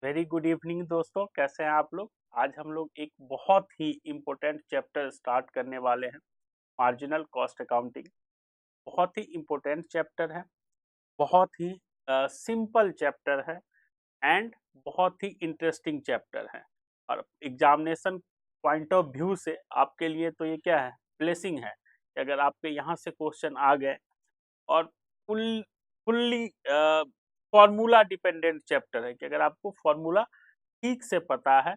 Very good evening दोस्तों, कैसे हैं आप लोग। आज हम लोग एक बहुत ही इम्पोर्टेंट चैप्टर स्टार्ट करने वाले हैं, मार्जिनल कॉस्ट अकाउंटिंग। बहुत ही इम्पोर्टेंट चैप्टर है, बहुत ही सिंपल चैप्टर है एंड बहुत ही इंटरेस्टिंग चैप्टर है। और एग्जामिनेशन पॉइंट ऑफ व्यू से आपके लिए तो ये क्या है, ब्लेसिंग है कि अगर आपके यहाँ से क्वेश्चन आ गए। और फुल्ली फॉर्मूला डिपेंडेंट चैप्टर है कि अगर आपको फॉर्मूला ठीक से पता है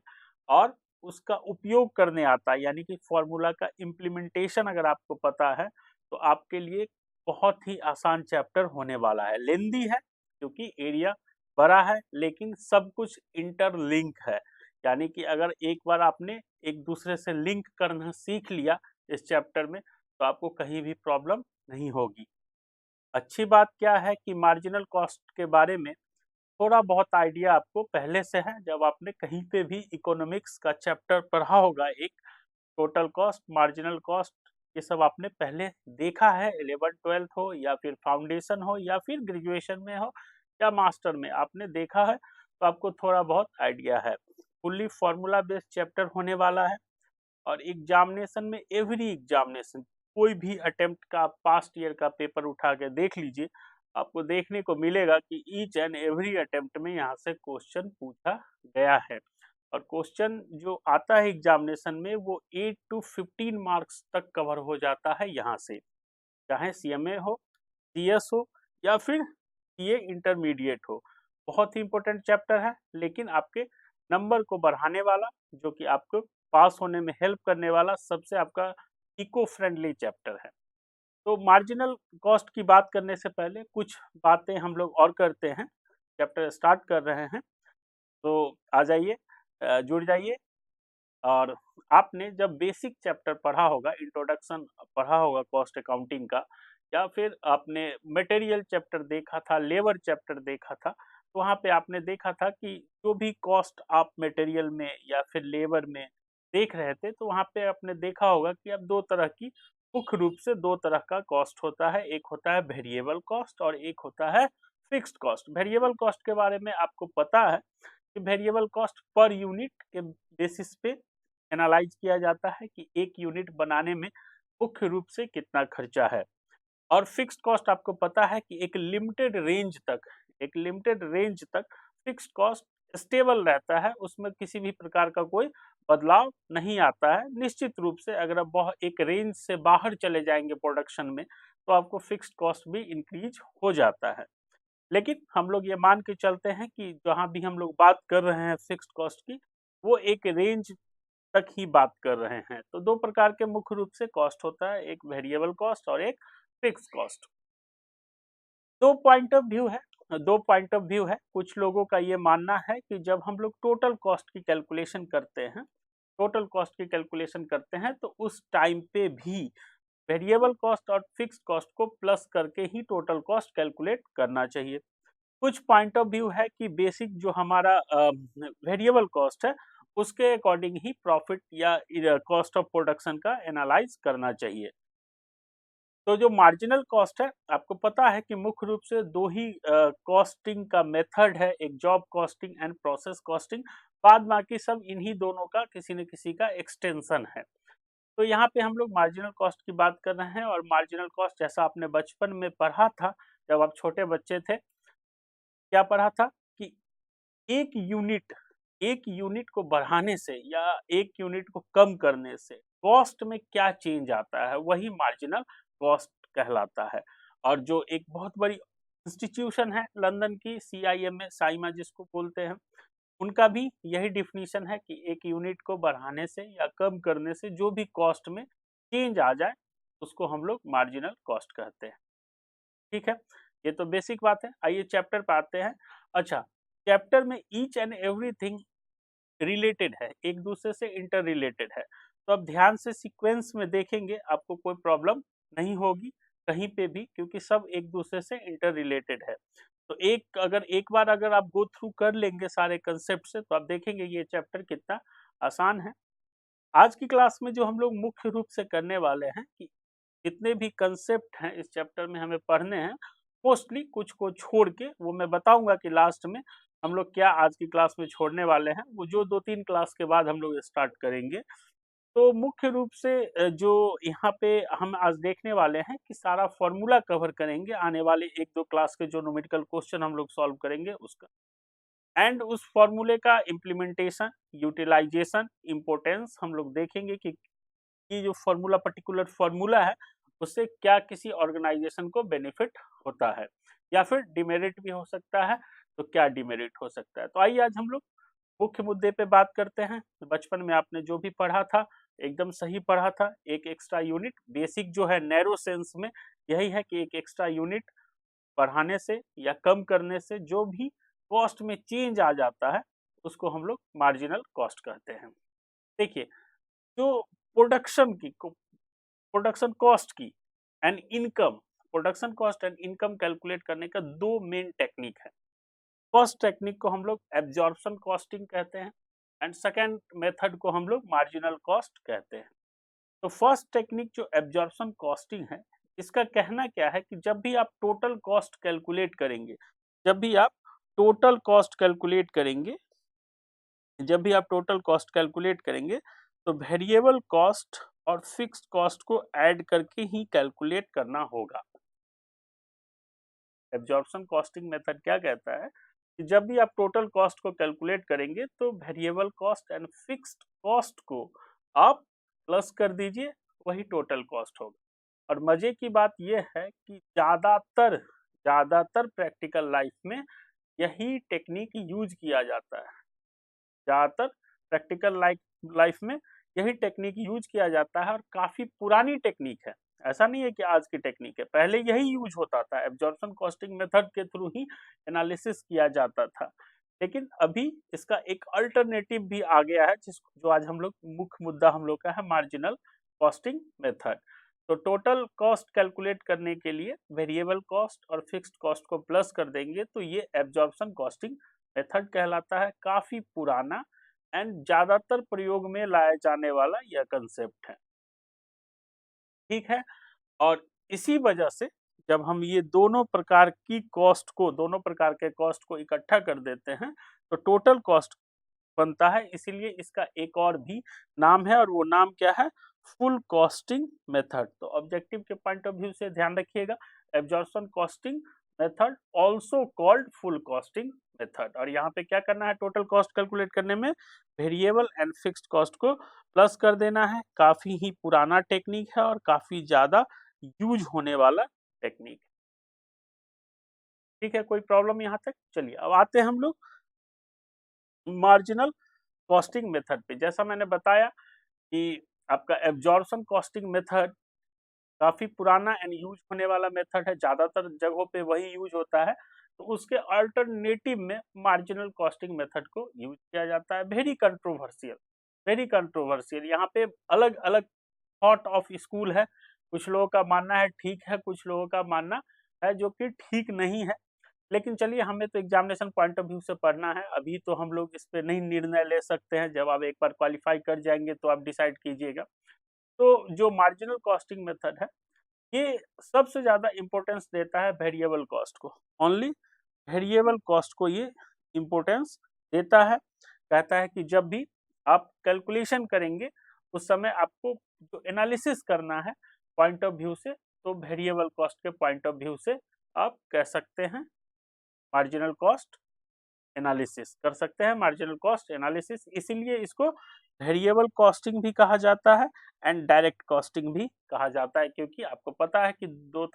और उसका उपयोग करने आता है, यानी कि फॉर्मूला का इम्प्लीमेंटेशन अगर आपको पता है, तो आपके लिए बहुत ही आसान चैप्टर होने वाला है। लेंदी है क्योंकि एरिया बड़ा है, लेकिन सब कुछ इंटरलिंक है। यानी कि अगर एक बार आपने एक दूसरे से लिंक करना सीख लिया इस चैप्टर में, तो आपको कहीं भी प्रॉब्लम नहीं होगी। अच्छी बात क्या है कि मार्जिनल कॉस्ट के बारे में थोड़ा बहुत आइडिया आपको पहले से है। जब आपने कहीं पे भी इकोनॉमिक्स का चैप्टर पढ़ा होगा, एक टोटल कॉस्ट, मार्जिनल कॉस्ट, ये सब आपने पहले देखा है। 11th-12th हो या फिर फाउंडेशन हो या फिर ग्रेजुएशन में हो या मास्टर में आपने देखा है, तो आपको थोड़ा बहुत आइडिया है। फुल्ली फॉर्मूला बेस्ड चैप्टर होने वाला है। और एग्जामिनेशन में, एवरी एग्जामिनेशन, कोई भी अटेम्प्ट का आप पास्ट ईयर का पेपर उठा के देख लीजिए, आपको देखने को मिलेगा कि ईच एंड एवरी अटेम्प्ट में यहाँ से क्वेश्चन पूछा गया है। और क्वेश्चन जो आता है एग्जामिनेशन में, वो 8 to 15 मार्क्स तक कवर हो जाता है यहाँ से, चाहे सीएमए हो, सीएस हो या फिर सीए इंटरमीडिएट हो। बहुत ही इंपॉर्टेंट चैप्टर है, लेकिन आपके नंबर को बढ़ाने वाला, जो कि आपको पास होने में हेल्प करने वाला सबसे आपका इको फ्रेंडली चैप्टर है। तो मार्जिनल कॉस्ट की बात करने से पहले कुछ बातें हम लोग और करते हैं। चैप्टर स्टार्ट कर रहे हैं, तो आ जाइए, जुड़ जाइए। और आपने जब बेसिक चैप्टर पढ़ा होगा, इंट्रोडक्शन पढ़ा होगा कॉस्ट अकाउंटिंग का, या फिर आपने मटेरियल चैप्टर देखा था, लेबर चैप्टर देखा था, तो वहाँ पे आपने देखा था कि जो भी कॉस्ट आप मटेरियल में या फिर लेबर में देख रहे थे, तो वहाँ पे आपने देखा होगा कि अब दो तरह की, मुख्य रूप से दो तरह का कॉस्ट होता है। एक होता है वेरिएबल कॉस्ट और एक होता है फिक्स्ड कॉस्ट। वेरिएबल कॉस्ट के बारे में आपको पता है कि वेरिएबल कॉस्ट पर यूनिट के बेसिस पे एनालाइज किया जाता है कि एक यूनिट बनाने में मुख्य रूप से कितना खर्चा है। और फिक्स्ड कॉस्ट आपको पता है कि एक लिमिटेड रेंज तक फिक्स्ड कॉस्ट स्टेबल रहता है, उसमें किसी भी प्रकार का कोई बदलाव नहीं आता है। निश्चित रूप से अगर आप एक रेंज से बाहर चले जाएंगे प्रोडक्शन में, तो आपको फिक्स्ड कॉस्ट भी इंक्रीज हो जाता है। लेकिन हम लोग ये मान के चलते हैं कि जहाँ भी हम लोग बात कर रहे हैं फिक्स्ड कॉस्ट की, वो एक रेंज तक ही बात कर रहे हैं। तो दो प्रकार के मुख्य रूप से कॉस्ट होता है, एक वेरिएबल कॉस्ट और एक फिक्स कॉस्ट। दो पॉइंट ऑफ व्यू है। कुछ लोगों का ये मानना है कि जब हम लोग टोटल कॉस्ट की कैलकुलेशन करते हैं, तो उस टाइम पे भी वेरिएबल कॉस्ट और फिक्स कॉस्ट को प्लस करके ही टोटल कॉस्ट कैलकुलेट करना चाहिए। कुछ पॉइंट ऑफ व्यू है कि बेसिक जो हमारा वेरिएबल कॉस्ट है, उसके अकॉर्डिंग ही प्रॉफिट या कॉस्ट ऑफ प्रोडक्शन का एनालाइज करना चाहिए। तो जो मार्जिनल कॉस्ट है, आपको पता है कि मुख्य रूप से दो ही कॉस्टिंग का मेथड है, एक job costing and process costing. बाद बाकी सब इन्हीं दोनों का किसी न किसी का एक्सटेंशन है। तो यहाँ पे हम लोग मार्जिनल कॉस्ट की बात कर रहे हैं। और मार्जिनल कॉस्ट जैसा आपने बचपन में पढ़ा था, जब आप छोटे बच्चे थे, क्या पढ़ा था कि एक यूनिट एक यूनिट को बढ़ाने से या एक यूनिट को कम करने से कॉस्ट में क्या चेंज आता है, वही मार्जिनल कॉस्ट कहलाता है। और जो एक बहुत बड़ी इंस्टीट्यूशन है लंदन की, CIMA, साइमा जिसको बोलते हैं, उनका भी यही डिफिनीशन है कि एक यूनिट को बढ़ाने से या कम करने से जो भी कॉस्ट में चेंज आ जाए, उसको हम लोग मार्जिनल कॉस्ट कहते हैं। ठीक है, ये तो बेसिक बात है। आइए चैप्टर पे आते हैं। अच्छा, चैप्टर में ईच एंड एवरीथिंग रिलेटेड है, एक दूसरे से इंटर रिलेटेड है। तो अब ध्यान से सीक्वेंस में देखेंगे, आपको कोई प्रॉब्लम नहीं होगी कहीं पे भी, क्योंकि सब एक दूसरे से इंटर रिलेटेड है। तो एक बार अगर आप गो थ्रू कर लेंगे सारे कंसेप्ट से, तो आप देखेंगे ये चैप्टर कितना आसान है। आज की क्लास में जो हम लोग मुख्य रूप से करने वाले हैं कि जितने भी कंसेप्ट हैं इस चैप्टर में हमें पढ़ने हैं, मोस्टली कुछ को छोड़ के, वो मैं बताऊंगा कि लास्ट में, हम लोग क्या आज की क्लास में छोड़ने वाले हैं, वो जो 2-3 क्लास के बाद हम लोग स्टार्ट करेंगे। तो मुख्य रूप से जो यहाँ पे हम आज देखने वाले हैं कि सारा फॉर्मूला कवर करेंगे, आने वाले 1-2 क्लास के जो न्यूमेरिकल क्वेश्चन हम लोग सॉल्व करेंगे उसका, एंड उस फॉर्मूले का इम्प्लीमेंटेशन, यूटिलाइजेशन, इम्पोर्टेंस हम लोग देखेंगे कि ये जो फॉर्मूला, पर्टिकुलर फॉर्मूला है, उससे क्या किसी ऑर्गेनाइजेशन को बेनिफिट होता है या फिर डिमेरिट भी हो सकता है, तो क्या डिमेरिट हो सकता है। तो आइए आज हम लोग मुख्य मुद्दे पे बात करते हैं। बचपन में आपने जो भी पढ़ा था एकदम सही पढ़ा था। एक एक्स्ट्रा यूनिट, बेसिक जो है नैरो सेंस में यही है कि एक एक्स्ट्रा यूनिट बढ़ाने से या कम करने से जो भी कॉस्ट में चेंज आ जाता है उसको हम लोग मार्जिनल कॉस्ट कहते हैं। देखिए, जो प्रोडक्शन की प्रोडक्शन कॉस्ट की and income, production cost and income calculate करने का दो मेन टेक्निक है। फर्स्ट टेक्निक को हम लोग एब्जॉर्प्शन कॉस्टिंग कहते हैं एंड सेकेंड मेथड को हम लोग मार्जिनल कॉस्ट कहते हैं। तो फर्स्ट टेक्निक जो एब्जॉर्प्शन कॉस्टिंग है, इसका कहना क्या है कि जब भी आप टोटल कॉस्ट कैलकुलेट करेंगे, जब भी आप टोटल कॉस्ट कैलकुलेट करेंगे जब भी आप टोटल कॉस्ट कैलकुलेट करेंगे तो वेरिएबल कॉस्ट और फिक्स्ड कॉस्ट को ऐड करके ही कैलकुलेट करना होगा। एब्जॉर्प्शन कॉस्टिंग मेथड क्या कहता है कि जब भी आप टोटल कॉस्ट को कैलकुलेट करेंगे तो variable cost and fixed cost को आप प्लस कर दीजिए, वही टोटल कॉस्ट होगा। और मजे की बात यह है कि ज्यादातर प्रैक्टिकल लाइफ में यही टेक्निक यूज किया जाता है। ज़्यादातर प्रैक्टिकल लाइफ में यही टेक्निक यूज किया जाता है और काफ़ी पुरानी टेक्निक है। ऐसा नहीं है कि आज की टेक्निक है, पहले यही यूज होता था। एब्जॉर्प्शन कॉस्टिंग मेथड के थ्रू ही एनालिसिस किया जाता था, लेकिन अभी इसका एक अल्टरनेटिव भी आ गया है, जो आज हम लोग मुख्य मुद्दा हम लोग का है, मार्जिनल कॉस्टिंग मेथड। तो टोटल कॉस्ट कैलकुलेट करने के लिए वेरिएबल कॉस्ट और फिक्स्ड कॉस्ट को प्लस कर देंगे तो ये एब्जॉर्प्शन कॉस्टिंग मेथड कहलाता है। काफी पुराना एंड ज्यादातर प्रयोग में लाया जाने वाला यह कंसेप्ट है, ठीक है। और इसी वजह से जब हम ये दोनों प्रकार के कॉस्ट को इकट्ठा कर देते हैं तो टोटल कॉस्ट बनता है। इसीलिए इसका एक और भी नाम है और वो नाम क्या है, फुल कॉस्टिंग मेथड। तो ऑब्जेक्टिव के पॉइंट ऑफ व्यू से ध्यान रखिएगा, absorption costing method also called full costing method. और यहाँ पे क्या करना है, टोटल कॉस्ट कैलकुलेट करने में वेरिएबल एंड फिक्स्ड कॉस्ट को प्लस कर देना है। काफी ही पुराना टेक्निक है और काफी ज्यादा यूज होने वाला टेक्निक, ठीक है। कोई प्रॉब्लम यहाँ तक? चलिए अब आते हैं हम लोग मार्जिनल कॉस्टिंग मेथड पे। जैसा मैंने बताया कि आपका एब्जॉर्प्शन कॉस्टिंग मेथड काफी पुराना एंड यूज होने वाला मेथड है, ज्यादातर जगहों पे वही यूज होता है। तो उसके अल्टरनेटिव में मार्जिनल कॉस्टिंग मेथड को यूज किया जाता है। वेरी कंट्रोवर्शियल यहाँ पे अलग अलग थॉट ऑफ स्कूल है। कुछ लोगों का मानना है ठीक है, कुछ लोगों का मानना है जो कि ठीक नहीं है। लेकिन चलिए, हमें तो एग्जामिनेशन पॉइंट ऑफ व्यू से पढ़ना है, अभी तो हम लोग इस पे नहीं निर्णय ले सकते हैं। जब आप एक बार क्वालिफाई कर जाएंगे तो आप डिसाइड कीजिएगा। तो जो मार्जिनल कॉस्टिंग मेथड है, ये सबसे ज्यादा इंपॉर्टेंस देता है वेरिएबल कॉस्ट को। ओनली वेरिएबल कॉस्ट को ये इंपॉर्टेंस देता है। कहता है कि जब भी आप कैलकुलेशन करेंगे उस समय आपको जो एनालिसिस करना है पॉइंट ऑफ व्यू से, तो वेरिएबल कॉस्ट के पॉइंट ऑफ व्यू से आप कह सकते हैं मार्जिनल कॉस्ट एनालिसिस कर सकते हैं, मार्जिनल कॉस्ट एनालिसिस। इसीलिए इसको वेरिएबल कॉस्टिंग भी कहा जाता है एंड डायरेक्ट कॉस्टिंग भी कहा जाता है, क्योंकि आपको पता है कि दो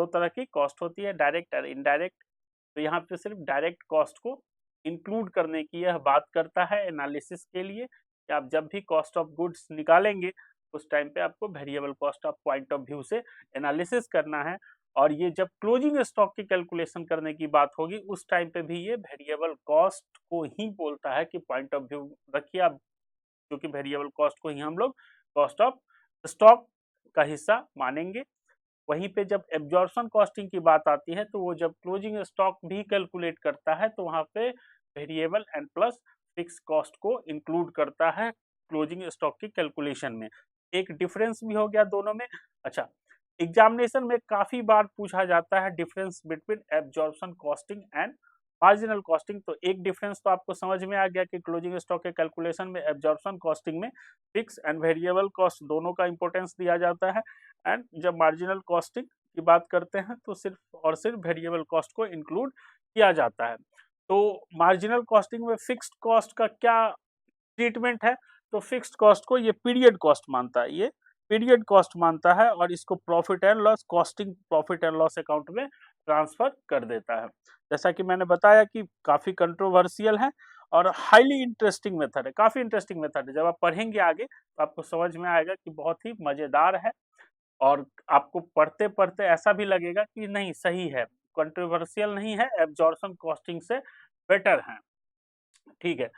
तरह की कॉस्ट होती है, डायरेक्ट और इनडायरेक्ट। तो यहाँ पे सिर्फ डायरेक्ट कॉस्ट को इंक्लूड करने की यह बात करता है एनालिसिस के लिए कि आप जब भी कॉस्ट ऑफ गुड्स निकालेंगे उस टाइम पे आपको variable cost of point of view से एनालिसिस करना है। और ये जब क्लोजिंग स्टॉक की कैलकुलेशन करने की बात होगी उस टाइम पे भी ये वेरिएबल कॉस्ट को ही बोलता है कि पॉइंट ऑफ व्यू रखिए आप, क्योंकि वेरिएबल कॉस्ट को ही हम लोग कॉस्ट ऑफ स्टॉक का हिस्सा मानेंगे। वहीं पे जब एब्जॉर्प्शन कॉस्टिंग की बात आती है तो वो जब क्लोजिंग स्टॉक भी कैलकुलेट करता है तो वहाँ पे variable and plus fix cost को इंक्लूड करता है क्लोजिंग स्टॉक की कैलकुलेशन में। एक डिफरेंस भी हो गया दोनों में। अच्छा, एग्जामिनेशन में काफी बार पूछा जाता है difference between absorption costing and marginal costing, तो एक डिफरेंस तो आपको समझ में आ गया कि क्लोजिंग स्टॉक के कैलकुलेशन में एब्जॉर्प्शन कॉस्टिंग में फिक्स एंड वेरिएबल कॉस्ट दोनों का इंपॉर्टेंस दिया जाता है, एंड जब मार्जिनल कॉस्टिंग की बात करते हैं तो सिर्फ और सिर्फ वेरिएबल कॉस्ट को इंक्लूड किया जाता है। तो मार्जिनल कॉस्टिंग में फिक्स्ड कॉस्ट का क्या ट्रीटमेंट है, तो फिक्स्ड कॉस्ट को ये पीरियड कॉस्ट मानता है, ये पीरियड कॉस्ट मानता है और इसको profit and loss costing profit and loss account में ट्रांसफर कर देता है। जैसा कि मैंने बताया कि काफी कंट्रोवर्शियल है और हाईली इंटरेस्टिंग मेथड है, काफी इंटरेस्टिंग मेथड है। जब आप पढ़ेंगे आगे तो आपको समझ में आएगा कि बहुत ही मजेदार है और आपको पढ़ते पढ़ते ऐसा भी लगेगा कि नहीं सही है, कंट्रोवर्शियल नहीं है, एब्जॉर्प्शन कॉस्टिंग से बेटर है। ठीक है,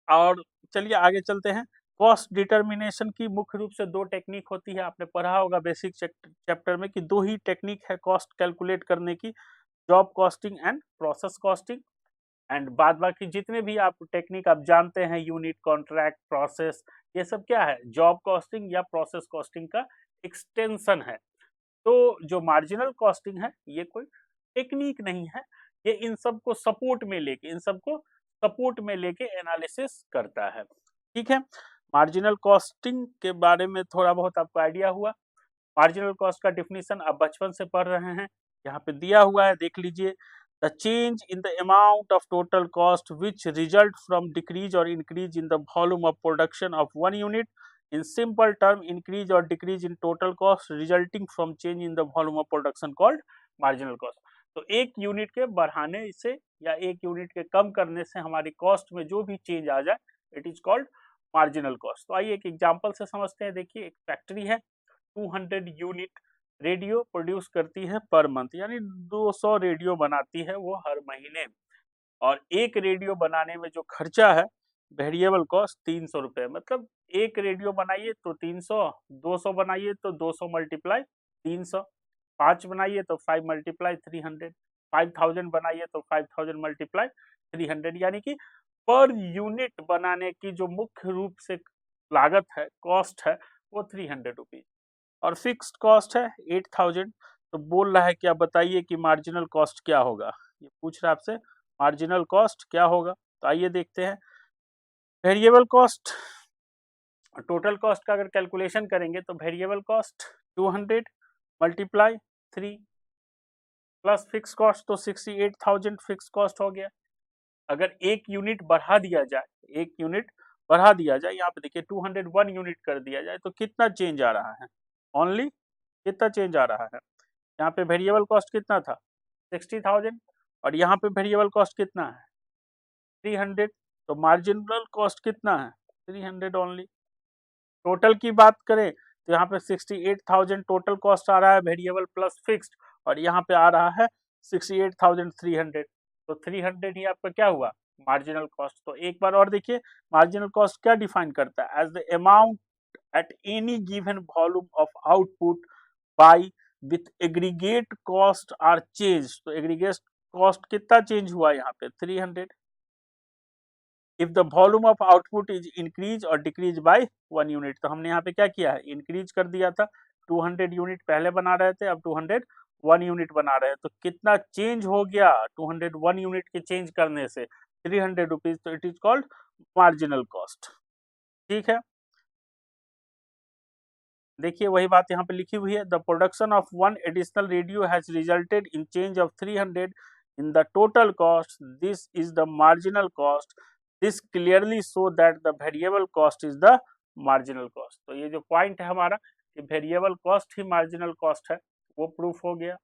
और चलिए आगे चलते हैं। कॉस्ट डिटर्मिनेशन की मुख्य रूप से दो टेक्निक होती है, आपने पढ़ा होगा बेसिक चैप्टर में कि दो ही टेक्निक है कॉस्ट कैलकुलेट करने की, job costing and process costing. And बाद बाकी जितने भी आप टेक्निक आप जानते हैं, यूनिट, कॉन्ट्रैक्ट, प्रोसेस, ये सब क्या है, जॉब कॉस्टिंग या प्रोसेस कॉस्टिंग का एक्सटेंशन है। तो जो मार्जिनल कॉस्टिंग है ये कोई टेक्निक नहीं है, ये इन सबको सपोर्ट में लेके, इन सबको सपोर्ट में लेके एनालिसिस करता है। ठीक है, मार्जिनल कॉस्टिंग के बारे में थोड़ा बहुत आपको आइडिया हुआ। मार्जिनल कॉस्ट का डिफिनीशन आप बचपन से पढ़ रहे हैं, यहाँ पे दिया हुआ है, देख लीजिए। The change in the amount of total cost which result from decrease और increase in the volume of production of one unit, in simple term increase और decrease in total cost resulting from change in the volume of production called marginal cost. तो एक unit के बढ़ाने से या एक unit के कम करने से हमारी कॉस्ट में जो भी चेंज आ जाए, it is called marginal cost. तो आइए एक एग्जांपल से समझते हैं। देखिए, एक फैक्ट्री है, 200 यूनिट रेडियो प्रोड्यूस करती है पर मंथ, यानी 200 रेडियो बनाती है वो हर महीने, और एक रेडियो बनाने में जो खर्चा है वेरिएबल कॉस्ट 300 रुपये। मतलब एक रेडियो बनाइए तो 300, 200 बनाइए तो 200 मल्टीप्लाई 300, 5 बनाइए तो 5 मल्टीप्लाई 300, 5000 बनाइए तो 5000 मल्टीप्लाई 300, यानी कि पर यूनिट बनाने की जो मुख्य रूप से लागत है, कॉस्ट है, वो 300 रुपीज, और फिक्स्ड कॉस्ट है 8000। तो बोल रहा है कि आप बताइए कि मार्जिनल कॉस्ट क्या होगा, ये पूछ रहा है आपसे मार्जिनल कॉस्ट क्या होगा। तो आइए देखते हैं। वेरिएबल कॉस्ट, टोटल कॉस्ट का अगर कैलकुलेशन करेंगे तो variable cost 200 multiply 3 plus fix cost, तो 68,000 फिक्स कॉस्ट हो गया। अगर एक यूनिट बढ़ा दिया जाए, एक यूनिट बढ़ा दिया जाए, यहाँ पे देखिए 201 यूनिट कर दिया जाए तो कितना चेंज आ रहा है, ओनली कितना चेंज आ रहा है। यहाँ पे वेरिएबल कॉस्ट कितना था 60,000 और यहाँ पे वेरिएबल कॉस्ट कितना है 300, तो मार्जिनल कॉस्ट कितना है 300 ओनली। टोटल की बात करें तो यहाँ पे 68,000 टोटल कॉस्ट आ रहा है वेरिएबल प्लस फिक्स्ड, और यहाँ पे आ रहा है 68,300, तो 300 ही आपका क्या हुआ मार्जिनल कॉस्ट। तो एक बार और देखिए, मार्जिनल कॉस्ट क्या डिफाइन करता है, as the amount at any given volume of output by with aggregate cost are change. तो एग्रीगेट कॉस्ट कितना चेंज हुआ यहाँ पे 300। If the volume of output is increase और डिक्रीज बाय 1 यूनिट, तो हमने यहाँ पे क्या किया है, इंक्रीज कर दिया था, 200 यूनिट पहले बना रहे थे, अब 201 यूनिट बना रहे हैं, तो कितना चेंज हो गया 201 यूनिट के चेंज करने से 300 रुपीज, तो it is called marginal cost. ठीक है, देखिए वही बात यहाँ पे लिखी हुई है, the production of one additional radio has resulted in change of 300 in the total cost, this is the marginal cost, this clearly show that the variable cost is the marginal cost। तो ये जो point है हमारा कि variable cost ही marginal cost है, वो proof हो गया।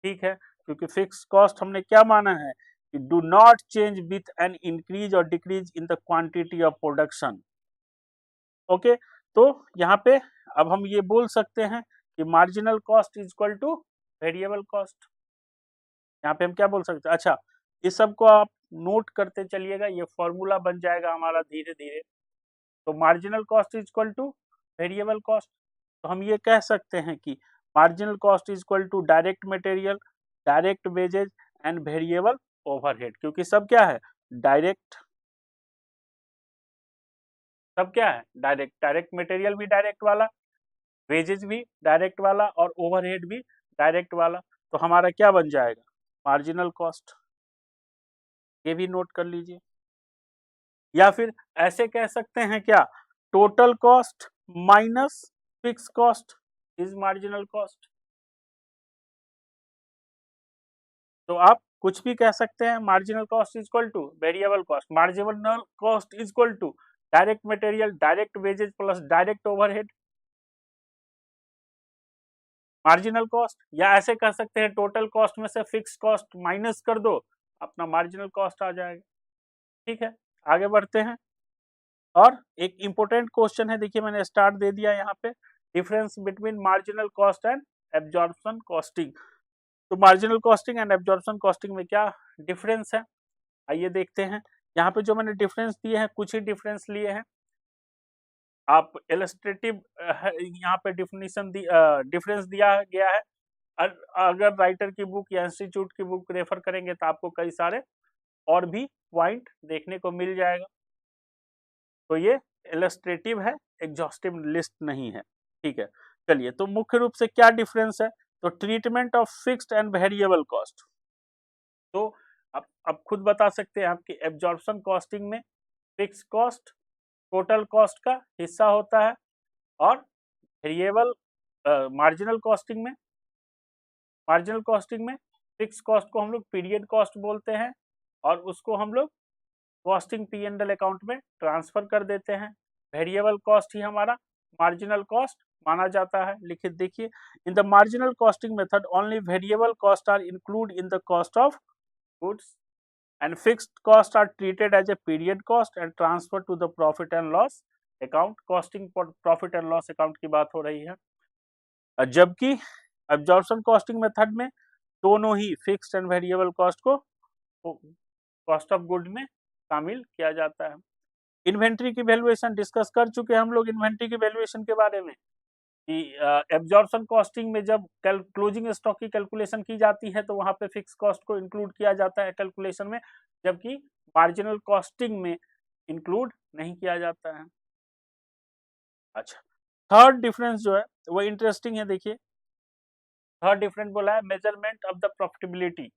ठीक है, क्योंकि फिक्स कॉस्ट हमने क्या माना है कि do not change with an increase और decrease in the quantity of production. Okay, तो यहाँ पे अब हम ये बोल सकते हैं कि marginal cost is equal to variable cost. यहाँ पे हम क्या बोल सकते हैं, अच्छा इस सब को आप नोट करते चलिएगा, ये फॉर्मूला बन जाएगा हमारा धीरे धीरे। तो marginal cost is equal to variable cost, तो हम ये कह सकते हैं कि marginal cost is equal to direct material, direct wages and variable overhead, क्योंकि सब क्या है डायरेक्ट, सब क्या है डायरेक्ट, डायरेक्ट मटेरियल भी डायरेक्ट वाला, वेजेज भी डायरेक्ट वाला और ओवरहेड भी डायरेक्ट वाला, तो हमारा क्या बन जाएगा मार्जिनल कॉस्ट। ये भी नोट कर लीजिए। या फिर ऐसे कह सकते हैं क्या, total cost minus fix cost is marginal cost. तो आप कुछ भी कह सकते हैं, marginal cost is equal to variable cost, marginal cost is equal to direct material, direct wages plus direct overhead, marginal cost. या ऐसे कह सकते हैं टोटल कॉस्ट में से फिक्स कॉस्ट माइनस कर दो, अपना मार्जिनल कॉस्ट आ जाएगा। ठीक है, आगे बढ़ते हैं। और एक इंपॉर्टेंट क्वेश्चन है, देखिए मैंने स्टार्ट दे दिया यहाँ पे, difference between marginal cost and absorption costing. तो marginal costing and absorption costing में क्या डिफरेंस है, आइए देखते हैं। यहाँ पे जो मैंने डिफरेंस दिए हैं, कुछ ही डिफरेंस लिए हैं। आप इलस्ट्रेटिव यहाँ पे डिफिनीशन डिफरेंस दिया गया है। अगर राइटर की बुक या इंस्टीट्यूट की बुक रेफर करेंगे तो आपको कई सारे और भी पॉइंट देखने को मिल जाएगा। तो ये इलस्ट्रेटिव है, एग्जॉस्टिव लिस्ट नहीं है। ठीक है, चलिए, तो मुख्य रूप से क्या डिफरेंस है, तो treatment of fixed and variable cost. तो आप खुद बता सकते हैं, आपकी एब्जॉर्प्शन कॉस्टिंग में फिक्स कॉस्ट टोटल कॉस्ट का हिस्सा होता है, और वेरिएबल मार्जिनल कॉस्टिंग में फिक्स कॉस्ट को हम लोग पीरियड कॉस्ट बोलते हैं, और उसको हम लोग कॉस्टिंग P&L अकाउंट में ट्रांसफर कर देते हैं। वेरिएबल कॉस्ट ही हमारा मार्जिनल कॉस्ट माना जाता है। लिखित देखिए, in the marginal costing method only variable cost are include in the cost of goods and fixed costs are treated as a period cost and transferred to the profit and loss account। Costing profit and loss account की बात हो रही है, जबकि absorption costing method में दोनों ही fixed and variable cost को cost of good में शामिल किया जाता है। इन्वेंट्री की वैल्यूएशन डिस्कस कर चुके हैं हम लोग, इन्वेंट्री की वैल्यूएशन के बारे में कि एब्जॉर्प्शन कॉस्टिंग में जब क्लोजिंग स्टॉक की कैलकुलेशन की जाती है तो वहां पे फिक्स कॉस्ट को इंक्लूड किया जाता है कैलकुलेशन में, जबकि मार्जिनल कॉस्टिंग में इंक्लूड नहीं किया जाता है। अच्छा, थर्ड डिफरेंस जो है वो इंटरेस्टिंग है, देखिए थर्ड डिफरेंस बोला है measurement of the profitability.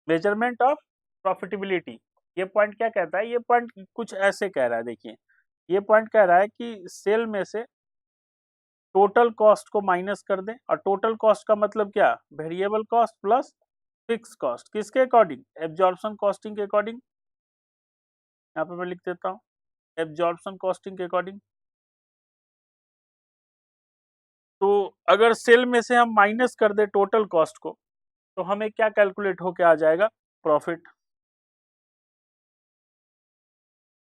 Measurement of profitability, ये पॉइंट क्या कहता है, ये पॉइंट कुछ ऐसे कह रहा है, देखिए ये पॉइंट कह रहा है कि सेल में से टोटल कॉस्ट को माइनस कर दें, और टोटल कॉस्ट का मतलब क्या, variable cost plus fix cost, किसके अकॉर्डिंग, एब्जॉर्प्शन कॉस्टिंग के अकॉर्डिंग। यहाँ पे मैं लिख देता हूँ एब्जॉर्प्शन कॉस्टिंग के अकॉर्डिंग। तो अगर सेल में से हम माइनस कर दे टोटल कॉस्ट को, तो हमें क्या कैलकुलेट होके आ जाएगा, प्रॉफिट।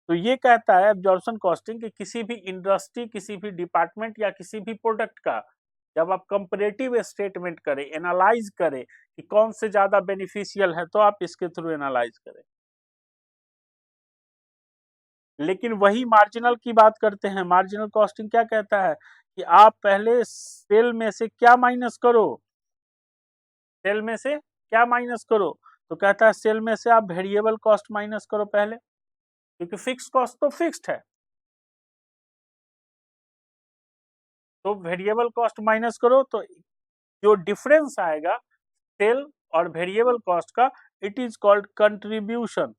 तो ये कहता है एब्जॉर्प्शन कॉस्टिंग कि किसी भी इंडस्ट्री, किसी भी डिपार्टमेंट या किसी भी प्रोडक्ट का जब आप कंपैरेटिव स्टेटमेंट करें, एनालाइज करें कि कौन से ज्यादा बेनिफिशियल है, तो आप इसके थ्रू एनालाइज करें। लेकिन वही मार्जिनल की बात करते हैं, मार्जिनल कॉस्टिंग क्या कहता है कि आप पहले सेल में से क्या माइनस करो, सेल में से क्या माइनस करो, तो कहता है सेल में से आप वेरिएबल कॉस्ट माइनस करो पहले, क्योंकि फिक्स कॉस्ट तो फिक्स्ड है, तो वेरिएबल कॉस्ट माइनस करो, तो जो डिफरेंस आएगा सेल और वेरिएबल कॉस्ट का, इट इज कॉल्ड कंट्रीब्यूशन।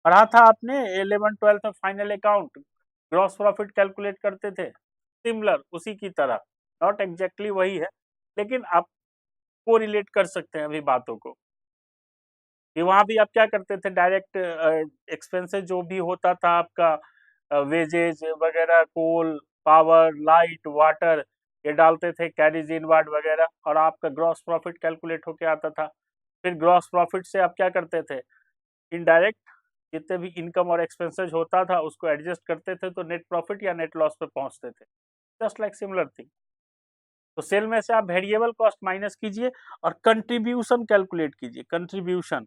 पढ़ा था आपने 11th-12th में final account, gross profit calculate करते थे, सिमिलर उसी की तरह, नॉट एग्जैक्टली वही है, लेकिन आप को रिलेट कर सकते हैं अभी बातों को, कि वहां भी आप क्या करते थे, डायरेक्ट एक्सपेंसेस जो भी होता था आपका, वेजेज वगैरह, कोल, पावर, लाइट, वाटर, ये डालते थे, कैरीज इनवर्ड वगैरह, और आपका ग्रॉस प्रॉफिट कैलकुलेट होके आता था। फिर ग्रॉस प्रॉफिट से आप क्या करते थे, इनडायरेक्ट जितने भी इनकम और एक्सपेंसेस होता था उसको एडजस्ट करते थे, तो नेट प्रॉफिट या नेट लॉस पे पहुंचते थे। Just like similar thing. तो सेल में से आप वेरिएबल कॉस्ट माइनस कीजिए और कंट्रीब्यूशन कैलकुलेट कीजिए, कंट्रीब्यूशन,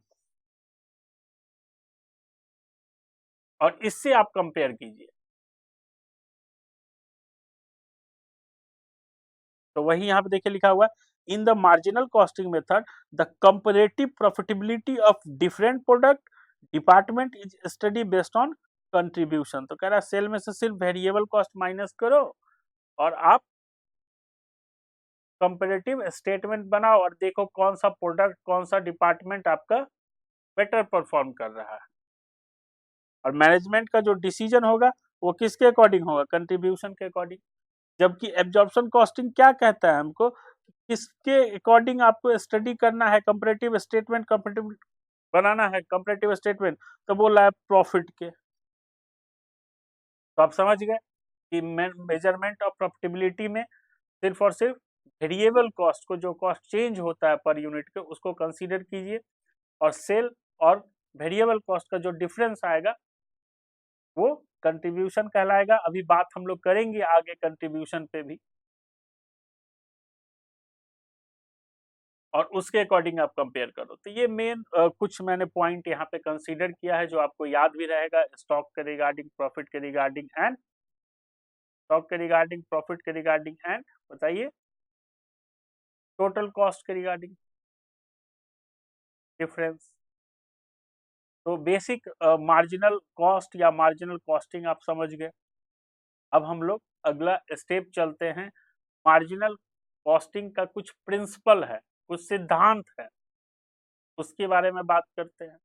और इससे आप कंपेयर कीजिए। तो वही यहाँ पे देखिए लिखा हुआ है, इन the marginal costing method the comparative profitability of different product department is study based on contribution. तो कह रहा है सेल में से सिर्फ वेरिएबल कॉस्ट माइनस करो और आप कंपैरेटिव स्टेटमेंट बनाओ और देखो कौन सा प्रोडक्ट, कौन सा डिपार्टमेंट आपका बेटर परफॉर्म कर रहा है। और मैनेजमेंट का जो डिसीजन होगा वो किसके अकॉर्डिंग होगा? कंट्रीब्यूशन के अकॉर्डिंग। जबकि एब्जॉर्प्शन कॉस्टिंग क्या कहता है हमको? किसके अकॉर्डिंग आपको स्टडी करना है कंपैरेटिव स्टेटमेंट, कंपैरेटिव बनाना है कंपैरेटिव स्टेटमेंट, तो बोला है प्रॉफिट के। तो आप समझ गए कि मेजरमेंट ऑफ प्रॉफिटेबिलिटी में सिर्फ और सिर्फ वेरिएबल कॉस्ट को, जो कॉस्ट चेंज होता है पर यूनिट के, उसको कंसीडर कीजिए, और सेल और वेरिएबल कॉस्ट का जो डिफरेंस आएगा वो कंट्रीब्यूशन कहलाएगा। अभी बात हम लोग करेंगे आगे कंट्रीब्यूशन पे भी, और उसके अकॉर्डिंग आप कंपेयर करो। तो ये मेन कुछ मैंने पॉइंट यहाँ पे कंसीडर किया है जो आपको याद भी रहेगा, स्टॉक के रिगार्डिंग, प्रॉफिट के रिगार्डिंग एंड स्टॉक के रिगार्डिंग, प्रॉफिट के रिगार्डिंग एंड बताइए टोटल कॉस्ट के रिगार्डिंग डिफरेंस। तो बेसिक मार्जिनल कॉस्ट या मार्जिनल कॉस्टिंग आप समझ गए। अब हम लोग अगला स्टेप चलते हैं। मार्जिनल कॉस्टिंग का कुछ प्रिंसिपल है, कुछ सिद्धांत है, उसके बारे में बात करते हैं।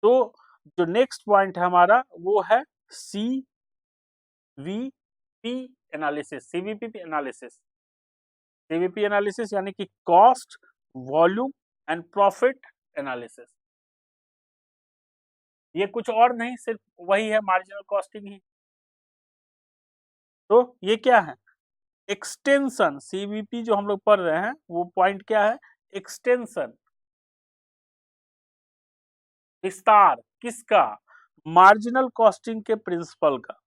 तो जो नेक्स्ट पॉइंट है हमारा वो है CVP analysis. CVP analysis, CVP analysis यानी कि cost, volume and profit analysis. ये कुछ और नहीं, सिर्फ वही है मार्जिनल कॉस्टिंग ही। तो ये क्या है? एक्सटेंशन। सीवीपी जो हम लोग पढ़ रहे हैं वो पॉइंट क्या है? एक्सटेंशन, विस्तार। किसका? मार्जिनल कॉस्टिंग के प्रिंसिपल का।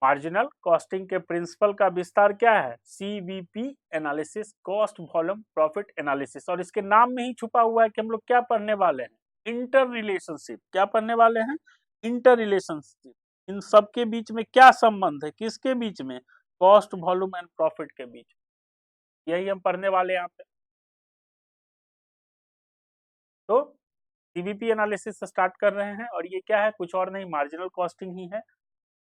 मार्जिनल कॉस्टिंग के प्रिंसिपल का विस्तार क्या है? CVP analysis, cost volume profit analysis. और इसके नाम में ही छुपा हुआ है कि हम लोग क्या पढ़ने वाले हैं? Inter relationship. क्या पढ़ने वाले हैं? Inter relationship. इन सब के बीच में क्या संबंध है? किसके बीच में? कॉस्ट वॉल्यूम एंड प्रॉफिट के बीच। यही हम पढ़ने वाले हैं यहाँ पे। तो सीवीपी एनालिसिस से स्टार्ट कर रहे हैं, और ये क्या है? कुछ और नहीं, मार्जिनल कॉस्टिंग ही है।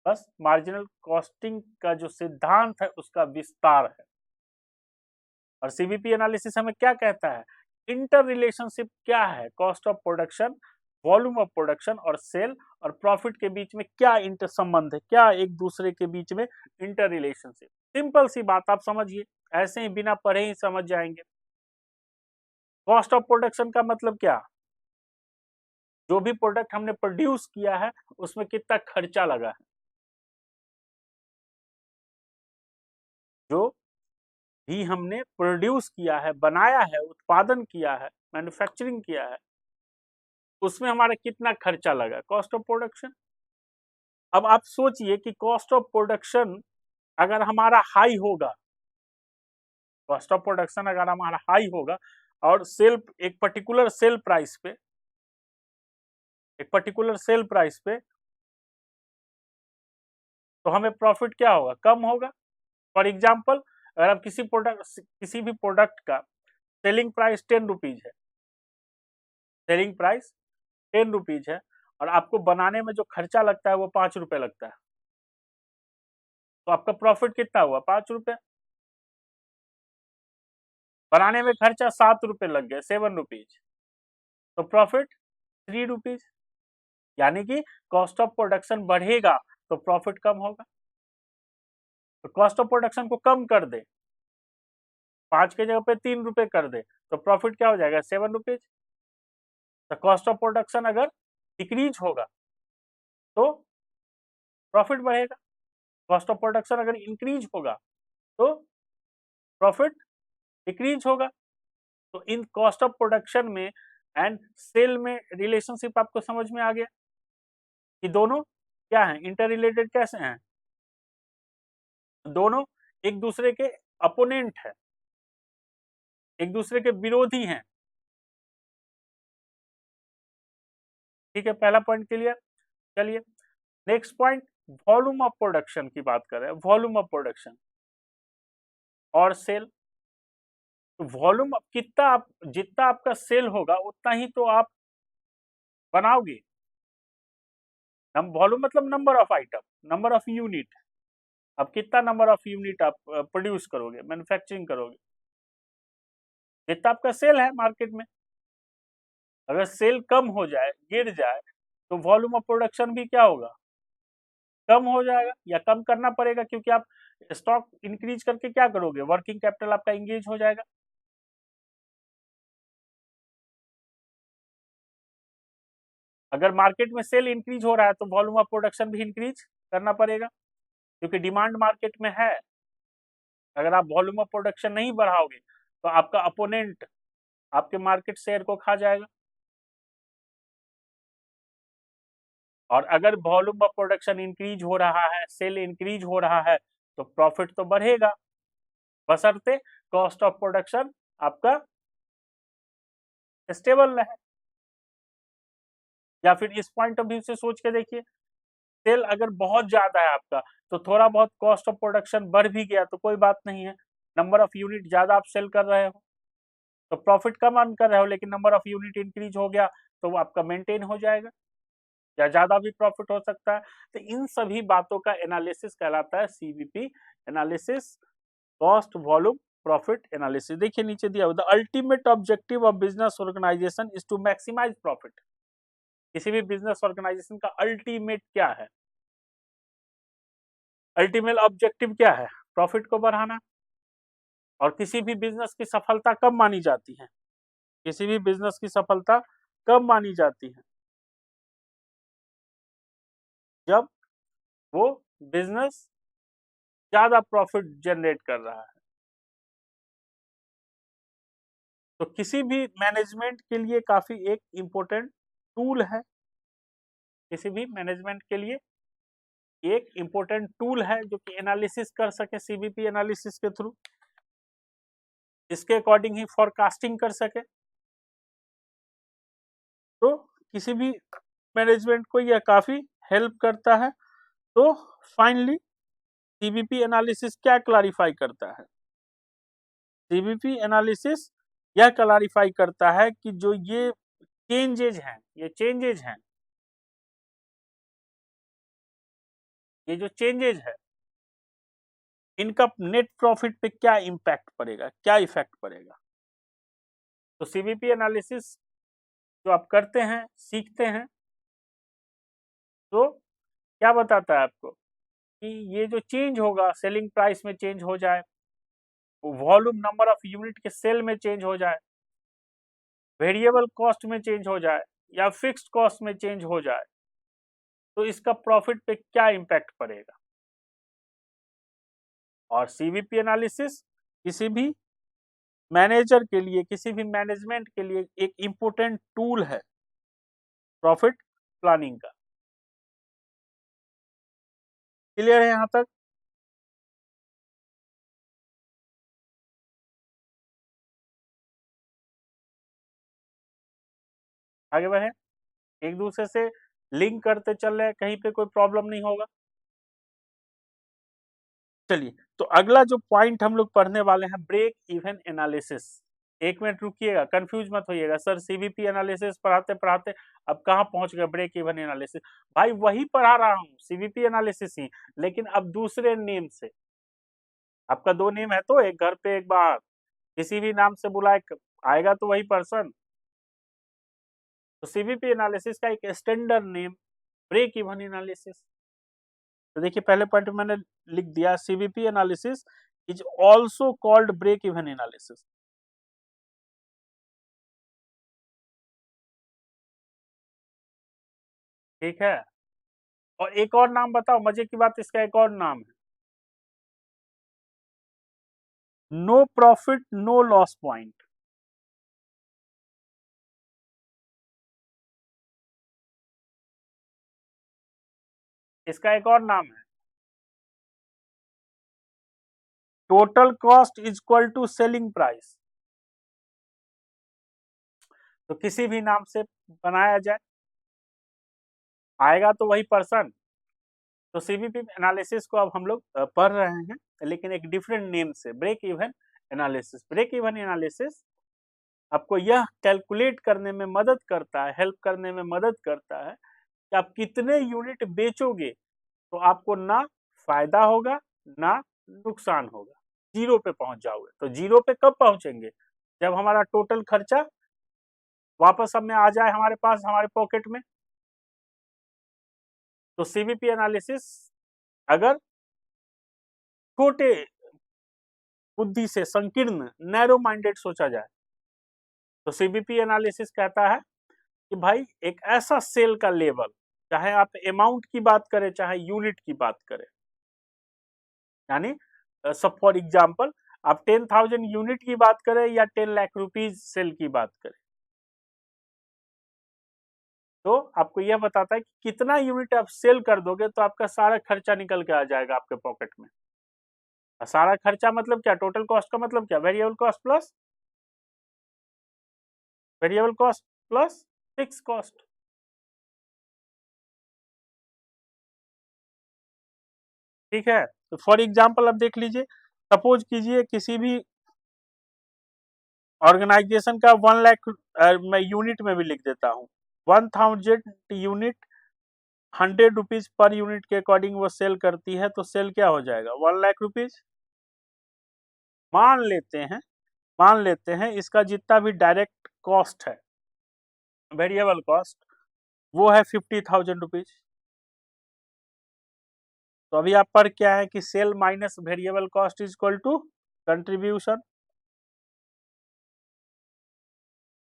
बस मार्जिनल कॉस्टिंग का जो सिद्धांत है उसका विस्तार है। और सीवीपी एनालिसिस हमें क्या कहता है? इंटर रिलेशनशिप क्या है? Cost of production, volume of production और सेल और प्रॉफिट के बीच में क्या इंटर संबंध है, क्या एक दूसरे के बीच में इंटर रिलेशनशिप। सिंपल सी बात, आप समझिए, ऐसे ही बिना पढ़े ही समझ जाएंगे। कॉस्ट ऑफ प्रोडक्शन का मतलब क्या? जो भी प्रोडक्ट हमने प्रोड्यूस किया है उसमें कितना खर्चा लगा है। जो भी हमने प्रोड्यूस किया है, बनाया है, उत्पादन किया है, मैन्युफैक्चरिंग किया है, उसमें हमारा कितना खर्चा लगा, कॉस्ट ऑफ प्रोडक्शन। अब आप सोचिए कि कॉस्ट ऑफ प्रोडक्शन अगर हमारा हाई होगा, कॉस्ट ऑफ प्रोडक्शन अगर हमारा हाई होगा और सेल, एक पर्टिकुलर सेल प्राइस पे, एक पर्टिकुलर सेल प्राइस पे, तो हमें प्रॉफिट क्या होगा? कम होगा। फॉर एग्जाम्पल, अगर आप किसी भी प्रोडक्ट का सेलिंग प्राइस 10 रुपीज है, सेलिंग प्राइस 10 रुपीज है, और आपको बनाने में जो खर्चा लगता है वो 5 रुपए लगता है, तो आपका प्रॉफिट कितना हुआ? 5 रुपए। बनाने में खर्चा 7 रुपए लग गए, 7 रुपीज, तो प्रॉफिट 3 रुपीज। यानी कि कॉस्ट ऑफ प्रोडक्शन बढ़ेगा तो प्रॉफिट कम होगा। तो कॉस्ट ऑफ प्रोडक्शन को कम कर दे, 5 के जगह पे 3 रुपए कर दे, तो प्रॉफिट क्या हो जाएगा? 7 रुपीज। तो कॉस्ट ऑफ प्रोडक्शन अगर डिक्रीज होगा तो प्रॉफिट बढ़ेगा, कॉस्ट ऑफ प्रोडक्शन अगर इंक्रीज होगा तो प्रॉफिट डिक्रीज होगा। तो इन कॉस्ट ऑफ प्रोडक्शन में एंड सेल में रिलेशनशिप आपको समझ में आ गया कि दोनों क्या है? Inter related. कैसे हैं? दोनों एक दूसरे के अपोनेंट है, एक दूसरे के विरोधी हैं। ठीक है, पहला पॉइंट क्लियर। चलिए next point, volume of production की बात कर रहे हैं। वॉल्यूम ऑफ प्रोडक्शन और सेल। तो वॉल्यूम कितना, आप जितना आपका सेल होगा उतना ही तो आप बनाओगे, वॉल्यूम मतलब number of item, number of unit. अब कितना नंबर ऑफ यूनिट आप प्रोड्यूस करोगे, मैन्युफैक्चरिंग करोगे, जितना आपका सेल है मार्केट में। अगर सेल कम हो जाए, गिर जाए, तो वॉल्यूम ऑफ प्रोडक्शन भी क्या होगा, कम हो जाएगा, या कम करना पड़ेगा, क्योंकि आप स्टॉक इंक्रीज करके क्या करोगे, वर्किंग कैपिटल आपका इंगेज हो जाएगा। अगर मार्केट में सेल इंक्रीज हो रहा है तो वॉल्यूम ऑफ प्रोडक्शन भी इंक्रीज करना पड़ेगा, क्योंकि डिमांड मार्केट में है। अगर आप वॉल्यूम ऑफ प्रोडक्शन नहीं बढ़ाओगे तो आपका अपोनेंट आपके मार्केट शेयर को खा जाएगा। और अगर वॉल्यूम ऑफ प्रोडक्शन इंक्रीज हो रहा है, सेल इंक्रीज हो रहा है, तो प्रॉफिट तो बढ़ेगा, बशर्ते कॉस्ट ऑफ प्रोडक्शन आपका स्टेबल रहे। या फिर इस पॉइंट ऑफ व्यू से सोच के देखिए, सेल अगर बहुत ज्यादा है आपका, तो थोड़ा बहुत कॉस्ट ऑफ प्रोडक्शन बढ़ भी गया तो कोई बात नहीं है, नंबर ऑफ यूनिट ज्यादा आप सेल कर रहे हो तो प्रॉफिट कम अर्न कर रहे हो, लेकिन नंबर ऑफ यूनिट इंक्रीज हो गया तो वो आपका मेंटेन हो जाएगा, या ज्यादा भी प्रॉफिट हो सकता है। तो इन सभी बातों का एनालिसिस कहलाता है CVP analysis, cost volume profit analysis. देखिए नीचे दिया हुआ, the ultimate objective of business organisation is to maximise profit. किसी भी बिजनेस ऑर्गेनाइजेशन का अल्टीमेट क्या है, अल्टीमेट ऑब्जेक्टिव क्या है, प्रॉफिट को बढ़ाना। और किसी भी बिजनेस की सफलता कब मानी जाती है, किसी भी बिजनेस की सफलता कब मानी जाती है, जब वो बिजनेस ज्यादा प्रॉफिट जनरेट कर रहा है। तो किसी भी मैनेजमेंट के लिए काफी एक इम्पोर्टेंट टूल है, किसी भी मैनेजमेंट के लिए एक इम्पोर्टेंट टूल है जो कि एनालिसिस कर सके, सीबीपी एनालिसिस के थ्रू इसके अकॉर्डिंग ही फोरकास्टिंग कर सके। तो किसी भी मैनेजमेंट को यह काफी हेल्प करता है। तो फाइनली सीबीपी एनालिसिस क्या क्लैरिफाई करता है, सीबीपी एनालिसिस यह क्लैरिफाई करता है कि जो ये चेंजेज हैं, ये चेंजेज हैं, ये जो चेंजेज है, इनका नेट प्रॉफिट पे क्या इम्पैक्ट पड़ेगा, क्या इफेक्ट पड़ेगा। तो सीबीपी एनालिसिस जो आप करते हैं, सीखते हैं, तो क्या बताता है आपको कि ये जो चेंज होगा, सेलिंग प्राइस में चेंज हो जाए, वॉल्यूम नंबर ऑफ यूनिट के सेल में चेंज हो जाए, वेरिएबल कॉस्ट में चेंज हो जाए, या फिक्स्ड कॉस्ट में चेंज हो जाए, तो इसका प्रॉफिट पे क्या इम्पैक्ट पड़ेगा। और सीबीपी एनालिसिस किसी भी मैनेजर के लिए, किसी भी मैनेजमेंट के लिए एक इम्पोर्टेंट टूल है प्रॉफिट प्लानिंग का। क्लियर है यहां तक? आगे बढ़े, एक दूसरे से लिंक करते चल रहे हैं, कहीं पे कोई प्रॉब्लम नहीं होगा। चलिए, तो अगला जो पॉइंट हम लोग पढ़ने वाले हैं, ब्रेक इवन एनालिसिस। एक मिनट रुकिएगा, कंफ्यूज मत होइएगा, सर सीबीपी एनालिसिस पढ़ाते पढ़ाते अब कहाँ पहुंच गए ब्रेक इवन एनालिसिस। भाई वही पढ़ा रहा हूँ, सीबीपी एनालिसिस ही, लेकिन अब दूसरे नेम से। आपका दो नेम है तो एक घर पे एक बाहर, किसी भी नाम से बुलाए आएगा तो वही पर्सन। तो सीबीपी एनालिसिस का एक standard name break even analysis. तो देखिए पहले पॉइंट मैंने लिख दिया, CBP analysis is also called break even analysis. ठीक है, और एक और नाम बताओ, मजे की बात, इसका एक और नाम है no profit no loss point. इसका एक और नाम है total cost is equal to selling price. तो किसी भी नाम से बनाया जाए, आएगा तो वही पर्सन। तो सीबीपी एनालिसिस को अब हम लोग पढ़ रहे हैं, लेकिन एक डिफरेंट नेम से, break even analysis. Break even analysis आपको यह कैलकुलेट करने में मदद करता है, हेल्प करने में मदद करता है कि आप कितने यूनिट बेचोगे तो आपको ना फायदा होगा ना नुकसान होगा, जीरो पे पहुंच जाओगे। तो जीरो पे कब पहुंचेंगे? जब हमारा टोटल खर्चा वापस हमें आ जाए हमारे पास, हमारे पॉकेट में। तो सीवीपी एनालिसिस अगर छोटे बुद्धि से, संकीर्ण, नैरो माइंडेड सोचा जाए, तो सीवीपी एनालिसिस कहता है कि भाई एक ऐसा सेल का लेवल, चाहे आप अमाउंट की बात करें चाहे यूनिट की बात करें, यानी सब फॉर एग्जांपल आप 10,000 यूनिट की बात करें या 10 लाख रुपीज सेल की बात करें, तो आपको यह बताता है कि कितना यूनिट आप सेल कर दोगे तो आपका सारा खर्चा निकल के आ जाएगा आपके पॉकेट में। सारा खर्चा मतलब क्या? टोटल कॉस्ट का मतलब क्या? Variable cost plus fix cost. ठीक है, तो फॉर एग्जांपल अब देख लीजिए, सपोज कीजिए किसी भी ऑर्गेनाइजेशन का 1 लाख, मैं यूनिट में भी लिख देता हूँ, 1000 यूनिट 100 रुपीज पर यूनिट के अकॉर्डिंग वो सेल करती है, तो सेल क्या हो जाएगा? 1 लाख रुपीज। मान लेते हैं, मान लेते हैं इसका जितना भी डायरेक्ट कॉस्ट है, वेरिएबल कॉस्ट, वो है 50,000 रुपीज। तो अभी आप पर क्या है कि sale minus variable cost is equal to contribution.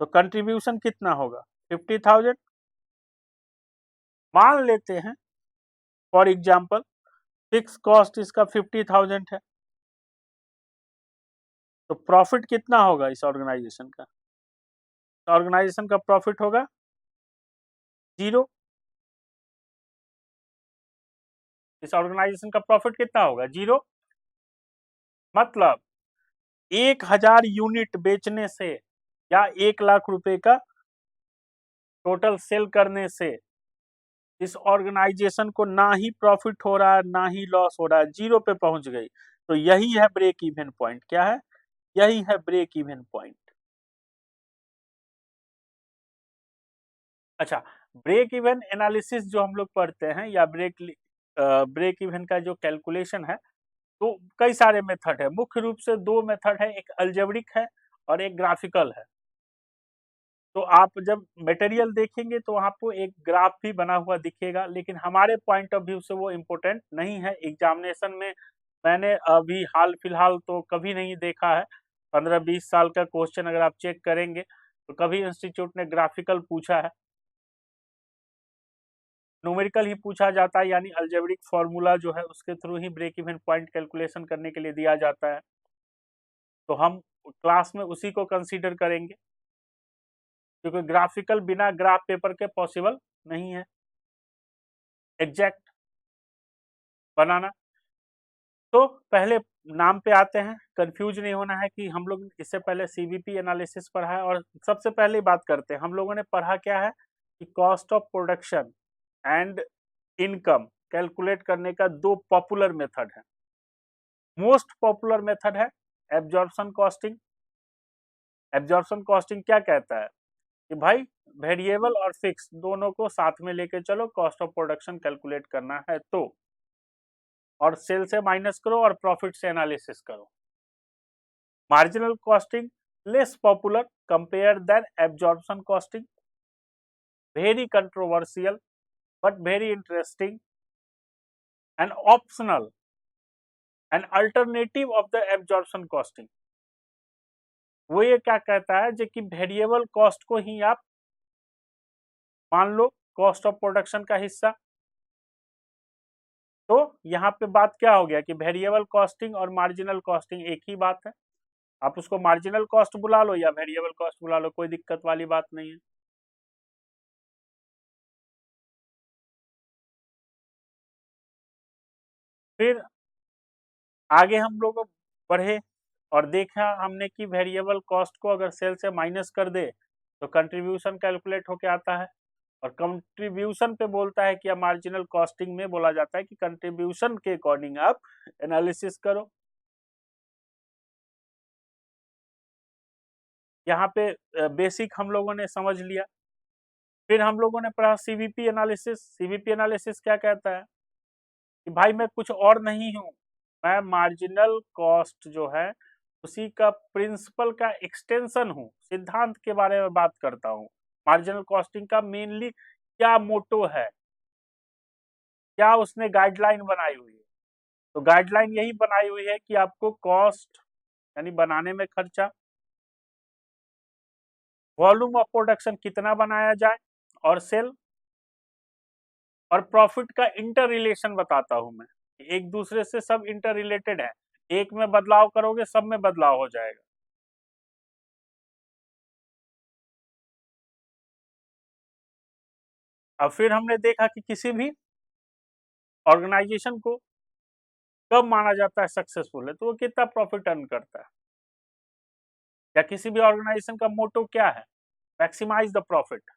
तो कंट्रीब्यूशन कितना होगा? 50,000। मान लेते हैं फॉर एग्जांपल फिक्स कॉस्ट इसका 50,000 है, तो प्रॉफिट कितना होगा इस ऑर्गेनाइजेशन का? ऑर्गेनाइजेशन का प्रॉफिट होगा जीरो। इस ऑर्गेनाइजेशन का प्रॉफिट कितना होगा? जीरो। मतलब 1,000 यूनिट बेचने से या 1 लाख रुपए का टोटल सेल करने से इस ऑर्गेनाइजेशन को ना ही प्रॉफिट हो रहा है ना ही लॉस हो रहा है, जीरो पे पहुंच गई। तो यही है ब्रेक इवन पॉइंट। क्या है? यही है ब्रेक इवन पॉइंट। अच्छा, ब्रेक इवन एनालिसिस जो हम लोग पढ़ते हैं या ब्रेक इवन का जो कैलकुलेशन है, तो कई सारे मेथड है। मुख्य रूप से दो मेथड है, एक अलजेब्रिक है और एक ग्राफिकल है। तो आप जब मटेरियल देखेंगे तो आपको एक ग्राफ भी बना हुआ दिखेगा, लेकिन हमारे पॉइंट ऑफ व्यू से वो इम्पोर्टेंट नहीं है। एग्जामिनेशन में मैंने अभी हाल फिलहाल तो कभी नहीं देखा है, 15-20 साल का क्वेश्चन अगर आप चेक करेंगे तो कभी इंस्टीट्यूट ने ग्राफिकल पूछा है। न्यूमेरिकल ही पूछा जाता है, यानी अलजेब्रिक फॉर्मूला जो है उसके थ्रू ही ब्रेक इवन पॉइंट कैलकुलेशन करने के लिए दिया जाता है। तो हम क्लास में उसी को कंसीडर करेंगे, क्योंकि ग्राफिकल बिना ग्राफ पेपर के पॉसिबल नहीं है एग्जैक्ट बनाना। तो पहले नाम पे आते हैं, कंफ्यूज नहीं होना है कि हम लोग इससे पहले सीवीपी एनालिसिस पढ़ा है। और सबसे पहले बात करते हैं, हम लोगों ने पढ़ा क्या है कि cost of production and income calculate करने का दो पॉपुलर मेथड है। मोस्ट पॉपुलर मेथड है एब्जॉर्प्शन कॉस्टिंग। एब्जॉर्प्शन कॉस्टिंग क्या कहता है कि भाई वेरिएबल और फिक्स दोनों को साथ में लेके चलो, कॉस्ट ऑफ प्रोडक्शन कैलकुलेट करना है तो, और सेल से माइनस करो और प्रॉफिट से एनालिसिस करो। Marginal costing less popular compare than absorption costing, very controversial but very interesting and optional, an alternative of the absorption costing। वो ये क्या कहता है जो कि वेरिएबल कॉस्ट को ही आप मान लो कॉस्ट ऑफ प्रोडक्शन का हिस्सा। तो यहाँ पे बात क्या हो गया कि वेरिएबल कॉस्टिंग और मार्जिनल कॉस्टिंग एक ही बात है। आप उसको मार्जिनल कॉस्ट बुला लो या वेरिएबल कॉस्ट बुला लो, कोई दिक्कत वाली बात नहीं है। फिर आगे हम लोग बढ़े और देखा हमने कि वेरिएबल कॉस्ट को अगर सेल से माइनस कर दे तो कंट्रीब्यूशन कैलकुलेट होके आता है, और कंट्रीब्यूशन पे बोलता है कि मार्जिनल कॉस्टिंग में बोला जाता है कि कंट्रीब्यूशन के अकॉर्डिंग आप एनालिसिस करो। यहाँ पे बेसिक हम लोगों ने समझ लिया। फिर हम लोगों ने पढ़ा सीवीपी एनालिसिस। सीवीपी एनालिसिस क्या कहता है कि भाई मैं कुछ और नहीं हूं, मैं मार्जिनल कॉस्ट जो है उसी का प्रिंसिपल का एक्सटेंशन हूं, सिद्धांत के बारे में बात करता हूं। मार्जिनल कॉस्टिंग का मेनली क्या मोटो है, क्या उसने गाइडलाइन बनाई हुई है? तो गाइडलाइन यही बनाई हुई है कि आपको कॉस्ट यानी बनाने में खर्चा, वॉल्यूम ऑफ प्रोडक्शन कितना बनाया जाए, और सेल और प्रॉफिट का इंटर रिलेशन बताता हूं मैं। एक दूसरे से सब इंटर रिलेटेड है, एक में बदलाव करोगे सब में बदलाव हो जाएगा। अब फिर हमने देखा कि किसी भी ऑर्गेनाइजेशन को कब माना जाता है सक्सेसफुल है, तो वो कितना प्रॉफिट अर्न करता है, या किसी भी ऑर्गेनाइजेशन का मोटो क्या है, मैक्सिमाइज द प्रॉफिट।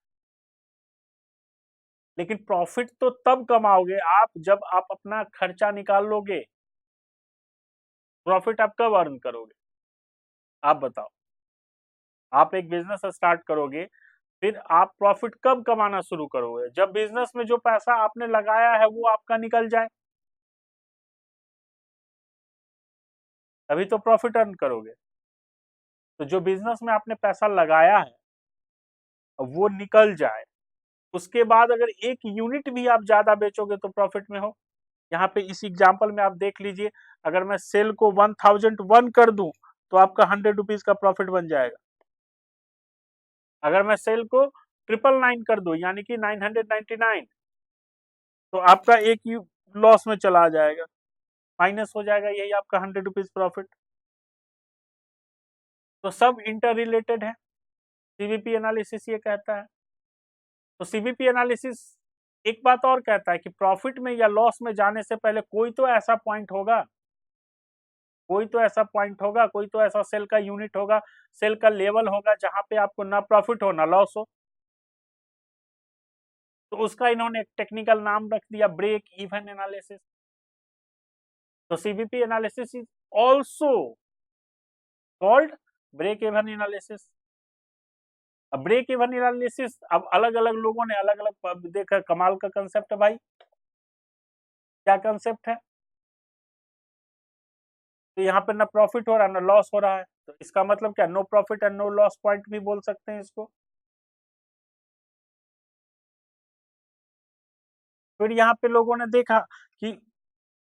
लेकिन प्रॉफिट तो तब कमाओगे आप जब आप अपना खर्चा निकाल लोगे, प्रॉफिट आप कब अर्न करोगे? आप बताओ। आप एक बिजनेस स्टार्ट करोगे, फिर आप प्रॉफिट कब कमाना शुरू करोगे? जब बिजनेस में जो पैसा आपने लगाया है वो आपका निकल जाए, तभी तो प्रॉफिट अर्न करोगे। तो जो बिजनेस में आपने पैसा लगाया है वो निकल जाए, उसके बाद अगर एक यूनिट भी आप ज्यादा बेचोगे तो प्रॉफिट में हो। यहाँ पे इस एग्जांपल में आप देख लीजिए, अगर मैं सेल को 1001 कर दूं तो आपका 100 रुपीज का प्रॉफिट बन जाएगा। अगर मैं सेल को 999 कर दूं यानी कि 999, तो आपका एक लॉस में चला जाएगा, माइनस हो जाएगा, यही आपका 100 रुपीज प्रॉफिट। तो सब इंटर रिलेटेड है, सीवीपी एनालिसिस ये कहता है। तो सीवीपी एनालिसिस एक बात और कहता है कि प्रॉफिट में या लॉस में जाने से पहले कोई तो ऐसा पॉइंट होगा, कोई तो ऐसा पॉइंट होगा, कोई तो ऐसा सेल का यूनिट होगा, सेल का लेवल होगा जहां पे आपको ना प्रॉफिट हो ना लॉस हो। तो उसका इन्होंने एक टेक्निकल नाम रख दिया, ब्रेक इवन एनालिसिस। तो CVP analysis is also called break even analysis. अब ब्रेक इवन एनालिसिस अब अलग अलग लोगों ने अलग अलग देखा, कमाल का कंसेप्ट है भाई। क्या कंसेप्ट है? तो यहाँ पे ना प्रॉफिट हो रहा है ना लॉस हो रहा है, तो इसका मतलब क्या, no profit and no loss point भी बोल सकते हैं इसको। फिर यहाँ पे लोगों ने देखा कि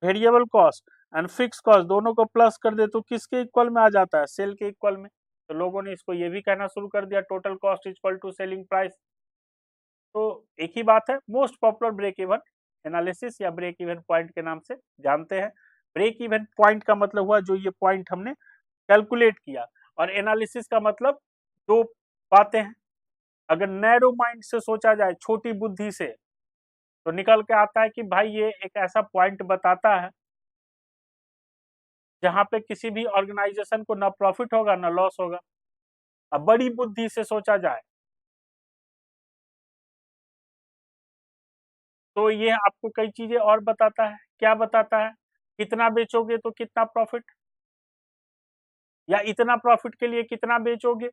variable cost and fix cost दोनों को प्लस कर दे तो किसके इक्वल में आ जाता है, सेल के इक्वल में। तो लोगों ने इसको ये भी कहना शुरू कर दिया, total cost equal to selling price. तो एक ही बात है, most popular break even analysis या ब्रेक इवन पॉइंट के नाम से जानते हैं। ब्रेक इवन पॉइंट का मतलब हुआ जो ये पॉइंट हमने कैलकुलेट किया, और एनालिसिस का मतलब दो बातें हैं। अगर नैरो माइंड से सोचा जाए, छोटी बुद्धि से, तो निकल के आता है कि भाई ये एक ऐसा पॉइंट बताता है जहां पे किसी भी ऑर्गेनाइजेशन को ना प्रॉफिट होगा ना लॉस होगा। अब बड़ी बुद्धि से सोचा जाए तो ये आपको कई चीजें और बताता है। क्या बताता है? कितना बेचोगे तो कितना प्रॉफिट, या इतना प्रॉफिट के लिए कितना बेचोगे,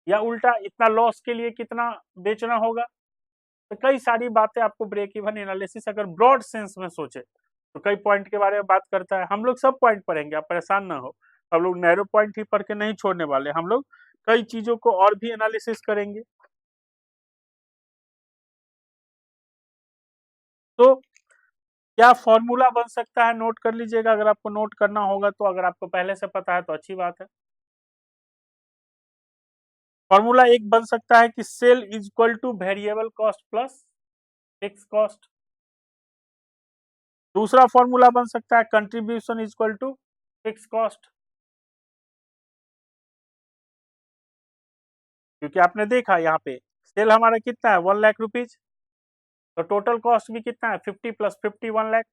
या उल्टा इतना लॉस के लिए कितना बेचना होगा। तो कई सारी बातें आपको ब्रेक इवन एनालिसिस अगर ब्रॉड सेंस में सोचे तो कई पॉइंट के बारे में बात करता है। हम लोग सब पॉइंट पढ़ेंगे, आप परेशान ना हो। हम लोग नैरो पॉइंट ही पढ़ के नहीं छोड़ने वाले, हम लोग कई चीजों को और भी एनालिसिस करेंगे। तो क्या फॉर्मूला बन सकता है, नोट कर लीजिएगा अगर आपको नोट करना होगा तो, अगर आपको पहले से पता है तो अच्छी बात है। फॉर्मूला एक बन सकता है कि sale is equal to variable cost plus fix cost. दूसरा फॉर्मूला बन सकता है contribution is equal to fix cost. क्योंकि आपने देखा यहाँ पे सेल हमारा कितना है 1,00,000 रुपीज, तो टोटल कॉस्ट भी कितना है 50 प्लस 50 1,00,000।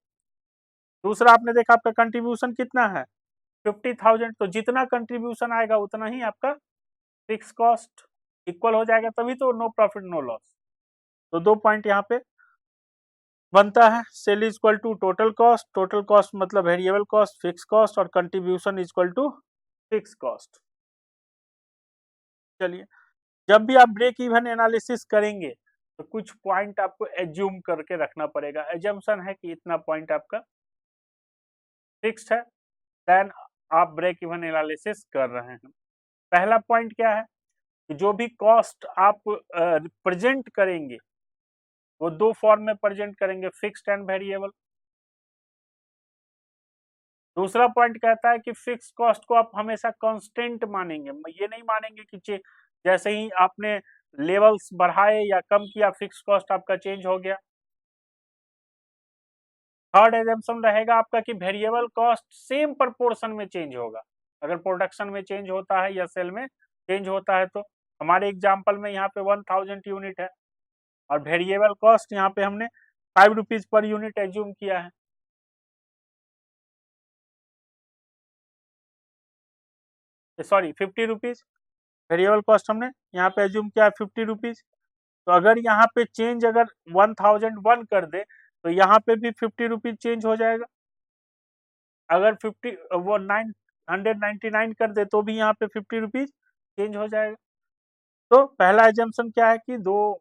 दूसरा आपने देखा आपका कंट्रीब्यूशन कितना है 50,000, तो जितना कंट्रीब्यूशन आएगा उतना ही आपका फिक्स कॉस्ट इक्वल हो जाएगा, तभी तो नो प्रॉफिट नो लॉस। तो दो पॉइंट यहाँ पे बनता है, sale is equal to total cost मतलब वेरिएबल कॉस्ट फिक्स कॉस्ट, और contribution is equal to fix cost. चलिए जब भी आप ब्रेक इवन एनालिसिस करेंगे तो कुछ पॉइंट आपको एज्यूम करके रखना पड़ेगा। एजम्पशन है कि इतना पॉइंट आपका फिक्स्ड है, देन आप ब्रेक इवन एनालिसिस कर रहे हैं। पहला पॉइंट क्या है कि जो भी कॉस्ट आप प्रेजेंट करेंगे वो दो फॉर्म में प्रेजेंट करेंगे, फिक्स्ड एंड वेरिएबल। दूसरा पॉइंट कहता है कि फिक्स कॉस्ट को आप हमेशा कांस्टेंट मानेंगे, ये नहीं मानेंगे कि जैसे ही आपने लेवल्स बढ़ाए या कम किया फिक्स कॉस्ट आपका चेंज हो गया। थर्ड एजम्पशन रहेगा आपका कि वेरिएबल कॉस्ट सेम प्रोपोर्शन में चेंज होगा। अगर प्रोडक्शन में चेंज होता है या सेल में चेंज होता है तो हमारे एग्जांपल में यहाँ पे 1000 यूनिट है और वेरिएबल कॉस्ट यहाँ पे हमने 5 रुपीज पर यूनिट एज्यूम किया है। सॉरी 50 रुपीज वेरिएबल कॉस्ट हमने यहाँ पे एज्यूम किया है 50 रुपीज। तो अगर यहाँ पे चेंज अगर 1001 कर दे तो यहाँ पे भी 50 रुपीज चेंज हो जाएगा। अगर 50 वो 999 कर दे तो भी यहाँ पे 50 रुपीज चेंज हो जाएगा। तो पहला एजम्पशन क्या है कि दो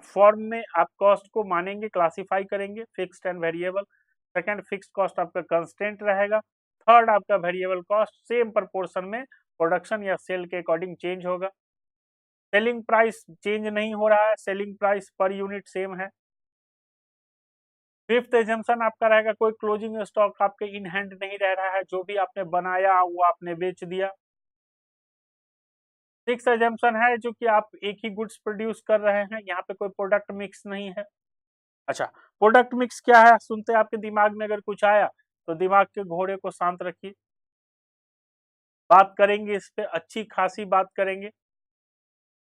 फॉर्म में आप कॉस्ट को मानेंगे, क्लासिफाई करेंगे, fixed and variable. Second, fixed cost आपका कांस्टेंट रहेगा। थर्ड, आपका वेरिएबल कॉस्ट सेम प्रोपोर्शन में प्रोडक्शन या सेल के अकॉर्डिंग चेंज होगा। सेलिंग प्राइस चेंज नहीं हो रहा है, selling price per unit same है। फिफ्थ एजम्पशन आपका रहेगा कोई क्लोजिंग स्टॉक आपके इन हैंड नहीं रह रहा है, जो भी आपने बनाया वो आपने बेच दिया। सिक्स एजम्पशन है जो कि आप एक ही गुड्स प्रोड्यूस कर रहे हैं, यहाँ पे कोई प्रोडक्ट मिक्स नहीं है। अच्छा, प्रोडक्ट मिक्स क्या है सुनते आपके दिमाग में अगर कुछ आया तो दिमाग के घोड़े को शांत रखिए, बात करेंगे इस पे, अच्छी खासी बात करेंगे,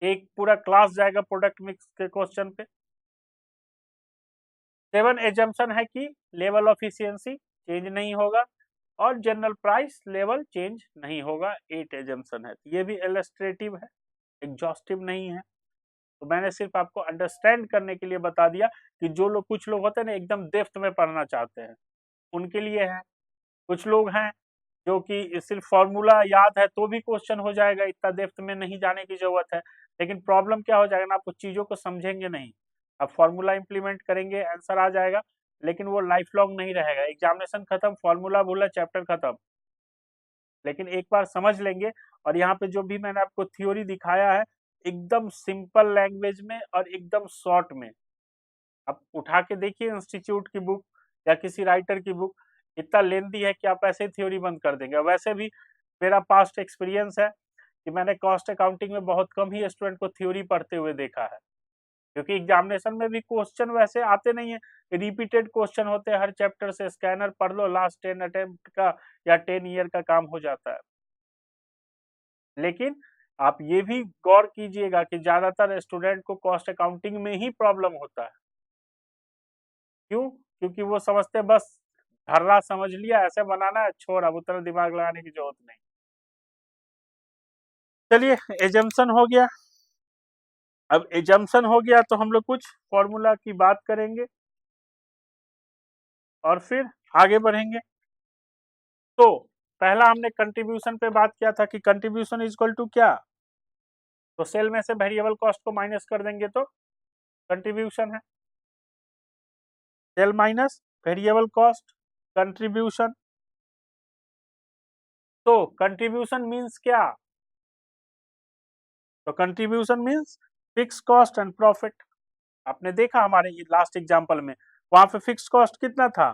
एक पूरा क्लास जाएगा प्रोडक्ट मिक्स के क्वेश्चन पे। 7 एजम्पशन है कि लेवल ऑफ इफिशियंसी चेंज नहीं होगा और जनरल प्राइस लेवल चेंज नहीं होगा। 8 एजम्पशन है, ये भी इलस्ट्रेटिव है, एग्जॉस्टिव नहीं है। तो मैंने सिर्फ आपको अंडरस्टैंड करने के लिए बता दिया कि जो लोग, कुछ लोग होते हैं ना एकदम डेप्थ में पढ़ना चाहते हैं उनके लिए है, कुछ लोग हैं जो कि सिर्फ फॉर्मूला याद है तो भी क्वेश्चन हो जाएगा, इतना डेप्थ में नहीं जाने की जरूरत है। लेकिन प्रॉब्लम क्या हो जाएगा ना, आप कुछ चीजों को समझेंगे नहीं, आप फॉर्मूला इंप्लीमेंट करेंगे आंसर आ जाएगा लेकिन वो लाइफ लॉन्ग नहीं रहेगा। एग्जामिनेशन खत्म, फॉर्मूला भूला, चैप्टर खत्म। लेकिन एक बार समझ लेंगे, और यहाँ पे जो भी मैंने आपको थ्योरी दिखाया है एकदम सिंपल लैंग्वेज में और एकदम शॉर्ट में, आप उठा के देखिए इंस्टीट्यूट की बुक या किसी राइटर की बुक, इतना लेंदी है कि आप ऐसे ही थ्योरी बंद कर देंगे। वैसे भी मेरा पास्ट एक्सपीरियंस है कि मैंने कॉस्ट अकाउंटिंग में बहुत कम ही स्टूडेंट को थ्योरी पढ़ते हुए देखा है, क्योंकि एग्जामिनेशन में भी क्वेश्चन वैसे आते नहीं है, रिपीटेड क्वेश्चन होते हैं हर चैप्टर से, स्कैनर पढ़ लो, लास्ट 10 अटेम्प्ट का या 10 ईयर का काम हो जाता है। लेकिन आप ये भी गौर कीजिएगा कि ज्यादातर स्टूडेंट को कॉस्ट अकाउंटिंग में ही प्रॉब्लम होता है। क्यों? क्योंकि वो समझते बस धर्रा समझ लिया, ऐसे बनाना है, छोड़, अब उतना दिमाग लगाने की जरूरत नहीं। चलिए, एजम्पशन हो गया। अब एजम्पशन हो गया तो हम लोग कुछ फॉर्मूला की बात करेंगे और फिर आगे बढ़ेंगे। तो पहला हमने कंट्रीब्यूशन पे बात किया था कि कंट्रीब्यूशन इज इक्वल टू क्या, तो सेल में से वेरिएबल कॉस्ट को माइनस कर देंगे तो कंट्रीब्यूशन है, sale minus variable cost, contribution. तो कंट्रीब्यूशन मींस क्या, तो contribution means fix cost and profit. आपने देखा हमारे लास्ट एग्जांपल में, वहां पे फिक्स कॉस्ट कितना था,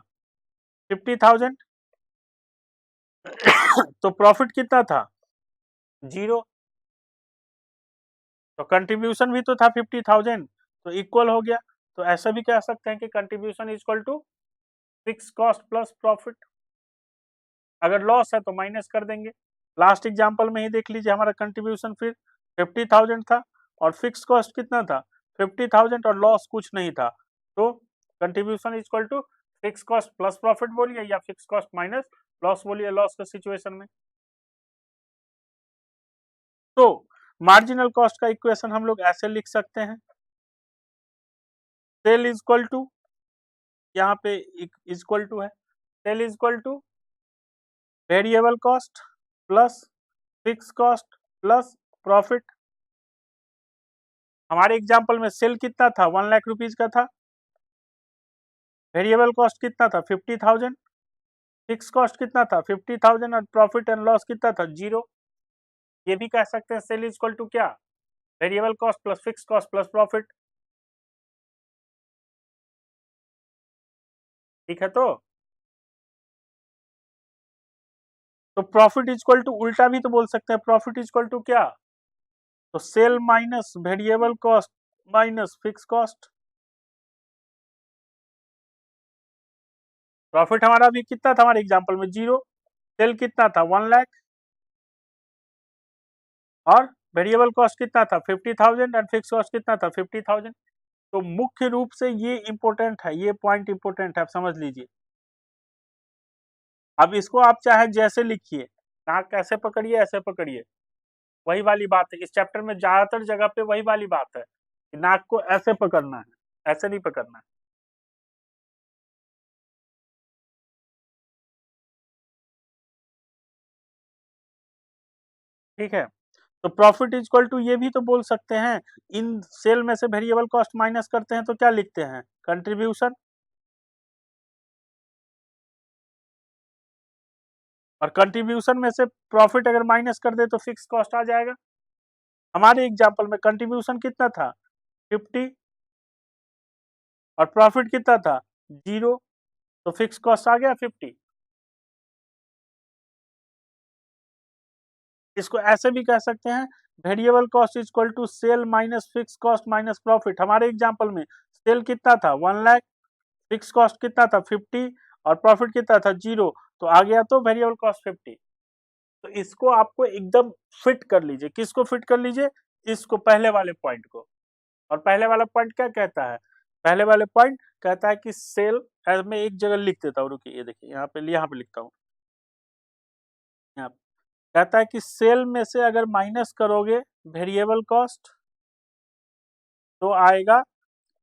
50,000, तो प्रॉफिट कितना था, 0। तो कंट्रीब्यूशन भी तो था 50,000, तो इक्वल हो गया। तो ऐसा भी कह सकते हैं कि contribution is equal to fix cost plus profit. अगर लॉस है तो माइनस कर देंगे। लास्ट एग्जांपल में ही देख लीजिए, हमारा कंट्रीब्यूशन फिर 50,000 था और फिक्स कॉस्ट कितना था, 50,000, और लॉस कुछ नहीं था। तो contribution is equal to fix cost plus profit बोलिए या फिक्स कॉस्ट माइनस लॉस बोलिए, लॉस का सिचुएशन में। तो मार्जिनल कॉस्ट का इक्वेशन हम लोग ऐसे लिख सकते हैं, सेल इज इक्वल टू, यहाँ पे इक्वल टू है, sale is equal to variable cost plus fix cost plus profit. हमारे एग्जाम्पल में सेल कितना था, 1,00,000 रुपीज का था। वेरिएबल कॉस्ट कितना था, 50,000। फिक्स कॉस्ट कितना था, 50,000। और प्रॉफिट एंड लॉस कितना था, 0। ये भी कह सकते हैं सेल इक्वल टू क्या, variable cost plus fix cost plus profit. ठीक है, तो प्रॉफिट इक्वल टू उल्टा भी तो बोल सकते हैं, प्रॉफिट इक्वल टू क्या, तो sale minus variable cost minus fix cost. Profit हमारा भी कितना था हमारे एग्जांपल में, 0। सेल कितना था, 1,00,000। और वेरिएबल कॉस्ट कितना था, 50,000। एंड फिक्स कॉस्ट कितना था, 50,000। तो मुख्य रूप से ये इंपॉर्टेंट है, ये पॉइंट इंपॉर्टेंट है, आप समझ लीजिए। अब इसको आप चाहे जैसे लिखिए, नाक कैसे पकड़िए ऐसे पकड़िए, वही वाली बात है। इस चैप्टर में ज्यादातर जगह पे वही वाली बात है कि नाक को ऐसे पकड़ना है, ऐसे नहीं पकड़ना है। ठीक है, तो प्रॉफिट इक्वल टू ये भी तो बोल सकते हैं, इन सेल में से वेरिएबल कॉस्ट माइनस करते हैं तो क्या लिखते हैं, कंट्रीब्यूशन। और कंट्रीब्यूशन में से प्रॉफिट अगर माइनस कर दे तो फिक्स कॉस्ट आ जाएगा। हमारे एग्जांपल में कंट्रीब्यूशन कितना था, 50। और प्रॉफिट कितना था, 0। तो फिक्स कॉस्ट आ गया 50। इसको ऐसे भी कह सकते हैं, variable cost equal to sale minus fix cost minus profit. हमारे एग्जांपल में सेल कितना था, 1,00,000। फिक्स कॉस्ट कितना था, 50। और प्रॉफिट कितना था, 0। तो आ गया तो वेरिएबल कॉस्ट 50। तो इसको आपको एकदम फिट कर लीजिए, किसको फिट कर लीजिए, इसको, पहले वाले पॉइंट को। और पहले वाला पॉइंट क्या कहता है, पहले वाले पॉइंट कहता है कि सेल, मैं एक जगह लिख देता हूँ, रुकिए, ये देखिए यहाँ पे लिखता हूँ। यहाँ कहता है कि सेल में से अगर माइनस करोगे वेरिएबल कॉस्ट तो आएगा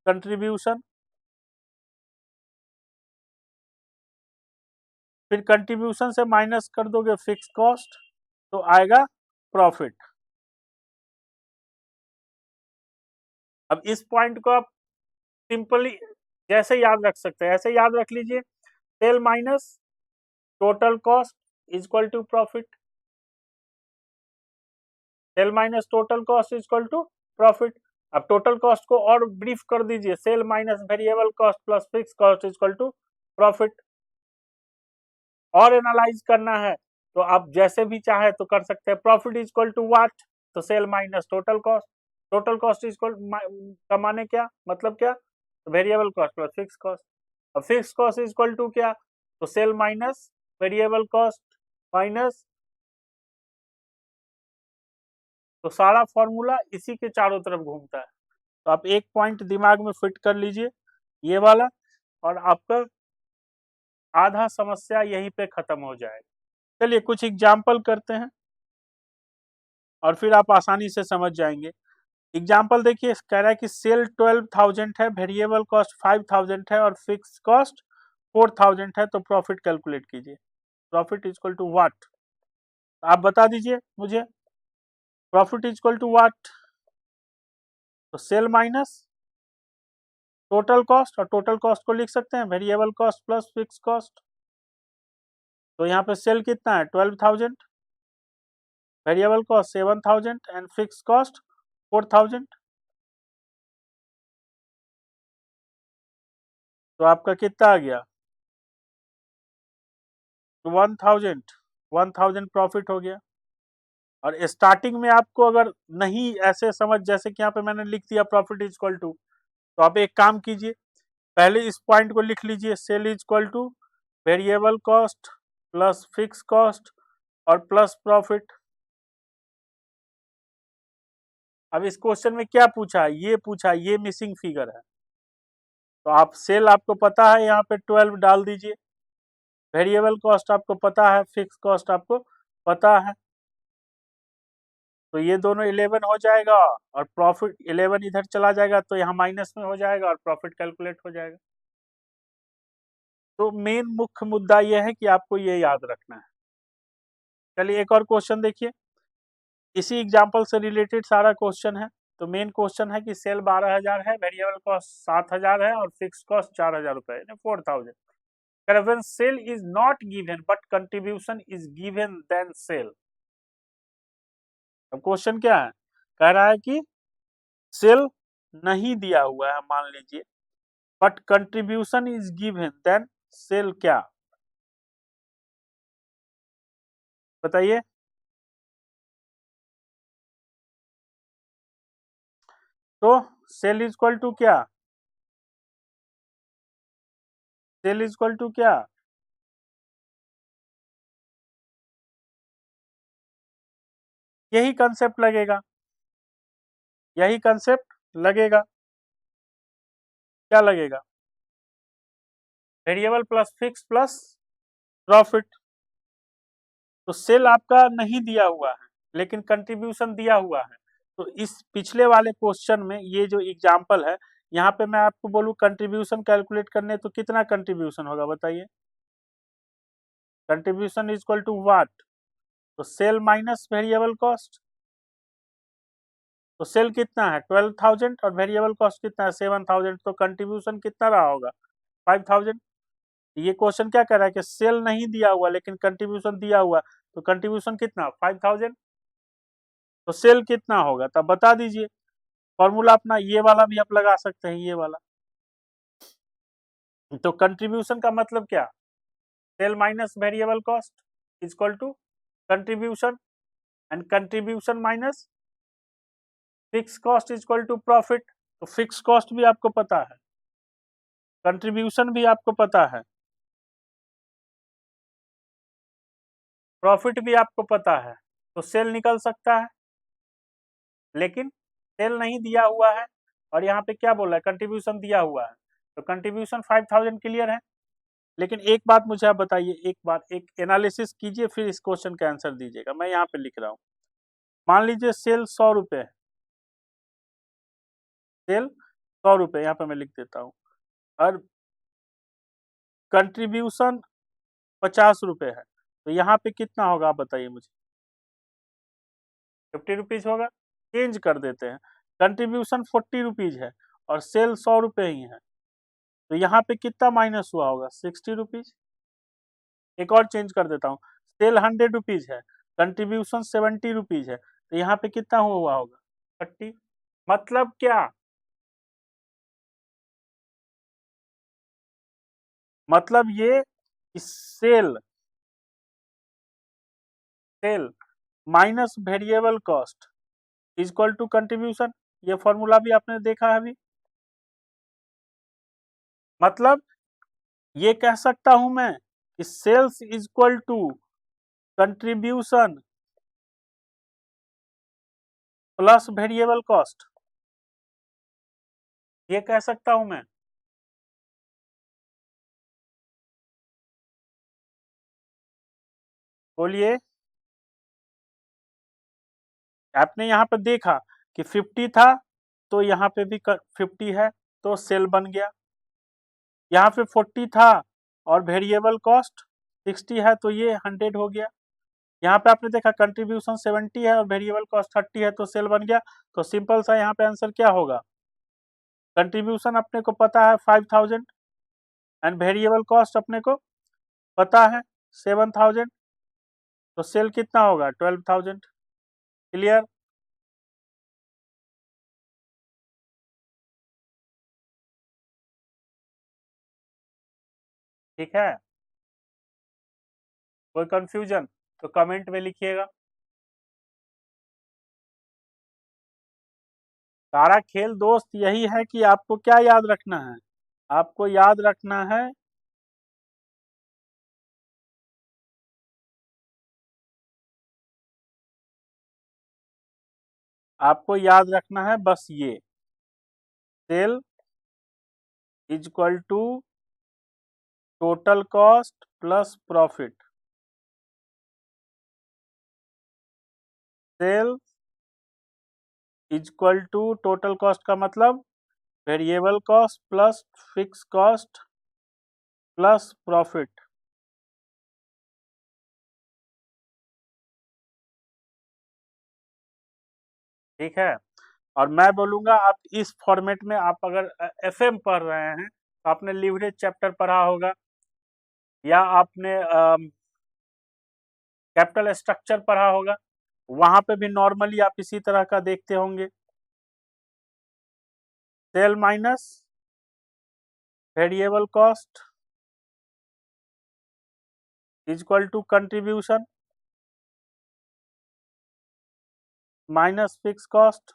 कंट्रीब्यूशन। फिर कंट्रीब्यूशन से माइनस कर दोगे फिक्स कॉस्ट तो आएगा प्रॉफिट। अब इस पॉइंट को आप सिंपली जैसे याद रख सकते हैं, ऐसे याद रख लीजिए, sale minus total cost equal to profit. Sale minus total cost equal to profit. अब टोटल कॉस्ट को और ब्रीफ कर दीजिए, sale minus variable cost plus fix cost equal to profit. और एनालाइज करना है तो आप जैसे भी चाहे तो कर सकते हैं, प्रॉफिट इक्वल टू व्हाट, तो sale minus total cost. Total cost equal का माने क्या, मतलब क्या, variable cost plus fix cost. अब फिक्स कॉस्ट इक्वल टू क्या, तो sale minus variable cost minus, तो सारा फॉर्मूला इसी के चारों तरफ घूमता है। तो आप एक पॉइंट दिमाग में फिट कर लीजिए, ये वाला, और आपका आधा समस्या यहीं पे खत्म हो जाएगा। चलिए कुछ एग्जाम्पल करते हैं और फिर आप आसानी से समझ जाएंगे। एग्जाम्पल देखिए, कह रहा है कि सेल 12,000 है, वेरिएबल कॉस्ट 5,000 है और फिक्स कॉस्ट 4,000 है, तो प्रॉफिट कैलकुलेट कीजिए। प्रॉफिट इक्वल टू व्हाट, आप बता दीजिए मुझे, प्रॉफिट इक्वल टू व्हाट, तो सेल माइनस टोटल कॉस्ट, और टोटल कॉस्ट को लिख सकते हैं variable cost plus fix cost. तो यहाँ पे सेल कितना है, 12,000, variable cost 7,000 and fix cost 4,000। तो आपका कितना आ गया, 1,000 प्रॉफिट हो गया। और स्टार्टिंग में आपको अगर नहीं ऐसे समझ, जैसे कि यहाँ पे मैंने लिख दिया प्रॉफिट इक्वल टू, तो आप एक काम कीजिए, पहले इस पॉइंट को लिख लीजिए, sale equal to variable cost plus fix cost और प्लस प्रॉफिट। अब इस क्वेश्चन में क्या पूछा है, ये पूछा है, ये मिसिंग फिगर है। तो आप सेल आपको पता है, यहाँ पे 12 डाल दीजिए, वेरिएबल कॉस्ट आपको पता है, फिक्स कॉस्ट आपको पता है, तो ये दोनों 11 हो जाएगा। और प्रॉफिट 11 इधर चला जाएगा तो यहाँ माइनस में हो जाएगा और प्रॉफिट कैलकुलेट हो जाएगा। तो मेन मुख्य मुद्दा यह है कि आपको ये याद रखना है। चलिए एक और क्वेश्चन देखिए, इसी एग्जाम्पल से रिलेटेड सारा क्वेश्चन है। तो मेन क्वेश्चन है कि सेल 12,000 है, वेरिएबल कॉस्ट 7,000 है और फिक्स कॉस्ट 4,000 रुपए, 4,000। When sale is not given but contribution is given then sale। अब क्वेश्चन क्या है, कह रहा है कि सेल नहीं दिया हुआ है मान लीजिए, but contribution is given then sale क्या, बताइए। तो सेल इज इक्वल टू क्या, सेल इज इक्वल टू क्या, यही कंसेप्ट लगेगा, यही कंसेप्ट लगेगा, क्या लगेगा, variable plus fix plus profit. तो सेल आपका नहीं दिया हुआ है लेकिन कंट्रीब्यूशन दिया हुआ है। तो इस पिछले वाले क्वेश्चन में ये जो एग्जांपल है, यहाँ पे मैं आपको बोलूँ कंट्रीब्यूशन कैलकुलेट करने, तो कितना कंट्रीब्यूशन होगा बताइए, contribution is equal to what, तो सेल माइनस वेरिएबल कॉस्ट। तो सेल कितना है 12,000 और वेरिएबल कॉस्ट कितना है 7,000, तो कंट्रीब्यूशन कितना रहा होगा 5,000। ये क्वेश्चन क्या कर रहा है कि सेल नहीं दिया हुआ लेकिन कंट्रीब्यूशन दिया हुआ, तो कंट्रीब्यूशन कितना 5,000, तो सेल कितना होगा तब बता दीजिए। फॉर्मूला अपना ये वाला भी आप लगा सकते हैं, ये वाला। तो कंट्रीब्यूशन का मतलब क्या, sale minus variable cost is equal to contribution, and contribution minus fix cost is equal to profit. तो फिक्स कॉस्ट भी आपको पता है, कंट्रीब्यूशन भी आपको पता है, प्रॉफिट भी आपको पता है, तो सेल निकल सकता है। लेकिन सेल नहीं दिया हुआ है और यहाँ पे क्या बोल रहा है कंट्रीब्यूशन दिया हुआ है, तो कंट्रीब्यूशन 5,000 क्लियर है। लेकिन एक बात मुझे आप बताइए, एक बार एक एनालिसिस कीजिए फिर इस क्वेश्चन का आंसर दीजिएगा। मैं यहाँ पे लिख रहा हूँ, मान लीजिए सेल 100 रुपए है, सेल 100 रुपए यहाँ पे मैं लिख देता हूँ, और कंट्रीब्यूशन 50 रुपए है, तो यहाँ पे कितना होगा आप बताइए मुझे, 50 रुपीज होगा। चेंज कर देते हैं, कंट्रीब्यूशन 40 रुपीज है और सेल 100 रुपए ही है, तो यहाँ पे कितना माइनस हुआ होगा 60 रुपीज। एक और चेंज कर देता हूँ, सेल 100 रुपीज है, कंट्रीब्यूशन 70 रुपीज है, तो यहाँ पे कितना हुआ होगा 30। मतलब क्या, मतलब ये sale, sale minus variable cost is equal to contribution, ये फॉर्मूला भी आपने देखा है अभी। मतलब ये कह सकता हूं मैं कि sales is equal to contribution plus variable cost, ये कह सकता हूं मैं। बोलिए, आपने यहाँ पे देखा कि 50 था तो यहाँ पे भी 50 है तो सेल बन गया, यहाँ पे 40 था और वेरिएबल कॉस्ट 60 है तो ये 100 हो गया। यहाँ पे आपने देखा कंट्रीब्यूशन 70 है और वेरिएबल कॉस्ट 30 है तो सेल बन गया। तो सिंपल सा यहाँ पे आंसर क्या होगा, कंट्रीब्यूशन अपने को पता है 5,000 एंड वेरिएबल कॉस्ट अपने को पता है 7,000, तो सेल कितना होगा 12,000। क्लियर, ठीक है, कोई कंफ्यूजन तो कमेंट में लिखिएगा। सारा खेल दोस्त यही है कि आपको क्या याद रखना है, आपको याद रखना है, आपको याद रखना है बस ये, sale is equal to total cost plus profit. Sale is equal to total cost का मतलब variable cost plus fix cost plus profit. ठीक है, और मैं बोलूंगा आप इस फॉर्मेट में, आप अगर एफएम पढ़ रहे हैं तो आपने लीवरेज चैप्टर पढ़ा होगा, या आपने कैपिटल स्ट्रक्चर पढ़ा होगा, वहां पे भी नॉर्मली आप इसी तरह का देखते होंगे, sale minus variable cost is equal to contribution minus fix cost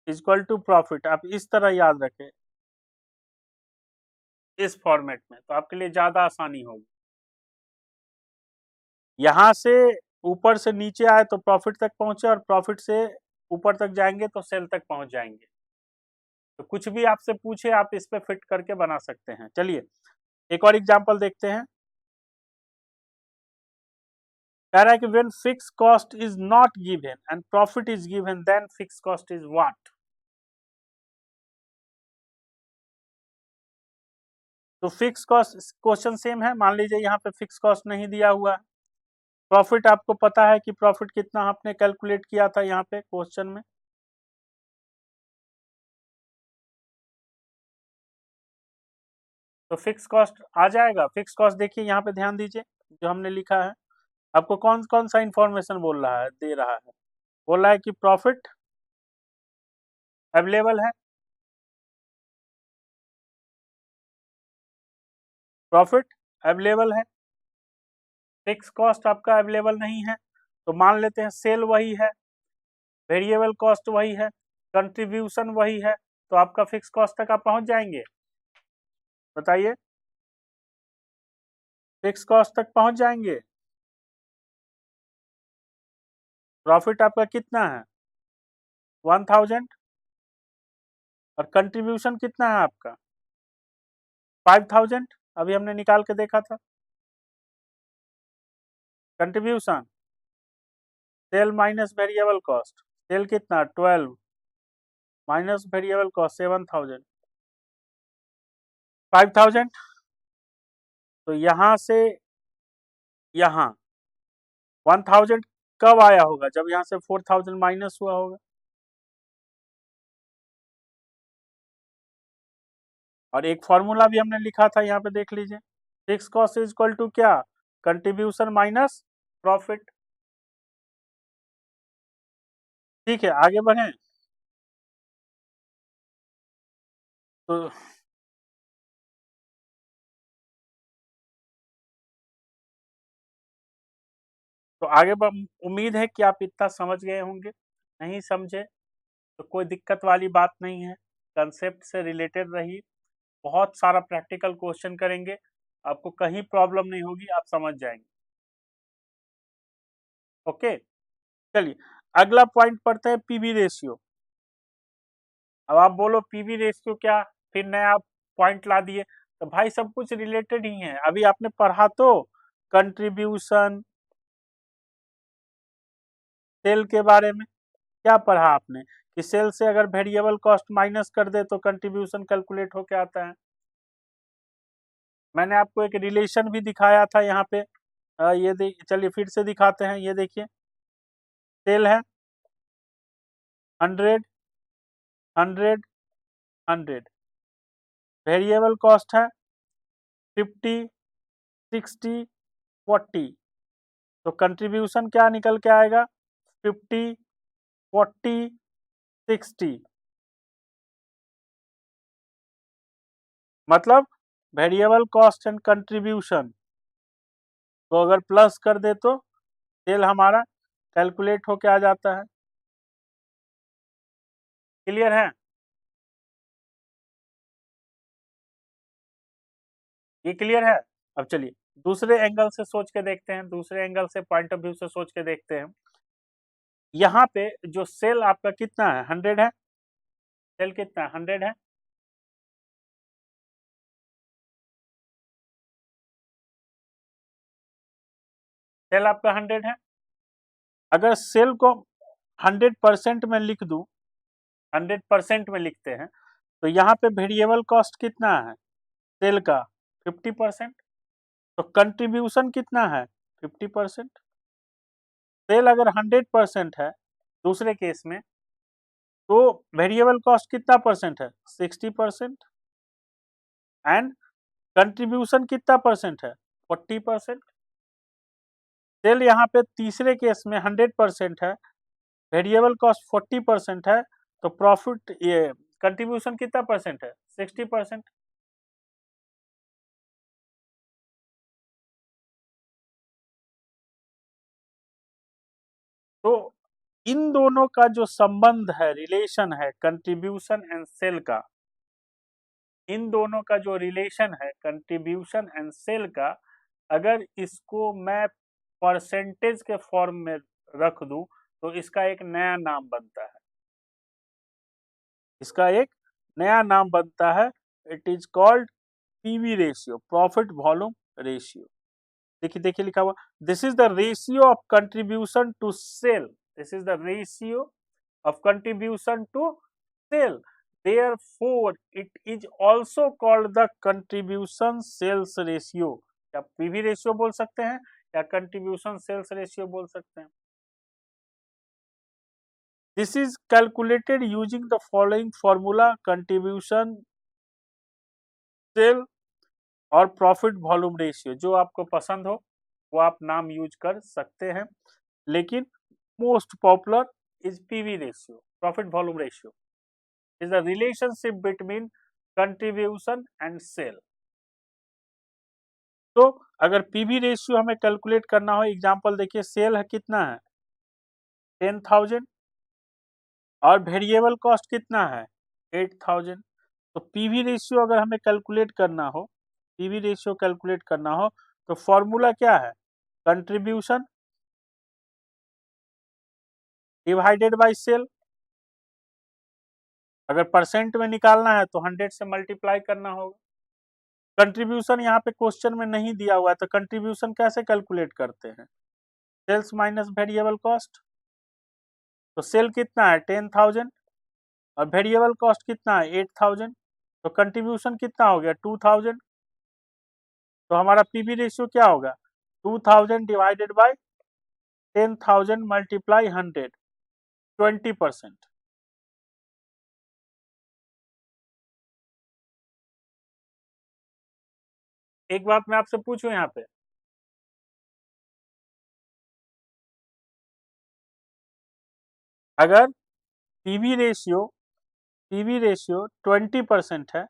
is equal to profit. आप इस तरह याद रखें इस फॉर्मेट में, तो आपके लिए ज्यादा आसानी होगी। यहां से ऊपर से नीचे आए तो प्रॉफिट तक पहुंचे, और प्रॉफिट से ऊपर तक जाएंगे तो सेल तक पहुंच जाएंगे। तो कुछ भी आपसे पूछे आप इस पे फिट करके बना सकते हैं। चलिए एक और एग्जांपल देखते हैं। कह रहा है कि when fix cost is not given and profit is given then fix cost is what. तो फिक्स कॉस्ट क्वेश्चन सेम है, मान लीजिए यहाँ पे फिक्स कॉस्ट नहीं दिया हुआ है, प्रॉफिट आपको पता है कि प्रॉफिट कितना आपने कैलकुलेट किया था यहाँ पे क्वेश्चन में, तो फिक्स कॉस्ट आ जाएगा। फिक्स कॉस्ट देखिए यहाँ पे ध्यान दीजिए, जो हमने लिखा है आपको कौन कौन सा इंफॉर्मेशन बोल रहा है, दे रहा है, बोल रहा है कि प्रॉफिट अवेलेबल है, प्रॉफिट अवेलेबल है, फिक्स कॉस्ट आपका अवेलेबल नहीं है, तो मान लेते हैं सेल वही है, वेरिएबल कॉस्ट वही है, कंट्रीब्यूशन वही है, तो आपका फिक्स कॉस्ट तक आप पहुंच जाएंगे। बताइए, फिक्स कॉस्ट तक पहुंच जाएंगे। प्रॉफिट आपका कितना है 1000, और कंट्रीब्यूशन कितना है आपका 5000, अभी हमने निकाल के देखा था। Contribution sale minus variable cost, sale कितना 12 माइनस वेरिएबल कॉस्ट 7000, 5000। तो यहां से यहां 1000 कब आया होगा, जब यहां से 4000 माइनस हुआ होगा। और एक फॉर्मूला भी हमने लिखा था यहाँ पे देख लीजिए, fix cost is equal to क्या, कंट्रीब्यूशन माइनस प्रॉफिट। ठीक है आगे बढ़े। तो आगे उम्मीद है कि आप इतना समझ गए होंगे। नहीं समझे तो कोई दिक्कत वाली बात नहीं है, कंसेप्ट से रिलेटेड रहिए, बहुत सारा प्रैक्टिकल क्वेश्चन करेंगे, आपको कहीं प्रॉब्लम नहीं होगी, आप समझ जाएंगे। ओके चलिए अगला पॉइंट पढ़ते हैं, पीवी रेशियो। अब आप बोलो पीवी रेशियो क्या, फिर नया पॉइंट ला दिए, तो भाई सब कुछ रिलेटेड ही है। अभी आपने पढ़ा तो कंट्रीब्यूशन सेल के बारे में, क्या पढ़ा आपने कि सेल से अगर वेरिएबल कॉस्ट माइनस कर दे तो कंट्रीब्यूशन कैलकुलेट होके आता है। मैंने आपको एक रिलेशन भी दिखाया था यहाँ पे, ये चलिए फिर से दिखाते हैं, ये देखिए सेल है 100 100 100, वेरिएबल कॉस्ट है 50 60 40, तो कंट्रीब्यूशन क्या निकल के आएगा 50 40 60, मतलब वेरिएबल कॉस्ट एंड कंट्रीब्यूशन को अगर प्लस कर दे तो सेल हमारा कैलकुलेट होके आ जाता है। क्लियर है, ये क्लियर है। अब चलिए दूसरे एंगल से सोच के देखते हैं, दूसरे एंगल से पॉइंट ऑफ व्यू से सोच के देखते हैं। यहाँ पे जो सेल आपका कितना है 100 है, सेल कितना है 100 है, सेल आपका 100 है। अगर सेल को 100% में लिख दूं, 100% में लिखते हैं, तो यहाँ पे वेरिएबल कॉस्ट कितना है सेल का 50%, तो कंट्रीब्यूशन कितना है 50%। सेल अगर 100% है दूसरे केस में, तो वेरिएबल कॉस्ट कितना परसेंट है? 60%। एंड कंट्रीब्यूशन कितना परसेंट है? 40%। सेल यहाँ पे तीसरे केस में 100% है, वेरिएबल कॉस्ट 40% है, तो प्रॉफिट ये कंट्रीब्यूशन कितना परसेंट है? 60%। तो इन दोनों का जो संबंध है, रिलेशन है कंट्रीब्यूशन एंड सेल का, इन दोनों का जो रिलेशन है कंट्रीब्यूशन एंड सेल का, अगर इसको मैं परसेंटेज के फॉर्म में रख दूं तो इसका एक नया नाम बनता है, इसका एक नया नाम बनता है। It is called PV ratio, profit volume ratio. देखिए देखिए लिखा हुआ, this is the ratio of contribution to sale, this is the ratio of contribution to sale, therefore it is also called the contribution sales ratio। या PV ratio बोल सकते हैं या contribution sales ratio बोल सकते हैं। This is calculated using the following formula, contribution sale और profit volume ratio. जो आपको पसंद हो वो आप नाम यूज कर सकते हैं, लेकिन most popular is PV ratio, profit volume ratio is the relationship between contribution and sale। तो अगर पीवी रेशियो हमें कैलकुलेट करना हो, एग्जांपल देखिए, सेल है कितना है? 10,000 और वेरिएबल कॉस्ट कितना है? 8,000। तो पीवी रेशियो अगर हमें कैलकुलेट करना हो, पीवी रेशियो कैलकुलेट करना हो तो फॉर्मूला क्या है? Contribution divided by sale. अगर परसेंट में निकालना है तो 100 से मल्टीप्लाई करना होगा। कंट्रीब्यूशन यहाँ पे क्वेश्चन में नहीं दिया हुआ है, तो कंट्रीब्यूशन कैसे कैलकुलेट करते हैं? Sales minus variable cost. तो सेल कितना है? 10,000 और वेरिएबल कॉस्ट कितना है? 8,000। तो कंट्रीब्यूशन कितना हो गया? 2,000। तो हमारा पीवी रेशियो क्या होगा? 2,000 डिवाइडेड बाय 10,000 मल्टीप्लाई 100, 20%। एक बात मैं आपसे पूछूं यहाँ पे, अगर पीवी रेशियो 20% है,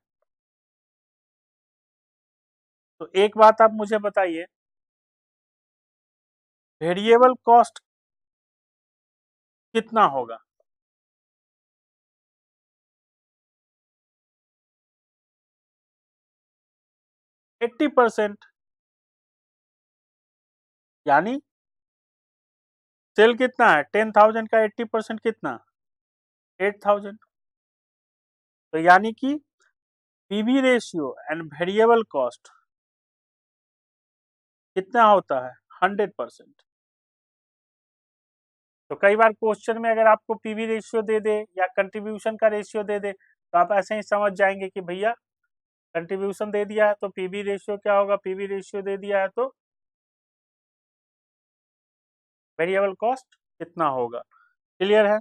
तो एक बात आप मुझे बताइए, वेरिएबल कॉस्ट कितना होगा? 80%। यानी सेल कितना है? 10,000 का 80% कितना? 8,000। तो यानी कि PV ratio and variable cost कितना होता है? 100%। तो कई बार क्वेश्चन में अगर आपको पीवी रेशियो दे दे या कंट्रीब्यूशन का रेशियो दे दे, तो आप ऐसे ही समझ जाएंगे कि भैया कंट्रीब्यूशन दे दिया है तो पीवी रेशियो क्या होगा, पीवी रेशियो दे दिया है तो वेरिएबल कॉस्ट कितना होगा। क्लियर है?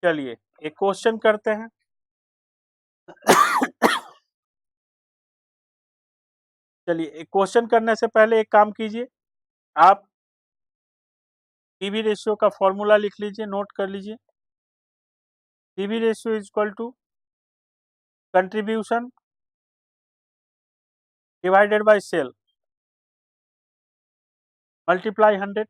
चलिए एक क्वेश्चन करते हैं। चलिए एक क्वेश्चन करने से पहले एक काम कीजिए, आप पीवी रेशियो का फॉर्मूला लिख लीजिए, नोट कर लीजिए। PV ratio is equal to contribution divided by sale multiply 100।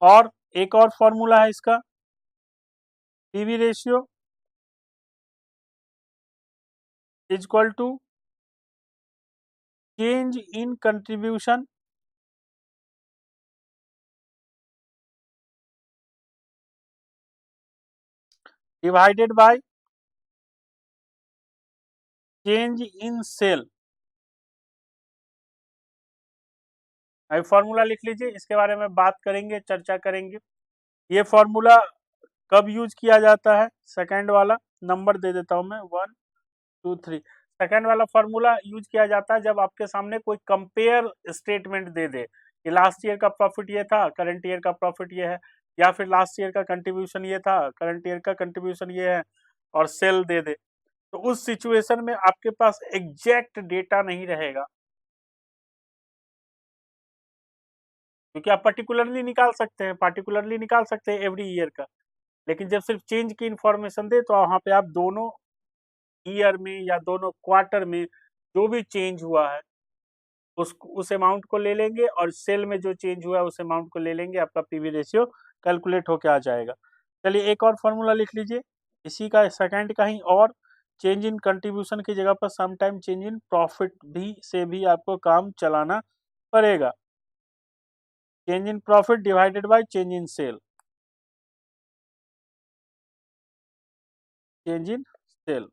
और एक और फॉर्मूला है इसका, PV ratio is equal to change in contribution divided by change in sale. अभी फॉर्मूला लिख लीजिए, इसके बारे में बात करेंगे, चर्चा करेंगे। ये फॉर्मूला कब यूज किया जाता है? सेकंड वाला, नंबर दे देता हूं मैं 1 2 3। सेकेंड वाला फॉर्मूला यूज किया जाता है जब आपके सामने कोई कंपेयर स्टेटमेंट दे दे कि लास्ट ईयर का प्रॉफिट ये था, करंट ईयर का प्रॉफिट ये है, या फिर लास्ट ईयर का कंट्रीब्यूशन ये था, करंट ईयर का कंट्रीब्यूशन ये है, और सेल दे दे। तो उस सिचुएशन में आपके पास एग्जैक्ट डेटा नहीं रहेगा, क्योंकि आप पार्टिकुलरली निकाल सकते हैं एवरी ईयर का। लेकिन जब सिर्फ चेंज की इंफॉर्मेशन दे तो वहां पे आप दोनों ईयर में या दोनों क्वार्टर में जो भी चेंज हुआ है उस अमाउंट को ले लेंगे, और सेल में जो चेंज हुआ है उस अमाउंट को ले लेंगे, आपका पीवी रेशियो कैलकुलेट होके आ जाएगा। चलिए एक और फॉर्मूला लिख लीजिए इसी का, सेकंड का ही, और चेंज इन कंट्रीब्यूशन की जगह पर समटाइम चेंज इन प्रॉफिट भी से भी आपको काम चलाना पड़ेगा। Change in profit divided by change in sale, change in sale.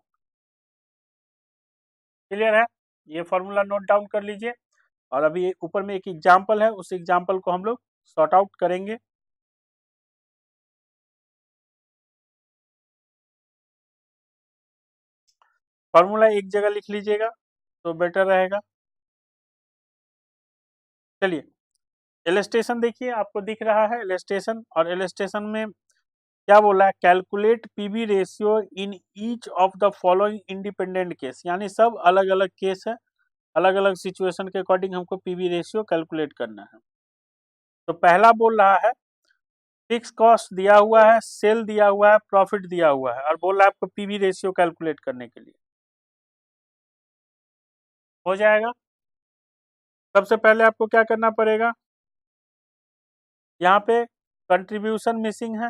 Clear है? ये फॉर्मूला नोट डाउन कर लीजिए। और अभी ऊपर में एक एग्जांपल है, उस एग्जांपल को हम लोग सॉर्ट आउट करेंगे। फॉर्मूला एक जगह लिख लीजिएगा तो बेटर रहेगा। चलिए इलस्ट्रेशन देखिए, आपको दिख रहा है इलस्ट्रेशन, और इलस्ट्रेशन में क्या बोला है, calculate PV ratio in each of the following independent case, यानी सब अलग अलग केस है, अलग अलग सिचुएशन के अकॉर्डिंग हमको पीवी रेशियो कैलकुलेट करना है। तो पहला बोल रहा है फिक्स कॉस्ट दिया हुआ है, सेल दिया हुआ है, प्रॉफिट दिया हुआ है, और बोल रहा है आपको पीवी रेशियो कैलकुलेट करने के लिए। हो जाएगा। सबसे पहले आपको क्या करना पड़ेगा, यहाँ पे कंट्रीब्यूशन मिसिंग है,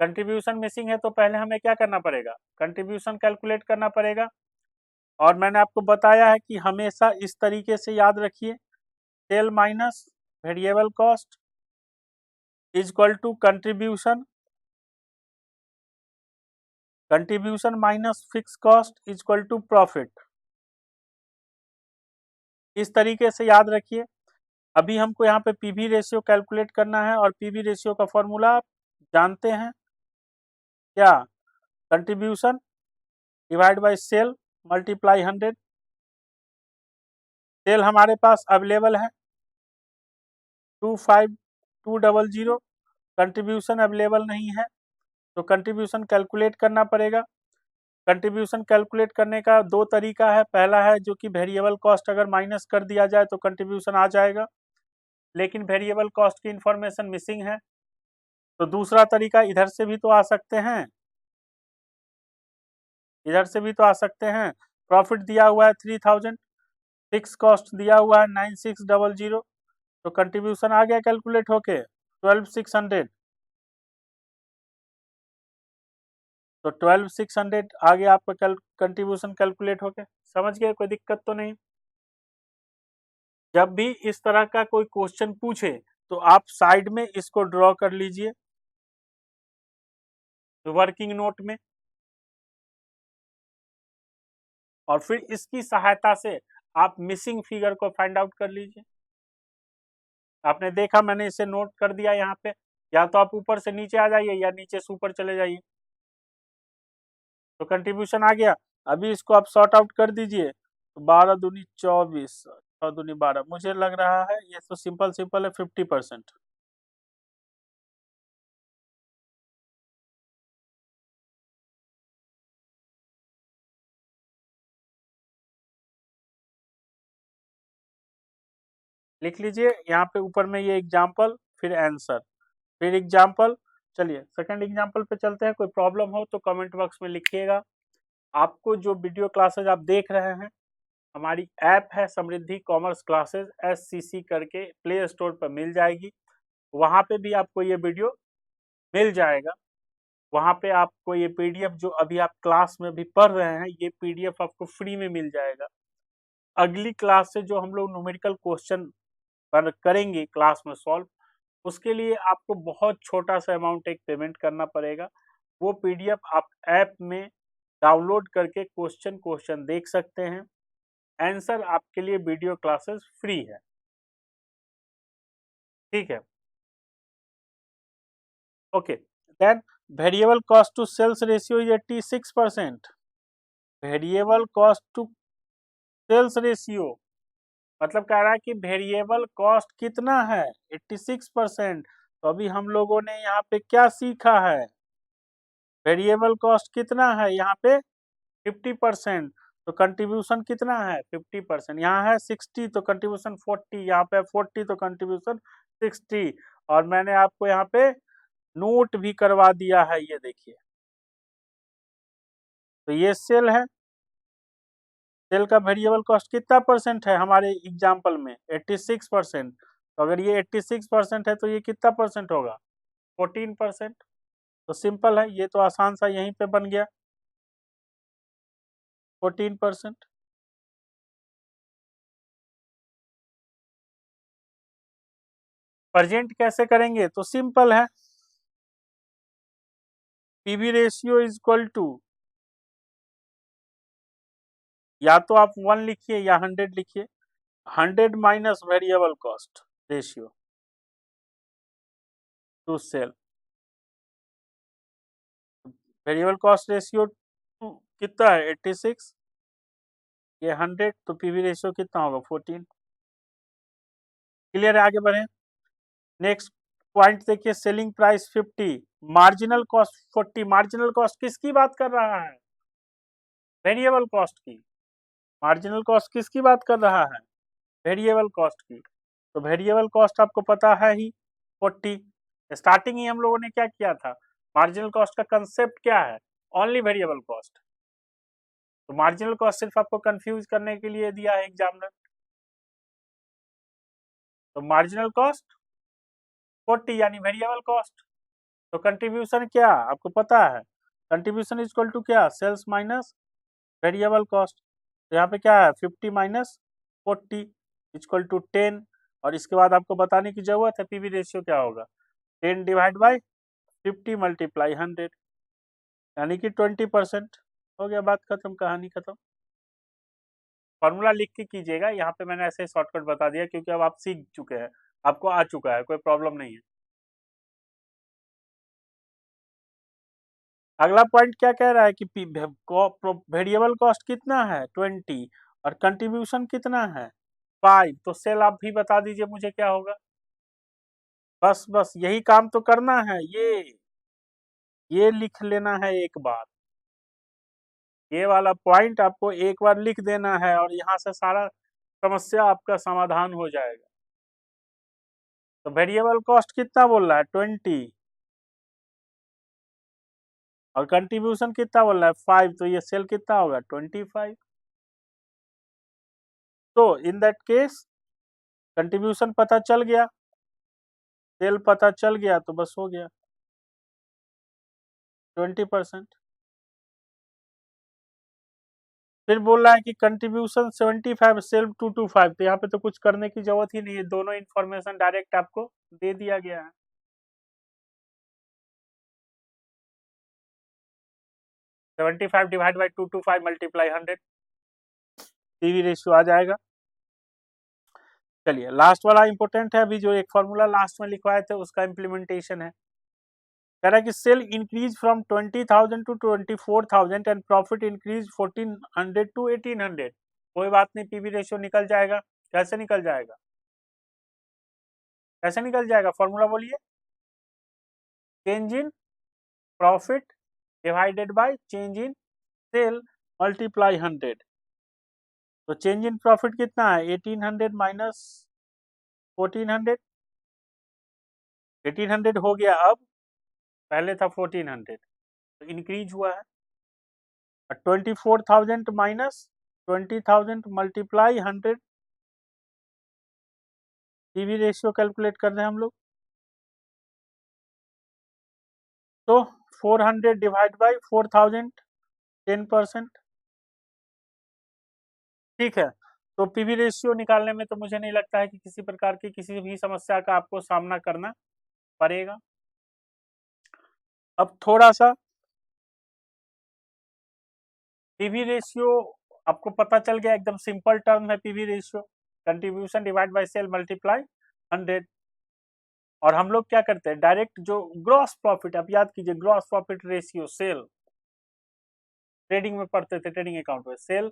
कंट्रीब्यूशन मिसिंग है, तो पहले हमें क्या करना पड़ेगा, कंट्रीब्यूशन कैलकुलेट करना पड़ेगा। और मैंने आपको बताया है कि हमेशा इस तरीके से याद रखिए, sale minus variable cost is equal to contribution, contribution minus fix cost is equal to profit. इस तरीके से याद रखिए। अभी हमको यहाँ पे पीवी रेशियो कैलकुलेट करना है, और पीवी रेशियो का फॉर्मूला आप जानते हैं क्या, contribution divide by sale multiply 100। Sale हमारे पास अवेलेबल है 25200, कंट्रीब्यूशन अवेलेबल नहीं है, तो कंट्रीब्यूशन कैलकुलेट करना पड़ेगा। कंट्रीब्यूशन कैलकुलेट करने का दो तरीका है, पहला है जो कि वेरिएबल कॉस्ट अगर माइनस कर दिया जाए तो कंट्रीब्यूशन आ जाएगा, लेकिन वेरिएबल कॉस्ट की इंफॉर्मेशन मिसिंग है। तो दूसरा तरीका इधर से भी तो आ सकते हैं, इधर से भी तो आ सकते हैं। प्रॉफिट दिया हुआ है 3000, फिक्स कॉस्ट दिया हुआ है 9600, तो कंट्रीब्यूशन आ गया कैलकुलेट होके 12600। तो 12600 आ गया आपका कंट्रीब्यूशन कैलकुलेट होके। समझ गए? कोई दिक्कत तो नहीं? जब भी इस तरह का कोई क्वेश्चन पूछे तो आप साइड में इसको ड्रॉ कर लीजिए वर्किंग नोट में, और फिर इसकी सहायता से आप मिसिंग फिगर को फाइंड आउट कर लीजिए। आपने देखा मैंने इसे नोट कर दिया यहाँ पे, या तो आप ऊपर से नीचे आ जाइए या नीचे से ऊपर चले जाइए। तो कंट्रीब्यूशन आ गया। अभी इसको आप सॉर्ट आउट कर दीजिए, तो 12 दूनी 24, 6 दूनी 12, मुझे लग रहा है ये तो सिंपल सिंपल है 50%। लिख लीजिए यहाँ पे ऊपर में ये एग्जाम्पल, फिर आंसर, फिर एग्जाम्पल। चलिए सेकंड एग्जाम्पल पे चलते हैं। कोई प्रॉब्लम हो तो कमेंट बॉक्स में लिखिएगा। आपको जो वीडियो क्लासेज आप देख रहे हैं, हमारी ऐप है समृद्धि कॉमर्स क्लासेज SCC करके, प्ले स्टोर पर मिल जाएगी। वहाँ पे भी आपको ये वीडियो मिल जाएगा। वहाँ पे आपको ये PDF जो अभी आप क्लास में भी पढ़ रहे हैं, ये PDF आपको फ्री में मिल जाएगा। अगली क्लास से जो हम लोग न्यूमेरिकल क्वेश्चन पर करेंगे क्लास में सॉल्व, उसके लिए आपको बहुत छोटा सा अमाउंट एक पेमेंट करना पड़ेगा। वो PDF आप ऐप में डाउनलोड करके क्वेश्चन क्वेश्चन देख सकते हैं। आंसर आपके लिए वीडियो क्लासेस फ्री है। ठीक है। Okay, then variable cost to sales ratio is 86%. Variable cost to sales ratio मतलब कह रहा है कि वेरिएबल कॉस्ट कितना है, 86%। तो अभी हम लोगों ने यहाँ पे क्या सीखा है, वेरिएबल कॉस्ट कितना है यहाँ पे 50%। तो कंट्रीब्यूशन कितना है 50%, यहाँ है 60 तो कंट्रीब्यूशन 40, यहाँ पे 40 तो कंट्रीब्यूशन 60। और मैंने आपको यहाँ पे नोट भी करवा दिया है, ये देखिए। तो ये सेल है, सेल का वेरिएबल कॉस्ट कितना परसेंट है हमारे एग्जाम्पल में 86%। तो अगर ये 86% है तो ये कितना परसेंट होगा 14%। तो सिंपल है, ये तो आसान सा यहीं पे बन गया 14%। प्रेजेंट कैसे करेंगे, तो सिंपल है, PV ratio is equal to, या तो आप 1 लिखिए या 100 लिखिए, 100 minus variable cost ratio to sale. Variable cost ratio कितना है 86, ये 100, तो पीवी रेशियो कितना होगा 14। क्लियर है, आगे बढ़े। नेक्स्ट पॉइंट देखिए, selling price 50, marginal cost 40। Marginal cost किसकी बात कर रहा है, वेरिएबल कॉस्ट की। मार्जिनल कॉस्ट किसकी बात कर रहा है, वेरिएबल कॉस्ट की। तो वेरिएबल कॉस्ट आपको पता है ही 40। स्टार्टिंग ही हम लोगों ने क्या किया था, मार्जिनल कॉस्ट का कंसेप्ट क्या है, ओनली वेरिएबल कॉस्ट। तो मार्जिनल कॉस्ट सिर्फ आपको कंफ्यूज करने के लिए दिया है एग्जामिनर। तो मार्जिनल कॉस्ट 40 यानी वेरिएबल कॉस्ट। तो कंट्रीब्यूशन क्या आपको पता है, कंट्रीब्यूशन इज इक्वल टू क्या, सेल्स माइनस वेरिएबल कॉस्ट। तो यहाँ पे क्या है 50 माइनस 40 इक्वल टू 10। और इसके बाद आपको बताने की जरूरत है पीवी रेशियो क्या होगा, 10 डिवाइड बाई 50 मल्टीप्लाई 100 यानी कि 20%। हो गया, बात खत्म, कहानी खत्म। फॉर्मूला लिख के कीजिएगा, यहाँ पे मैंने ऐसे शॉर्टकट बता दिया क्योंकि अब आप सीख चुके हैं, आपको आ चुका है, कोई प्रॉब्लम नहीं है। अगला पॉइंट क्या कह रहा है कि वेरिएबल कॉस्ट कितना है 20 और कंट्रीब्यूशन कितना है 5। तो सेल आप भी बता दीजिए मुझे क्या होगा, बस बस यही काम तो करना है, ये लिख लेना है एक बार, ये वाला पॉइंट आपको एक बार लिख देना है और यहाँ से सारा समस्या आपका समाधान हो जाएगा। तो वेरिएबल कॉस्ट कितना बोल रहा है 20 और कंट्रीब्यूशन कितना बोल रहा है 5, तो ये सेल कितना होगा 25। तो इन दैट केस कंट्रीब्यूशन पता चल गया, सेल पता चल गया, तो बस हो गया 20%। फिर बोल रहा है कि कंट्रीब्यूशन 75, सेल 225। तो यहाँ पे तो कुछ करने की जरूरत ही नहीं है, दोनों इन्फॉर्मेशन डायरेक्ट आपको दे दिया गया है। 75 divide by 225 multiply 100, PV ratio आ जाएगा। चलिए लास्ट वाला इंपॉर्टेंट है, अभी जो एक फॉर्मूला लास्ट में लिखवाए थे उसका इम्प्लीमेंटेशन है। कह रहा है कि sale increase from 20,000 to 24,000 and profit increase 1400 to 1800। कोई बात नहीं, पीवी रेशियो निकल जाएगा। कैसे निकल जाएगा, कैसे निकल जाएगा, फॉर्मूला बोलिए, change in profit divided by change in sale multiply 100। तो चेंज इन प्रॉफिट कितना है 1800 माइनस 1400, 1800 हो गया, अब पहले था 1400, तो इंक्रीज हुआ है। 24,000 minus 20,000 multiply 100, PV ratio calculate कर रहे हैं हम लोग। तो 400 डिवाइड बाई 4,000, 10%। ठीक है, तो पीवी रेशियो निकालने में तो मुझे नहीं लगता है कि किसी प्रकार की किसी भी समस्या का आपको सामना करना पड़ेगा। अब थोड़ा सा पीवी रेशियो आपको पता चल गया, एकदम सिंपल टर्म है PV ratio, contribution divide by sale multiply 100। और हम लोग क्या करते हैं, डायरेक्ट जो ग्रॉस प्रॉफिट, आप याद कीजिए gross profit ratio, sale trading में पढ़ते थे, ट्रेडिंग अकाउंट में सेल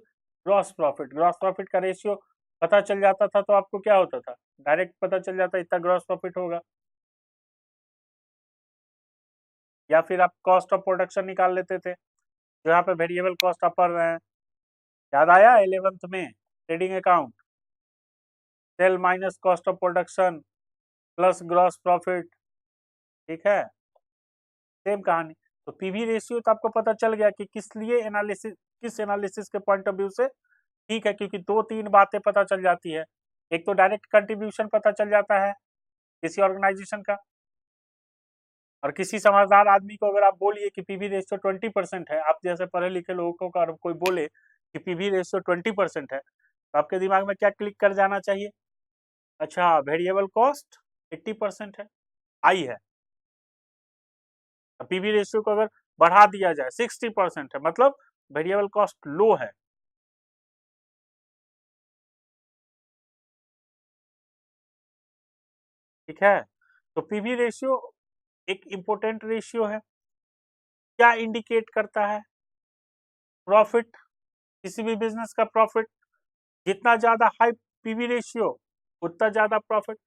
ग्रॉस प्रॉफिट का रेशियो पता चल जाता था, तो आपको क्या होता था, डायरेक्ट पता चल जाता इतना ग्रॉस प्रॉफिट होगा। या फिर आप कॉस्ट ऑफ प्रोडक्शन निकाल लेते थे, जो यहाँ पे वेरिएबल कॉस्ट आप पढ़ रहे हैं, याद आया 11th में trading account, sale minus cost of production plus gross profit, ठीक है, सेम कहानी। तो पीवी रेशियो तो आपको पता चल गया कि किस लिए एनालिसिस, किस एनालिसिस के पॉइंट ऑफ व्यू से ठीक है, क्योंकि दो तीन बातें पता चल जाती है। एक तो डायरेक्ट कंट्रीब्यूशन पता चल जाता है किसी ऑर्गेनाइजेशन का, और किसी समझदार आदमी को अगर आप बोलिए कि पीवी रेशियो 20% है, आप जैसे पढ़े लिखे लोगों को अगर कोई बोले कि पीवी रेशियो 20% है, तो आपके दिमाग में क्या क्लिक कर जाना चाहिए, अच्छा वेरिएबल कॉस्ट 80% है, हाई है। पीवी रेशियो को अगर बढ़ा दिया जाए 60% है, मतलब वेरिएबल कॉस्ट लो है। ठीक है, तो पीवी रेशियो एक इंपॉर्टेंट रेशियो है, क्या इंडिकेट करता है, प्रॉफिट, किसी भी बिजनेस का प्रॉफिट, जितना ज्यादा हाई पीवी रेशियो उतना ज्यादा प्रॉफिट,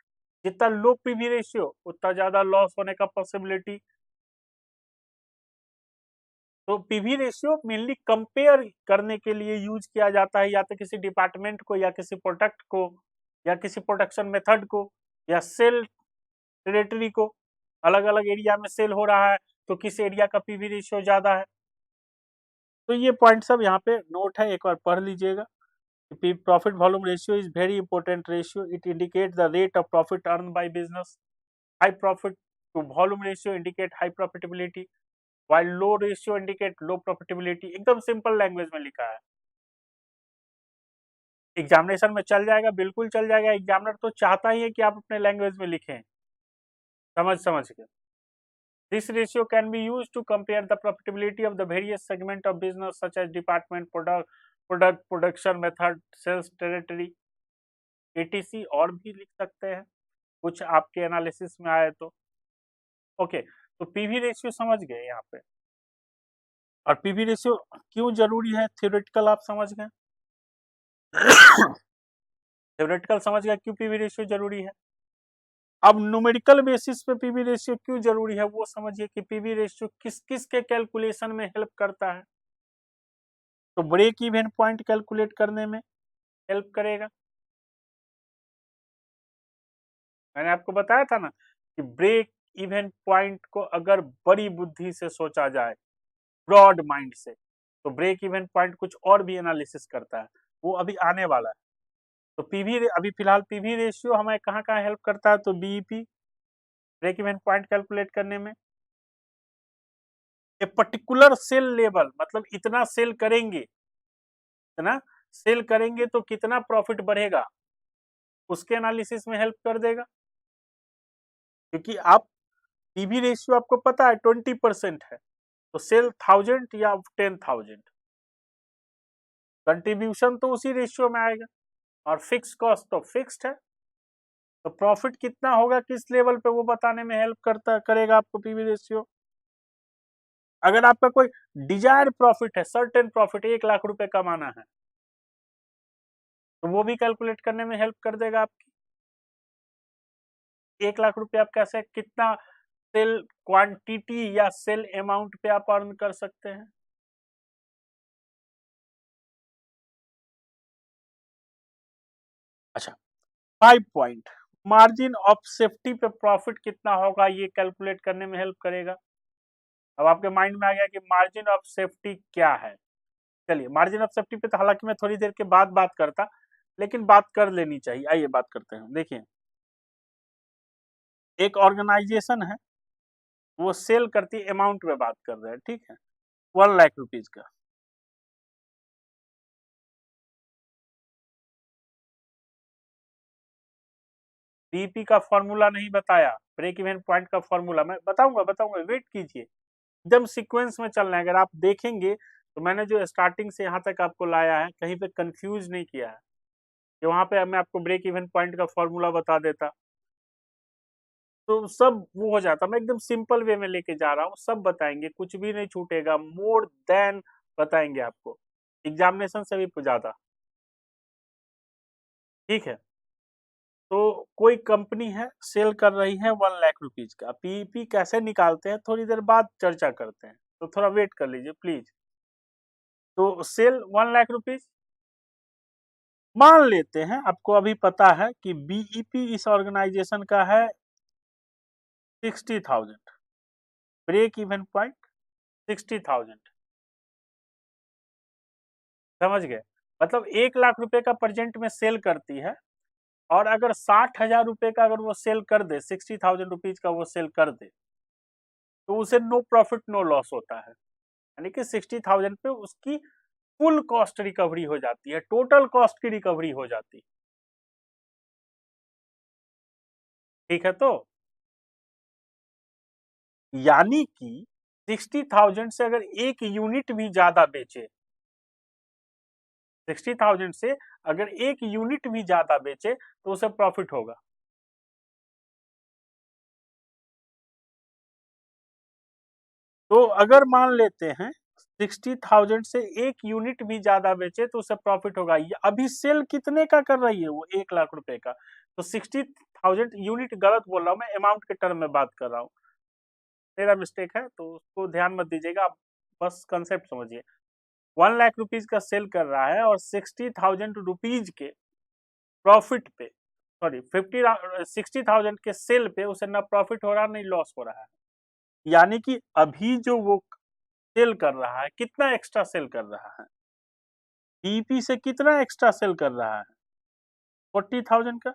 जितना लो पीवी रेशियो उतना ज्यादा लॉस होने का पॉसिबिलिटी। तो पीवी रेशियो मेनली कंपेयर करने के लिए यूज किया जाता है, या तो किसी डिपार्टमेंट को, या किसी प्रोडक्ट को, या किसी प्रोडक्शन मेथड को, या सेल टेरिटरी को, अलग अलग एरिया में सेल हो रहा है तो किस एरिया का पीवी रेशियो ज्यादा है। तो ये पॉइंट सब यहाँ पे नोट है, एक बार पढ़ लीजिएगा। Profit volume ratio is very important ratio, it indicate the rate of profit earn by business. High profit to volume ratio indicate high profitability, while low ratio indicate low profitability। एकदम simple language में लिखा है, examination में चल जाएगा, बिल्कुल चल जाएगा, एग्जामिनर तो चाहता ही है कि आप अपने लैंग्वेज में लिखें, समझ समझ के। This ratio can be used to compare the profitability of the various segment of business such as department, product, production method, sales territory, etc। और भी लिख सकते हैं, कुछ आपके एनालिसिस में आए तो। ओके, तो पीवी रेशियो समझ गए यहाँ पे, और पीवी रेशियो क्यों जरूरी है, थ्योरेटिकल आप समझ गए, थ्योरेटिकल समझ गया क्यों पीवी रेशियो जरूरी है। अब न्यूमेरिकल बेसिस पे पीवी रेशियो क्यों जरूरी है वो समझिए, कि पीवी रेशियो किस किस के कैलकुलेशन में हेल्प करता है। तो ब्रेक इवन पॉइंट कैलकुलेट करने में हेल्प करेगा। मैंने आपको बताया था ना कि ब्रेक इवन पॉइंट को अगर बड़ी बुद्धि से सोचा जाए, ब्रॉड माइंड से, तो ब्रेक इवन पॉइंट कुछ और भी एनालिसिस करता है, वो अभी आने वाला है। तो पीवी अभी फिलहाल पीवी रेशियो हमें कहाँ कहाँ हेल्प करता है, तो BEP, break even point calculate करने में, ए पर्टिकुलर सेल लेवल, मतलब इतना सेल करेंगे, इतना सेल करेंगे तो कितना प्रॉफिट बढ़ेगा, उसके एनालिसिस में हेल्प कर देगा। क्योंकि आप पीवी रेशियो आपको पता है 20% है, तो सेल 1000 या 10,000, कंट्रीब्यूशन तो उसी रेशियो में आएगा, और फिक्स कॉस्ट तो फिक्स्ड है, तो प्रॉफिट कितना होगा किस लेवल पे वो बताने में हेल्प करेगा आपको पीवी रेशियो। अगर आपका कोई डिजायर प्रॉफिट है, सर्टेन प्रॉफिट 1 लाख रुपए कमाना है, तो वो भी कैलकुलेट करने में हेल्प कर देगा आपकी। 1 लाख रुपए आप कैसे, कितना सेल क्वांटिटी या सेल अमाउंट पे आप अर्न कर सकते हैं। अच्छा, 5 पॉइंट, मार्जिन ऑफ सेफ्टी पे प्रॉफिट कितना होगा ये कैलकुलेट करने में हेल्प करेगा। अब आपके माइंड में आ गया कि मार्जिन ऑफ सेफ्टी क्या है। चलिए, मार्जिन ऑफ सेफ्टी पे तो हालांकि मैं थोड़ी देर के बाद बात करता, लेकिन बात कर लेनी चाहिए। आइए बात करते हैं। देखिए, एक ऑर्गेनाइजेशन है, वो सेल करती अमाउंट में बात कर रहे हैं, ठीक है, 1 लाख रुपीज का। बीईपी का फॉर्मूला नहीं बताया, ब्रेक इवन पॉइंट का फॉर्मूला मैं बताऊंगा, वेट कीजिए, एकदम सीक्वेंस में चलना है। अगर आप देखेंगे तो मैंने जो स्टार्टिंग से यहाँ तक आपको लाया है, कहीं पे कंफ्यूज नहीं किया है, कि वहां पे मैं आपको ब्रेक इवन पॉइंट का फॉर्मूला बता देता। तो सब वो हो जाता। मैं एकदम सिंपल वे में लेके जा रहा हूँ, सब बताएंगे, कुछ भी नहीं छूटेगा, मोर देन बताएंगे आपको, एग्जामिनेशन से भी ज्यादा। ठीक है, तो कोई कंपनी है सेल कर रही है 1 लाख रुपीज का, पीईपी कैसे निकालते हैं थोड़ी देर बाद चर्चा करते हैं, तो थोड़ा वेट कर लीजिए प्लीज। तो सेल 1 लाख रुपीज मान लेते हैं, आपको अभी पता है कि बीईपी इस ऑर्गेनाइजेशन का है 60,000, ब्रेक इवन पॉइंट 60,000, समझ गए? मतलब 1 लाख रुपए का प्रेजेंट में सेल करती है, और अगर 60,000 रुपए का अगर वो सेल कर दे, 60,000 रुपीज का वो सेल कर दे, तो उसे नो प्रॉफिट नो लॉस होता है, यानी कि 60,000 पे उसकी फुल कॉस्ट रिकवरी हो जाती है, टोटल कॉस्ट की रिकवरी हो जाती है। ठीक है, तो यानी कि 60,000 से अगर एक यूनिट भी ज्यादा बेचे, 60,000 से अगर एक यूनिट भी ज्यादा बेचे तो उसे प्रॉफिट होगा। तो अगर मान लेते हैं 60,000 से एक यूनिट भी ज्यादा बेचे तो उसे प्रॉफिट होगा। ये अभी सेल कितने का कर रही है वो? 1 लाख रुपए का। तो 60,000 यूनिट गलत बोल रहा हूं मैं, अमाउंट के टर्म में बात कर रहा हूँ, मेरा मिस्टेक है, तो उसको ध्यान मत दीजिएगा, आप बस कंसेप्ट समझिए। 1 लाख रुपीज का सेल कर रहा है और 60,000 रुपीज के प्रॉफिट पे, सॉरी 60,000 के सेल पे उसे ना प्रॉफिट हो रहा नहीं लॉस हो रहा है। यानी कि अभी जो वो सेल कर रहा है, कितना एक्स्ट्रा सेल कर रहा है? बीईपी से कितना एक्स्ट्रा सेल कर रहा है? 40,000 का।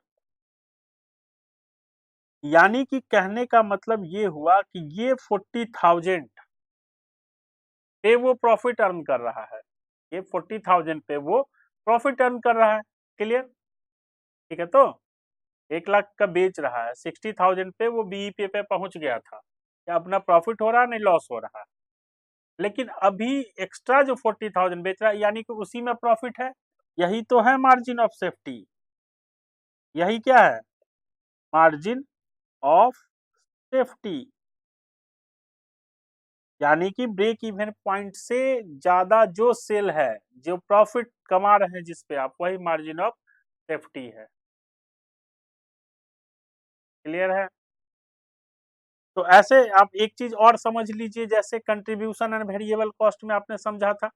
यानी कि कहने का मतलब ये हुआ कि ये 40,000 पे वो प्रॉफिट अर्न कर रहा है, ये 40,000 पे वो प्रॉफिट अर्न कर रहा है। क्लियर? ठीक है, तो 1 लाख का बेच रहा है, 60,000 पे वो बीईपी पे पहुंच गया था, क्या अपना प्रॉफिट हो रहा है? नहीं, लॉस हो रहा है। लेकिन अभी एक्स्ट्रा जो 40,000 बेच रहा है, यानी कि उसी में प्रॉफिट है। यही तो है मार्जिन ऑफ सेफ्टी, यही क्या है? Margin of safety. यानी कि ब्रेक इवन पॉइंट से ज्यादा जो सेल है, जो प्रॉफिट कमा रहे हैं जिस पे आप, वही मार्जिन ऑफ सेफ्टी है। क्लियर है? तो ऐसे आप एक चीज और समझ लीजिए, जैसे कंट्रीब्यूशन एंड वेरिएबल कॉस्ट में आपने समझा था,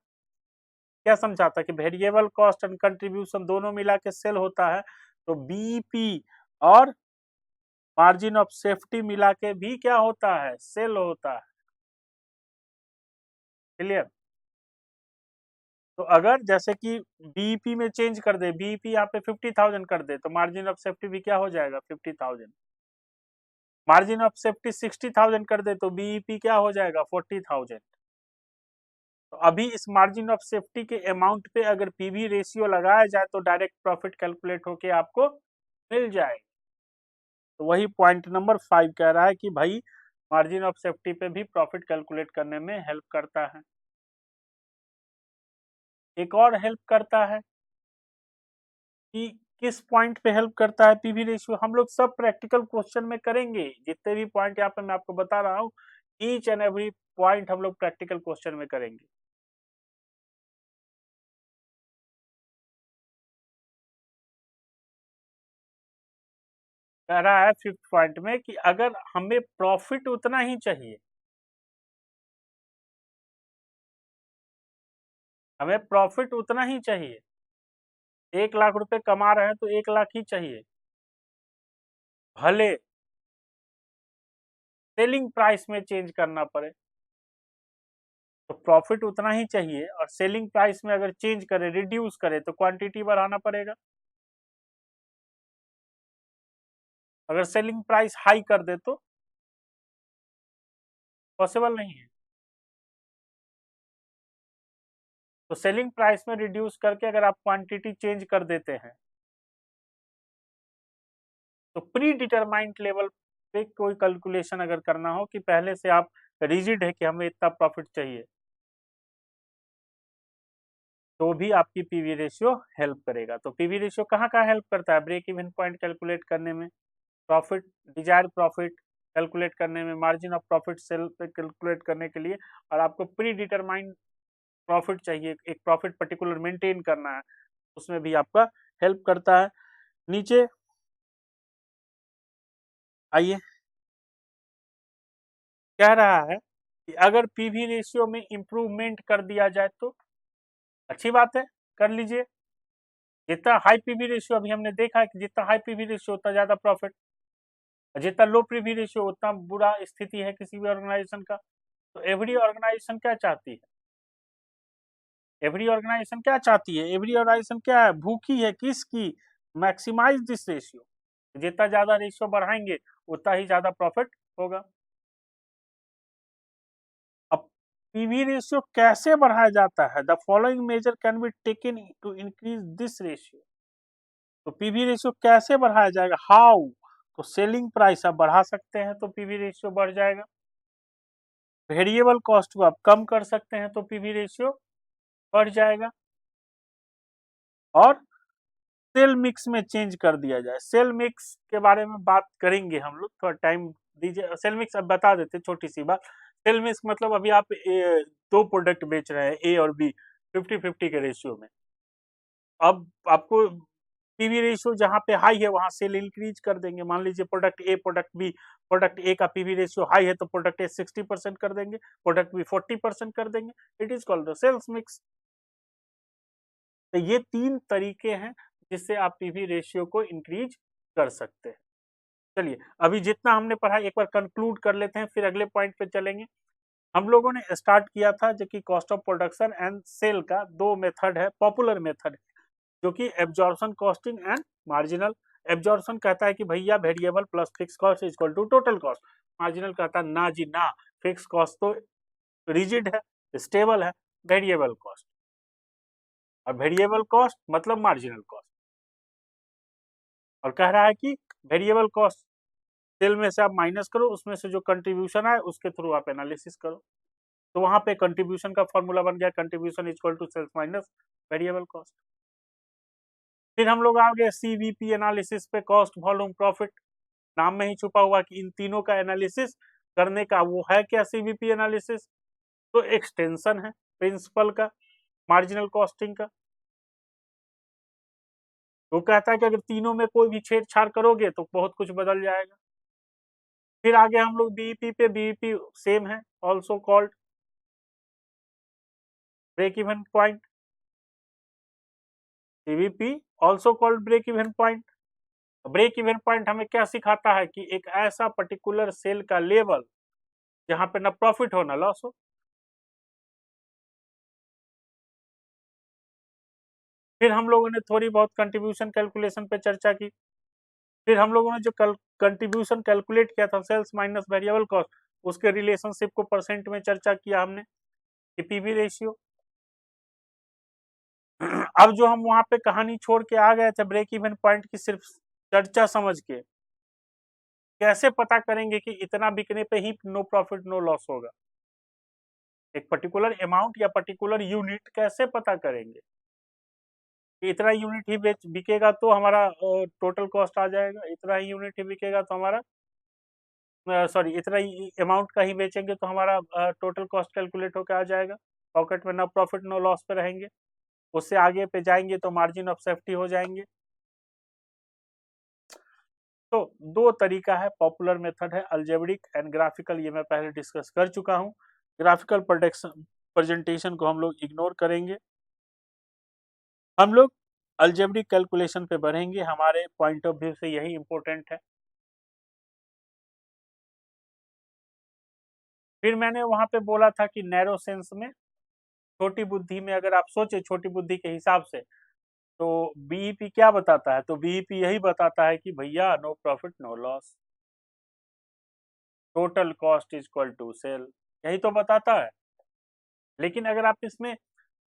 क्या समझा था कि वेरिएबल कॉस्ट एंड कंट्रीब्यूशन दोनों मिला के सेल होता है, तो बीईपी और मार्जिन ऑफ सेफ्टी मिला के भी क्या होता है? सेल होता है। क्लियर? तो अगर जैसे कि बीईपी में चेंज कर दे, बीईपी यहाँ पे 50,000 कर दे, तो मार्जिन ऑफ सेफ्टी भी क्या हो जाएगा? 50,000। मार्जिन ऑफ सेफ्टी 60,000 कर दे तो बीईपी क्या हो जाएगा? 40,000। तो अभी इस मार्जिन ऑफ सेफ्टी के अमाउंट पे अगर पीवी रेशियो लगाया जाए तो डायरेक्ट प्रॉफिट कैलकुलेट होके आपको मिल जाए। तो वही पॉइंट नंबर 5 कह रहा है कि भाई मार्जिन ऑफ सेफ्टी पे भी प्रॉफिट कैलकुलेट करने में हेल्प करता है। एक और हेल्प करता है कि किस पॉइंट पे हेल्प करता है पीवी रेशियो, हम लोग सब प्रैक्टिकल क्वेश्चन में करेंगे, जितने भी पॉइंट यहाँ पे मैं आपको बता रहा हूँ, ईच एंड एवरी पॉइंट हम लोग प्रैक्टिकल क्वेश्चन में करेंगे। कह रहा है 5th पॉइंट में कि अगर हमें प्रॉफिट उतना ही चाहिए, हमें प्रॉफिट उतना ही चाहिए, 1 लाख रुपए कमा रहे हैं तो 1 लाख ही चाहिए, भले सेलिंग प्राइस में चेंज करना पड़े। तो प्रॉफिट उतना ही चाहिए और सेलिंग प्राइस में अगर चेंज करे, रिड्यूस करे, तो क्वांटिटी बढ़ाना पड़ेगा। अगर सेलिंग प्राइस हाई कर दे तो पॉसिबल नहीं है। तो सेलिंग प्राइस में रिड्यूस करके अगर आप क्वांटिटी चेंज कर देते हैं, तो प्री डिटरमाइंड लेवल पे कोई कैलकुलेशन अगर करना हो कि पहले से आप रिजिड है कि हमें इतना प्रॉफिट चाहिए, तो भी आपकी पीवी रेशियो हेल्प करेगा। तो पीवी रेशियो कहाँ कहाँ हेल्प करता है? ब्रेक इवन पॉइंट कैलकुलेट करने में, प्रॉफिट, डिजायर प्रॉफिट कैलकुलेट करने में, मार्जिन ऑफ प्रॉफिट सेल पे कैलकुलेट करने के लिए, और आपको प्री डिटरमाइंड प्रॉफिट चाहिए, एक प्रॉफिट पर्टिकुलर मेंटेन करना है, उसमें भी आपका हेल्प करता है। नीचे आइए, कह रहा है कि अगर पीवी रेशियो में इंप्रूवमेंट कर दिया जाए तो अच्छी बात है, कर लीजिए। जितना हाई पीवी रेशियो, अभी हमने देखा है कि जितना हाई पीवी रेशियो उतना ज्यादा प्रॉफिट, और जितना लो पीवी रेशियो उतना बुरा स्थिति है किसी भी ऑर्गेनाइजेशन का। तो एवरी ऑर्गेनाइजेशन क्या चाहती है, एवरी ऑर्गेनाइजेशन क्या चाहती है, एवरी ऑर्गेनाइजेशन क्या है, भूखी है किसकी, मैक्सिमाइज दिस रेशियो। जितना ज्यादा रेशियो बढ़ाएंगे उतना ही ज्यादा प्रॉफिट होगा। अब पीवी रेशियो कैसे बढ़ाया जाता है, the following measure can be taken to increase this ratio. तो पीवी रेशियो कैसे बढ़ाया जाएगा, हाउ, तो सेलिंग प्राइस आप बढ़ा सकते हैं तो पीवी रेशियो बढ़ जाएगा। वेरिएबल कॉस्ट को आप कम कर सकते हैं तो पीवी रेशियो बढ़ जाएगा। और सेल मिक्स में चेंज कर दिया जाए, सेल मिक्स के बारे में बात करेंगे हम लोग, थोड़ा टाइम दीजिए। सेल मिक्स अब बता देते, छोटी सी बात। सेल मिक्स मतलब अभी आप दो प्रोडक्ट बेच रहे हैं, ए और बी, 50-50 के रेशियो में। अब आपको पीवी रेशियो जहां पे हाई है वहां सेल इंक्रीज कर देंगे। मान लीजिए product A, product B, product A का पीवी रेशियो हाई है तो प्रोडक्ट ए 60% कर देंगे, प्रोडक्ट बी 40% कर देंगे। It is called the sales mix. तो ये तीन तरीके हैं जिससे आप पीवी रेशियो को इंक्रीज कर सकते हैं। चलिए, अभी जितना हमने पढ़ा एक बार कंक्लूड कर लेते हैं, फिर अगले पॉइंट पे चलेंगे। हम लोगों ने स्टार्ट किया था जो कि cost of production and sale का दो मेथड है, पॉपुलर मेथड, जो कि absorption costing and marginal. Absorption कहता है कि भैया variable plus fix cost is equal to total cost. Marginal कहता है ना जी ना, फिक्स कॉस्ट तो रिजिड है, स्टेबल है, वेरिएबल कॉस्ट, और वेरिएबल कॉस्ट मतलब मार्जिनल कॉस्ट। और कह रहा है कि वेरिएबल कॉस्ट सेल में से आप माइनस करो, उसमें से जो कंट्रीब्यूशन आए उसके थ्रू आप एनालिसिस करो। तो वहां पे कंट्रीब्यूशन का फॉर्मूला बन गया, contribution equal to sales minus variable cost. फिर हम लोग आ गए सीवीपी एनालिसिस पे, कॉस्ट वॉल्यूम प्रॉफिट। नाम में ही छुपा हुआ कि इन तीनों का एनालिसिस करने का वो है क्या, सीवीपी एनालिसिस। तो एक्सटेंशन है प्रिंसिपल का, मार्जिनल कॉस्टिंग का। वो कहता है कि अगर तीनों में कोई भी छेड़छाड़ करोगे तो बहुत कुछ बदल जाएगा। फिर आगे हम लोग बीईपी पे, बीईपी सेम है, also called break even point. CVP also called break even point. Break even point हमें क्या सिखाता है कि एक ऐसा पर्टिकुलर सेल का लेवल जहां पे ना प्रॉफिट हो ना लॉस हो। फिर हम लोगों ने थोड़ी बहुत कंट्रीब्यूशन कैलकुलेशन पे चर्चा की। फिर हम लोगों ने जो कंट्रीब्यूशन कैलकुलेट किया था, सेल्स माइनस वेरिएबल कॉस्ट, उसके रिलेशनशिप को परसेंट में चर्चा किया हमने कि पीवी रेशियो। अब जो हम वहां पे कहानी छोड़ के आ गए थे ब्रेक इवन पॉइंट की सिर्फ चर्चा समझ के, कैसे पता करेंगे कि इतना बिकने पे ही नो प्रॉफिट नो लॉस होगा, एक पर्टिकुलर अमाउंट या पर्टिकुलर यूनिट कैसे पता करेंगे कि इतना यूनिट ही बेच बिकेगा तो हमारा टोटल कॉस्ट आ जाएगा, इतना ही यूनिट ही बिकेगा तो हमारा, सॉरी इतना ही अमाउंट का ही बेचेंगे तो हमारा टोटल कॉस्ट कैलकुलेट होकर आ जाएगा, पॉकेट में नो प्रॉफिट नो लॉस पे रहेंगे। उससे आगे पे जाएंगे तो मार्जिन ऑफ सेफ्टी हो जाएंगे। तो दो तरीका है, पॉपुलर मेथड है अलजेब्रिक एंड ग्राफिकल, ये मैं पहले डिस्कस कर चुका हूँ। ग्राफिकल प्रोडक्शन प्रेजेंटेशन को हम लोग इग्नोर करेंगे, हम लोग अलजेब्रिक कैलकुलेशन पे बढ़ेंगे, हमारे पॉइंट ऑफ व्यू से यही इंपॉर्टेंट है। फिर मैंने वहां पे बोला था कि नैरो सेंस में, छोटी बुद्धि में अगर आप सोचे, छोटी बुद्धि के हिसाब से, तो बीईपी क्या बताता है, तो बीईपी यही बताता है कि भैया no profit no loss, total cost is equal to sale, यही तो बताता है। लेकिन अगर आप इसमें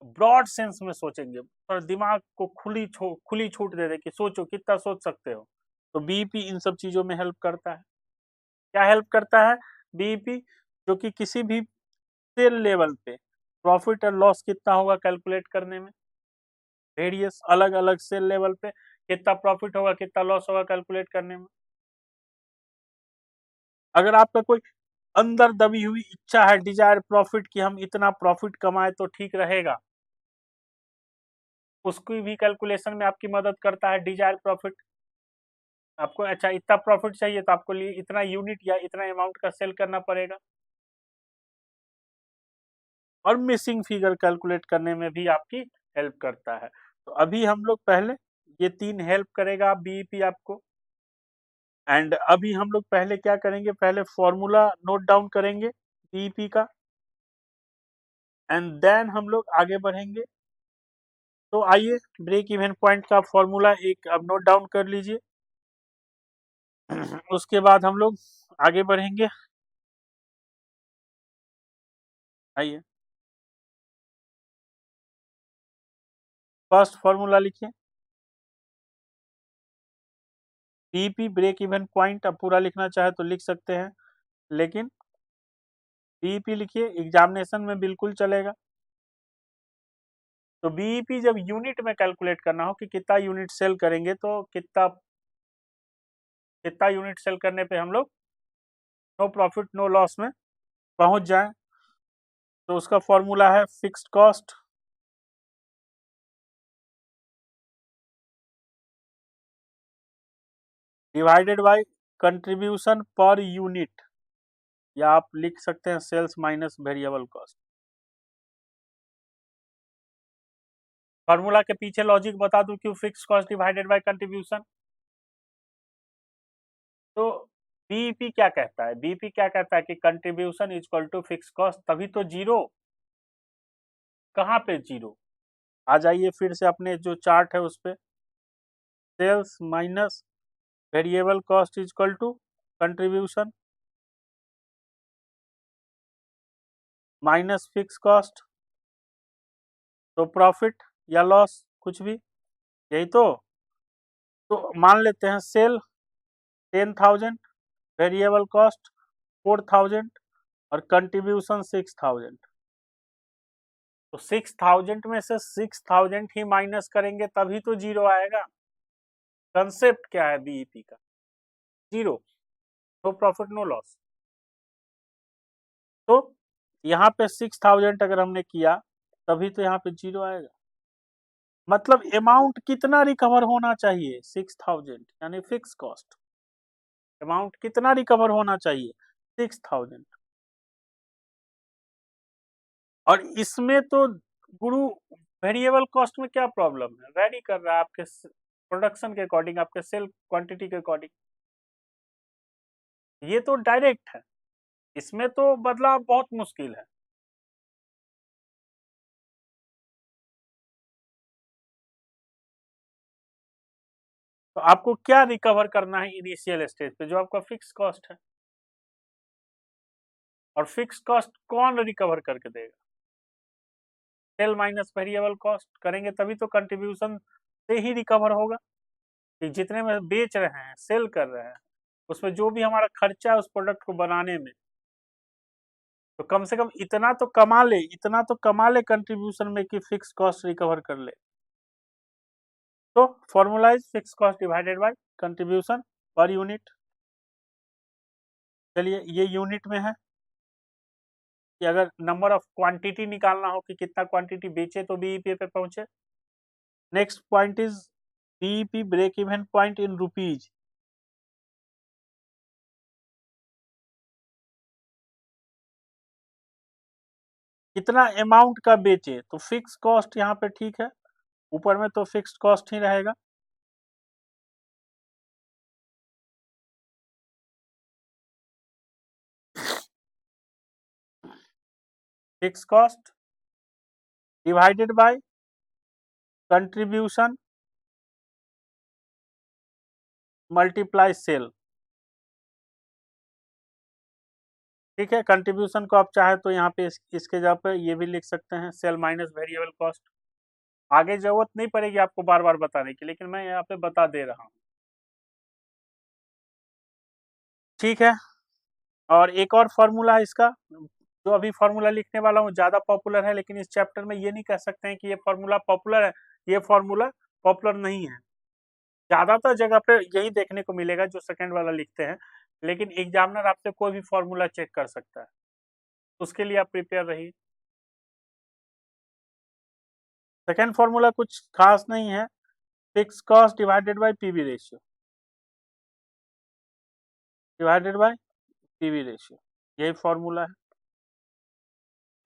ब्रॉड सेंस में सोचेंगे और दिमाग को खुली छूट दे दे कि सोचो कितना सोच सकते हो, तो बीईपी इन सब चीजों में हेल्प करता है। क्या हेल्प करता है बीईपी, जो कि किसी भी सेल लेवल पे प्रॉफिट और लॉस कितना होगा कैलकुलेट करने में, वेरियस अलग अलग सेल लेवल पे कितना प्रॉफिट होगा कितना लॉस होगा कैलकुलेट करने में। अगर आपका कोई अंदर दबी हुई इच्छा है, डिजायर प्रॉफिट, कि हम इतना प्रॉफिट कमाए तो ठीक रहेगा, उसकी भी कैलकुलेशन में आपकी मदद करता है डिजायर प्रॉफिट। आपको अच्छा इतना प्रॉफिट चाहिए तो आपको लिए इतना यूनिट या इतना अमाउंट का सेल करना पड़ेगा। और मिसिंग फिगर कैलकुलेट करने में भी आपकी हेल्प करता है। तो अभी हम लोग पहले ये 3 हेल्प करेगा बीईपी आपको। एंड अभी हम लोग पहले क्या करेंगे, पहले फॉर्मूला नोट डाउन करेंगे बीईपी का, एंड देन हम लोग आगे बढ़ेंगे। तो आइए ब्रेक इवन पॉइंट का फॉर्मूला एक अब नोट डाउन कर लीजिए। उसके बाद हम लोग आगे बढ़ेंगे। आइए फर्स्ट फॉर्मूला लिखिए। बीईपी ब्रेक इवन पॉइंट, अब पूरा लिखना चाहे तो लिख सकते हैं, लेकिन बीईपी लिखिए, एग्जामिनेशन में बिल्कुल चलेगा। तो बीईपी जब यूनिट में कैलकुलेट करना हो कि कितना यूनिट सेल करेंगे, तो कितना कितना यूनिट सेल करने पे हम लोग नो प्रॉफिट नो लॉस में पहुंच जाएं, तो उसका फॉर्मूला है fixed cost divided by contribution per unit, या आप लिख सकते हैं sales minus variable cost. Formula के पीछे लॉजिक बता दूं क्यों fix cost divided by contribution. तो बीईपी क्या कहता है, बीईपी क्या कहता है कि contribution equal to fix cost, तभी तो जीरो। कहाँ पे जीरो, आ जाइए फिर से अपने जो चार्ट है उस पे। Sales minus variable cost equal to contribution minus fix cost, तो प्रॉफिट या लॉस कुछ भी, यही तो मान लेते हैं सेल 10,000, वेरिएबल कॉस्ट 4,000 और कंट्रीब्यूशन 6,000। तो 6,000 में से 6,000 ही माइनस करेंगे तभी तो जीरो आएगा। कंसेप्ट क्या है बीईपी का, zero, no profit no loss. तो यहाँ पे 6,000 अगर हमने किया तभी तो यहाँ पे जीरो आएगा। मतलब अमाउंट कितना रिकवर होना चाहिए, 6,000, यानी फिक्स कॉस्ट अमाउंट कितना रिकवर होना चाहिए, 6,000। और इसमें तो गुरु वेरिएबल कॉस्ट में क्या प्रॉब्लम है, वेरी कर रहा है आपके प्रोडक्शन के अकॉर्डिंग, आपके सेल क्वांटिटी के अकॉर्डिंग, ये तो डायरेक्ट है, इसमें तो बदलाव बहुत मुश्किल है। तो आपको क्या रिकवर करना है इनिशियल स्टेज पे, जो आपका फिक्स कॉस्ट है। और फिक्स कॉस्ट कौन रिकवर करके देगा, सेल माइनस वेरिएबल कॉस्ट करेंगे तभी तो कंट्रीब्यूशन से ही रिकवर होगा। कि जितने में बेच रहे हैं, सेल कर रहे हैं, उसमें जो भी हमारा खर्चा है उस प्रोडक्ट को बनाने में, तो कम से कम इतना तो कमा ले, इतना तो कमा ले कंट्रीब्यूशन में कि फिक्स कॉस्ट रिकवर कर ले। तो formula is fix cost divided by contribution per unit. चलिए ये यूनिट में है कि अगर नंबर ऑफ क्वांटिटी निकालना हो कि कितना क्वांटिटी बेचे तो बीईपी पे पहुंचे। Next point is BEP break even point in rupees. कितना अमाउंट का बेचे, तो फिक्स कॉस्ट यहाँ पे ठीक है, ऊपर में तो फिक्स्ड कॉस्ट ही रहेगा। Fix cost divided by contribution multiply sale. ठीक है, कंट्रीब्यूशन को आप चाहे तो यहाँ पे इसके जगह पे ये भी लिख सकते हैं, सेल माइनस वेरिएबल कॉस्ट। आगे जरूरत नहीं पड़ेगी आपको बार बार बताने की, लेकिन मैं यहाँ पे बता दे रहा हूँ। ठीक है, और एक और फॉर्मूला है इसका, जो अभी फॉर्मूला लिखने वाला हूँ ज़्यादा पॉपुलर है, लेकिन इस चैप्टर में ये नहीं कह सकते हैं कि ये फॉर्मूला पॉपुलर है, ये फॉर्मूला पॉपुलर नहीं है। ज़्यादातर जगह पे यही देखने को मिलेगा जो सेकंड वाला लिखते हैं लेकिन एग्जामिनर आपसे कोई भी फॉर्मूला चेक कर सकता है, उसके लिए आप प्रिपेयर रहिए। सेकेंड फॉर्मूला कुछ खास नहीं है, fix cost divided bye PV ratio, divided by PV ratio, यही फॉर्मूला है।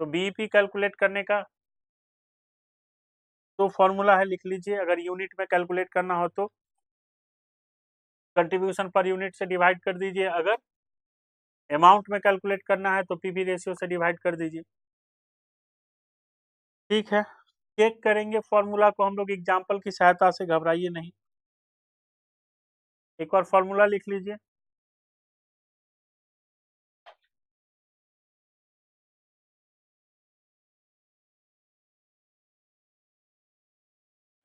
तो बीईपी कैलकुलेट करने का तो फॉर्मूला है, लिख लीजिए। अगर यूनिट में कैलकुलेट करना हो तो कंट्रीब्यूशन पर यूनिट से डिवाइड कर दीजिए, अगर अमाउंट में कैलकुलेट करना है तो पीवी रेशियो से डिवाइड कर दीजिए। ठीक है, चेक करेंगे फॉर्मूला को हम लोग एग्जाम्पल की सहायता से, घबराइए नहीं। एक और फॉर्मूला लिख लीजिए।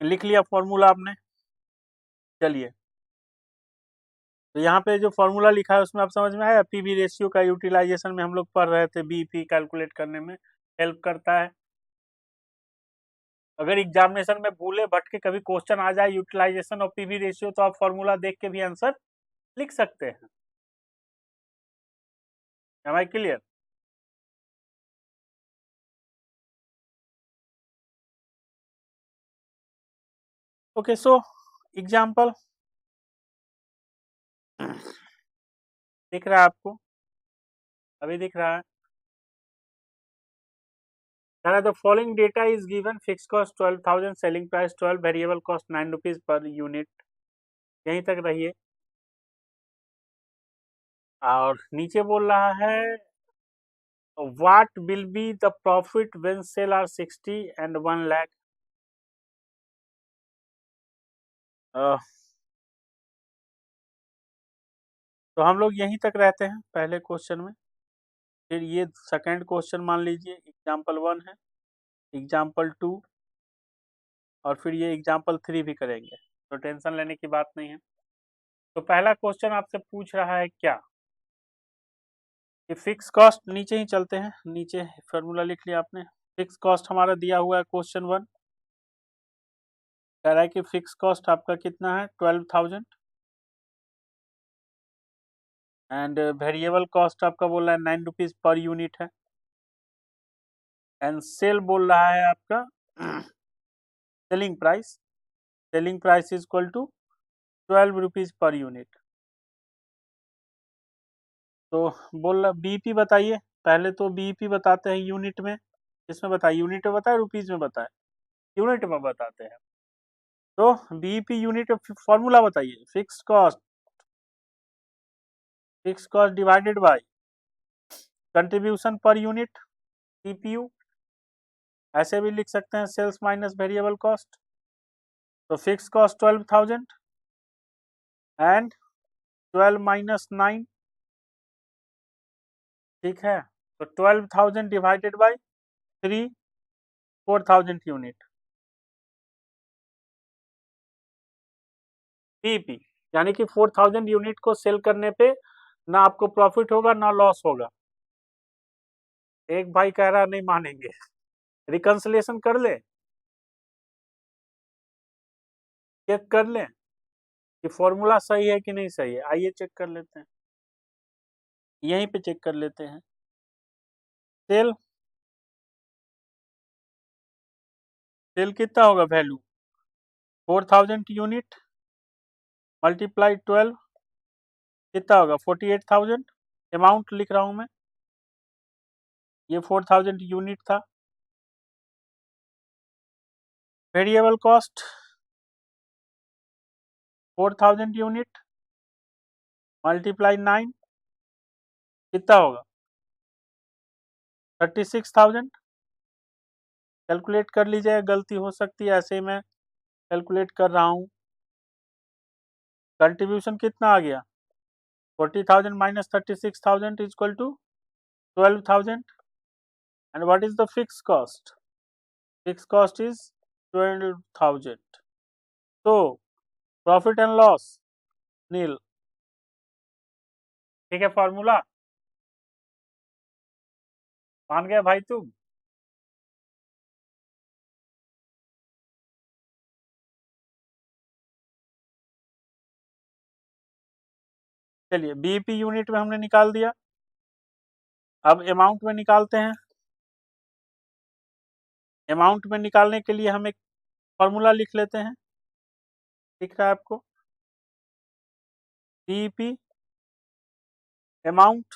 लिख लिया फॉर्मूला आपने? चलिए, तो यहाँ पे जो फॉर्मूला लिखा है उसमें आप समझ में आया? पीवी रेशियो का यूटिलाइजेशन में हम लोग पढ़ रहे थे, बीईपी कैलकुलेट करने में हेल्प करता है। अगर एग्जामिनेशन में भूले भटके कभी क्वेश्चन आ जाए यूटिलाइजेशन और पीवी रेशियो, तो आप फॉर्मूला देख के भी आंसर लिख सकते हैं। Am I clear? Okay, so example दिख रहा है आपको? अभी दिख रहा है? The following data is given, fix cost 12,000, selling price 12, variable cost 9 rupees per unit. यहीं तक रहिए। और नीचे बोल रहा है what will be the profit when sale are 60 and 1 lakh. तो हम लोग यहीं तक रहते हैं पहले क्वेश्चन में। फिर ये सेकंड क्वेश्चन मान लीजिए, एग्जाम्पल 1 है, एग्जाम्पल 2, और फिर ये एग्जाम्पल 3 भी करेंगे, तो टेंशन लेने की बात नहीं है। तो पहला क्वेश्चन आपसे पूछ रहा है क्या कि फिक्स कॉस्ट, नीचे ही चलते हैं, नीचे फॉर्मूला लिख लिया आपने। फिक्स कॉस्ट हमारा दिया हुआ है, क्वेश्चन 1 कह रहा है कि फिक्स कॉस्ट आपका कितना है, 12,000, एंड वेरिएबल कॉस्ट आपका बोल रहा है 9 रुपीज पर यूनिट है, एंड सेल बोल रहा है आपका selling price, selling price is equal to 12 rupees per unit. तो बोल रहा बीईपी बताइए, पहले तो बीईपी बताते हैं यूनिट में। इसमें बताइए, यूनिट में बताए रुपीज में बताए? यूनिट में बताते हैं। तो बीईपी यूनिट फॉर्मूला बताइए, fix cost divided by contribution per unit, CPU, ऐसे भी लिख सकते हैं, सेल्स माइनस वेरिएबल कॉस्ट। तो फिक्स कॉस्ट 12,000 एंड 12 माइनस 9, ठीक है। तो 12,000 डिवाइडेड बाय 3, 4,000 यूनिट बीईपी, यानी कि 4,000 यूनिट को सेल करने पे ना आपको प्रॉफिट होगा ना लॉस होगा। एक भाई कह रहा नहीं मानेंगे, रिकंसलेशन कर ले, चेक कर लें कि फॉर्मूला सही है कि नहीं सही है। आइए चेक कर लेते हैं, यहीं पे चेक कर लेते हैं। सेल, सेल कितना होगा वैल्यू, 4,000 यूनिट मल्टीप्लाई 12, कितना होगा 48,000। अमाउंट लिख रहा हूं मैं, ये 4,000 यूनिट था। वेरिएबल कॉस्ट 4,000 यूनिट मल्टीप्लाई 9, कितना होगा 36,000। कैलकुलेट कर लीजिएगा, गलती हो सकती है, ऐसे ही मैं कैलकुलेट कर रहा हूँ। कंट्रीब्यूशन कितना आ गया, 40,000 minus 36,000 is equal to 12,000, and what is the fix cost, fix cost is 12,000। तो प्रॉफिट एंड लॉस नील, ठीक है। फॉर्मूला मान गया भाई तुम? चलिए बीईपी यूनिट में हमने निकाल दिया। अब अमाउंट में निकालते हैं। अमाउंट में निकालने के लिए हम एक फॉर्मूला लिख लेते हैं। दिख रहा है आपको? बीईपी अमाउंट,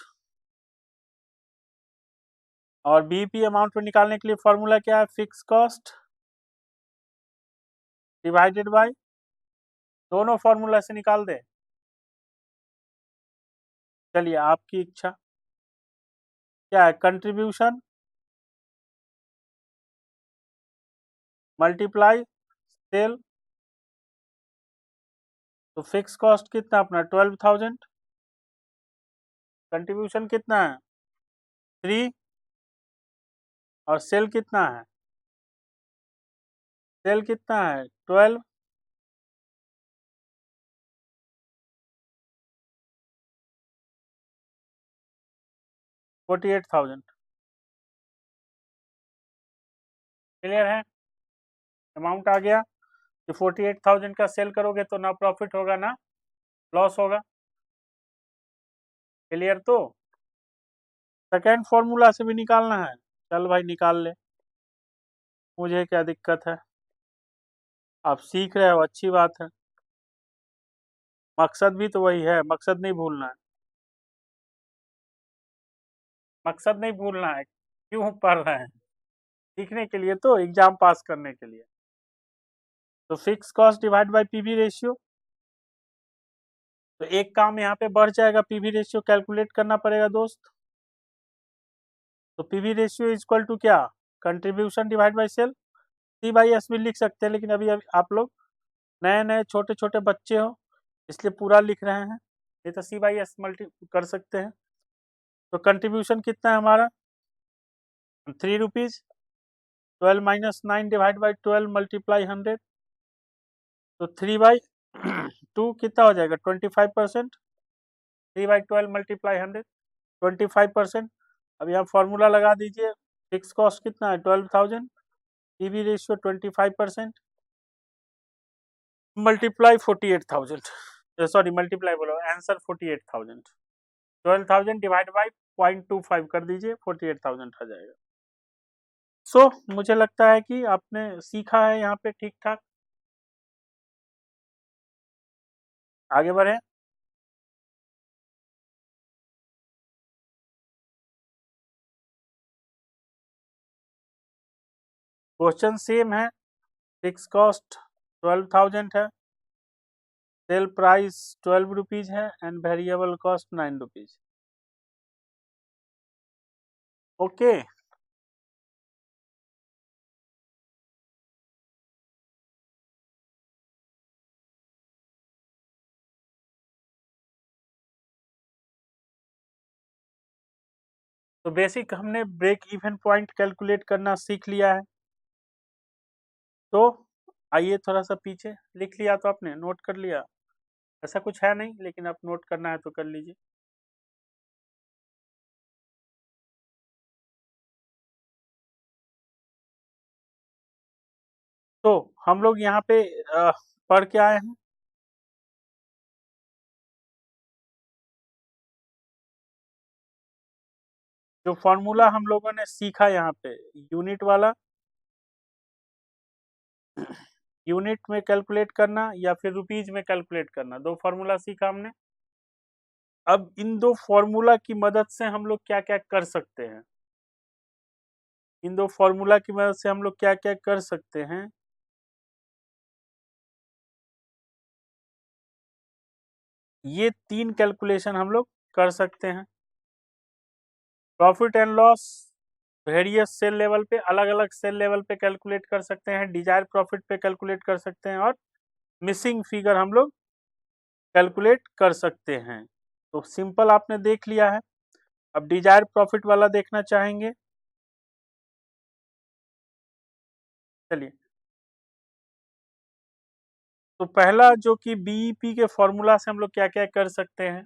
और बीईपी अमाउंट में निकालने के लिए फॉर्मूला क्या है? फिक्स कॉस्ट डिवाइडेड बाय, दोनों फॉर्मूला से निकाल दें। चलिए आपकी इच्छा। क्या है? Contribution multiply sale. तो फिक्स कॉस्ट कितना अपना 12,000, कंट्रीब्यूशन कितना है 3, और सेल कितना है? सेल कितना है 12, 48,000। क्लियर है? अमाउंट आ गया कि 48,000 का सेल करोगे तो ना प्रॉफिट होगा ना लॉस होगा। क्लियर? तो सेकेंड फॉर्मूला से भी निकालना है, चल भाई निकाल ले, मुझे क्या दिक्कत है। आप सीख रहे हो, अच्छी बात है। मकसद भी तो वही है, मकसद नहीं भूलना है। मकसद नहीं भूलना है। क्यों पढ़ रहे हैं? सीखने के लिए, तो एग्जाम पास करने के लिए। तो fix cost divide by PV ratio, तो एक काम यहाँ पे बढ़ जाएगा, पीवी रेशियो कैलकुलेट करना पड़ेगा दोस्त। तो PV ratio is equal to क्या? Contribution divide by sale. C by S भी लिख सकते हैं, लेकिन अभी आप लोग नए नए छोटे छोटे बच्चे हो, इसलिए पूरा लिख रहे हैं। ये तो सी बाई एस मल्टी कर सकते हैं। तो कंट्रीब्यूशन कितना है हमारा 3 रुपीज। 12 - 9 डिवाइड बाई 12 मल्टीप्लाई 100, तो 3/2 कितना हो जाएगा 25%। 3/12 मल्टीप्लाई 100 25%। अब यहाँ फॉर्मूला लगा दीजिए। फिक्स कॉस्ट कितना है 12,000, PV ratio 25%, multiply 48,000, sorry multiply बोलो, आंसर 48,000। 12,000 डिवाइड बाई 0.25 कर दीजिए, 48,000 आ जाएगा। मुझे लगता है कि आपने सीखा है यहाँ पे ठीक ठाक। आगे बढ़े। क्वेश्चन सेम है। फिक्स कॉस्ट 12,000 है, सेल प्राइस 12 रुपीज है, and variable cost 9 rupees. Okay. तो बेसिक हमने ब्रेक इवन पॉइंट कैलकुलेट करना सीख लिया है। तो आइए थोड़ा सा पीछे, लिख लिया तो आपने, नोट कर लिया? ऐसा कुछ है नहीं, लेकिन आप नोट करना है तो कर लीजिए। तो हम लोग यहाँ पे पढ़ के आए हैं। जो फॉर्मूला हम लोगों ने सीखा यहाँ पे, यूनिट वाला, यूनिट में कैलकुलेट करना या फिर रुपीज में कैलकुलेट करना, दो फॉर्मूला सीखा हमने। अब इन दो फॉर्मूला की मदद से हम लोग क्या क्या कर सकते हैं, इन दो फॉर्मूला की मदद से हम लोग क्या क्या कर सकते हैं, ये 3 कैलकुलेशन हम लोग कर सकते हैं। Profit and loss various sale level पे, अलग अलग सेल लेवल पे कैलकुलेट कर सकते हैं, डिजायर प्रॉफिट पे कैलकुलेट कर सकते हैं, और मिसिंग फिगर हम लोग कैलकुलेट कर सकते हैं। तो सिंपल आपने देख लिया है। अब डिजायर प्रॉफिट वाला देखना चाहेंगे। चलिए, तो पहला जो कि बीईपी के फॉर्मूला से हम लोग क्या क्या कर सकते हैं,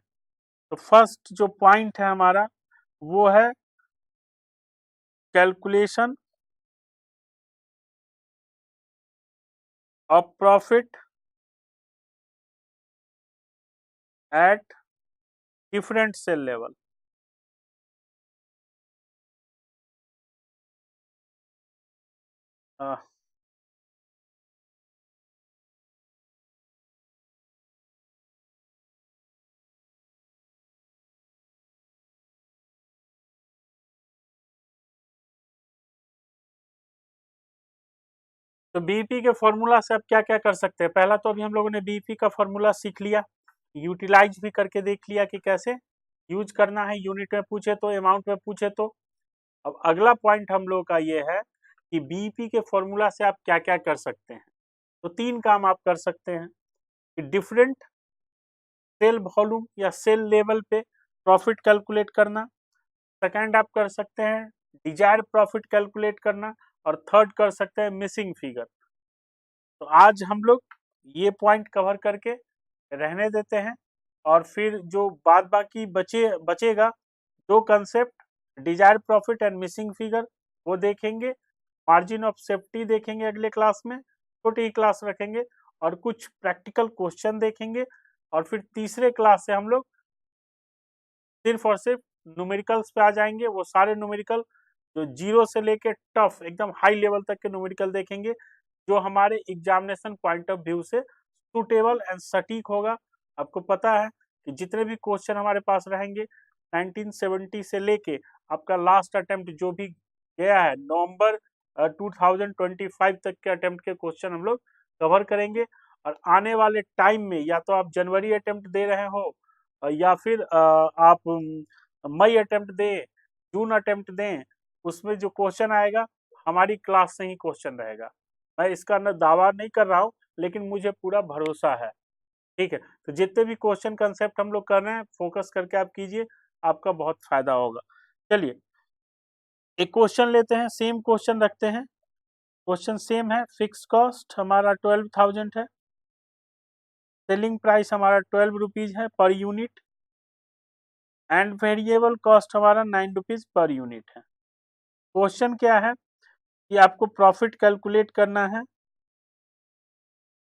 तो फर्स्ट जो पॉइंट है हमारा वो है calculation of profit at different sale level. तो बीईपी के फॉर्मूला से आप क्या क्या कर सकते हैं? पहला तो अभी हम लोगों ने बीईपी का फॉर्मूला सीख लिया, यूटिलाइज भी करके देख लिया कि कैसे यूज करना है, यूनिट में पूछे तो, अमाउंट में पूछे तो। अब अगला पॉइंट हम लोग का ये है कि बीईपी के फॉर्मूला से आप क्या क्या कर सकते हैं। तो 3 काम आप कर सकते हैं कि डिफरेंट सेल वॉल्यूम या सेल लेवल पे प्रॉफिट कैलकुलेट करना, सेकंड आप कर सकते हैं डिजायर्ड प्रॉफिट कैलकुलेट करना, और थर्ड कर सकते हैं मिसिंग फिगर। तो आज हम लोग ये पॉइंट कवर करके रहने देते हैं, और फिर जो बाद बाकी बचेगा 2 concept, desired profit and missing figure, वो देखेंगे। मार्जिन ऑफ सेफ्टी देखेंगे अगले क्लास में, छोटी ही क्लास रखेंगे, और कुछ प्रैक्टिकल क्वेश्चन देखेंगे। और फिर तीसरे क्लास से हम लोग सिर्फ और सिर्फ न्यूमेरिकल्स पे आ जाएंगे। वो सारे न्यूमेरिकल जो जीरो से लेके टफ एकदम हाई लेवल तक के न्यूमेरिकल देखेंगे, जो हमारे एग्जामिनेशन पॉइंट ऑफ व्यू से सूटेबल एंड सटीक होगा। आपको पता है कि जितने भी क्वेश्चन हमारे पास रहेंगे 1970 से लेके आपका लास्ट अटेम्प्ट जो भी गया है नवंबर 2025 तक के अटेम्प्ट के क्वेश्चन हम लोग कवर करेंगे। और आने वाले टाइम में या तो आप जनवरी अटेम्प्ट दे रहे हो, या फिर आप मई अटेम्प्ट दें, जून अटेम्प्ट दें, उसमें जो क्वेश्चन आएगा हमारी क्लास से ही क्वेश्चन रहेगा। मैं इसका न दावा नहीं कर रहा हूँ, लेकिन मुझे पूरा भरोसा है। ठीक है, तो जितने भी क्वेश्चन कंसेप्ट हम लोग कर रहे हैं फोकस करके आप कीजिए, आपका बहुत फायदा होगा। चलिए एक क्वेश्चन लेते हैं, सेम क्वेश्चन रखते हैं। क्वेश्चन सेम है, फिक्स कॉस्ट हमारा 12,000 है, सेलिंग प्राइस हमारा 12 रुपीज है per unit, and variable cost हमारा 9 रुपीज पर यूनिट है। क्वेश्चन क्या है कि आपको प्रॉफिट कैलकुलेट करना है,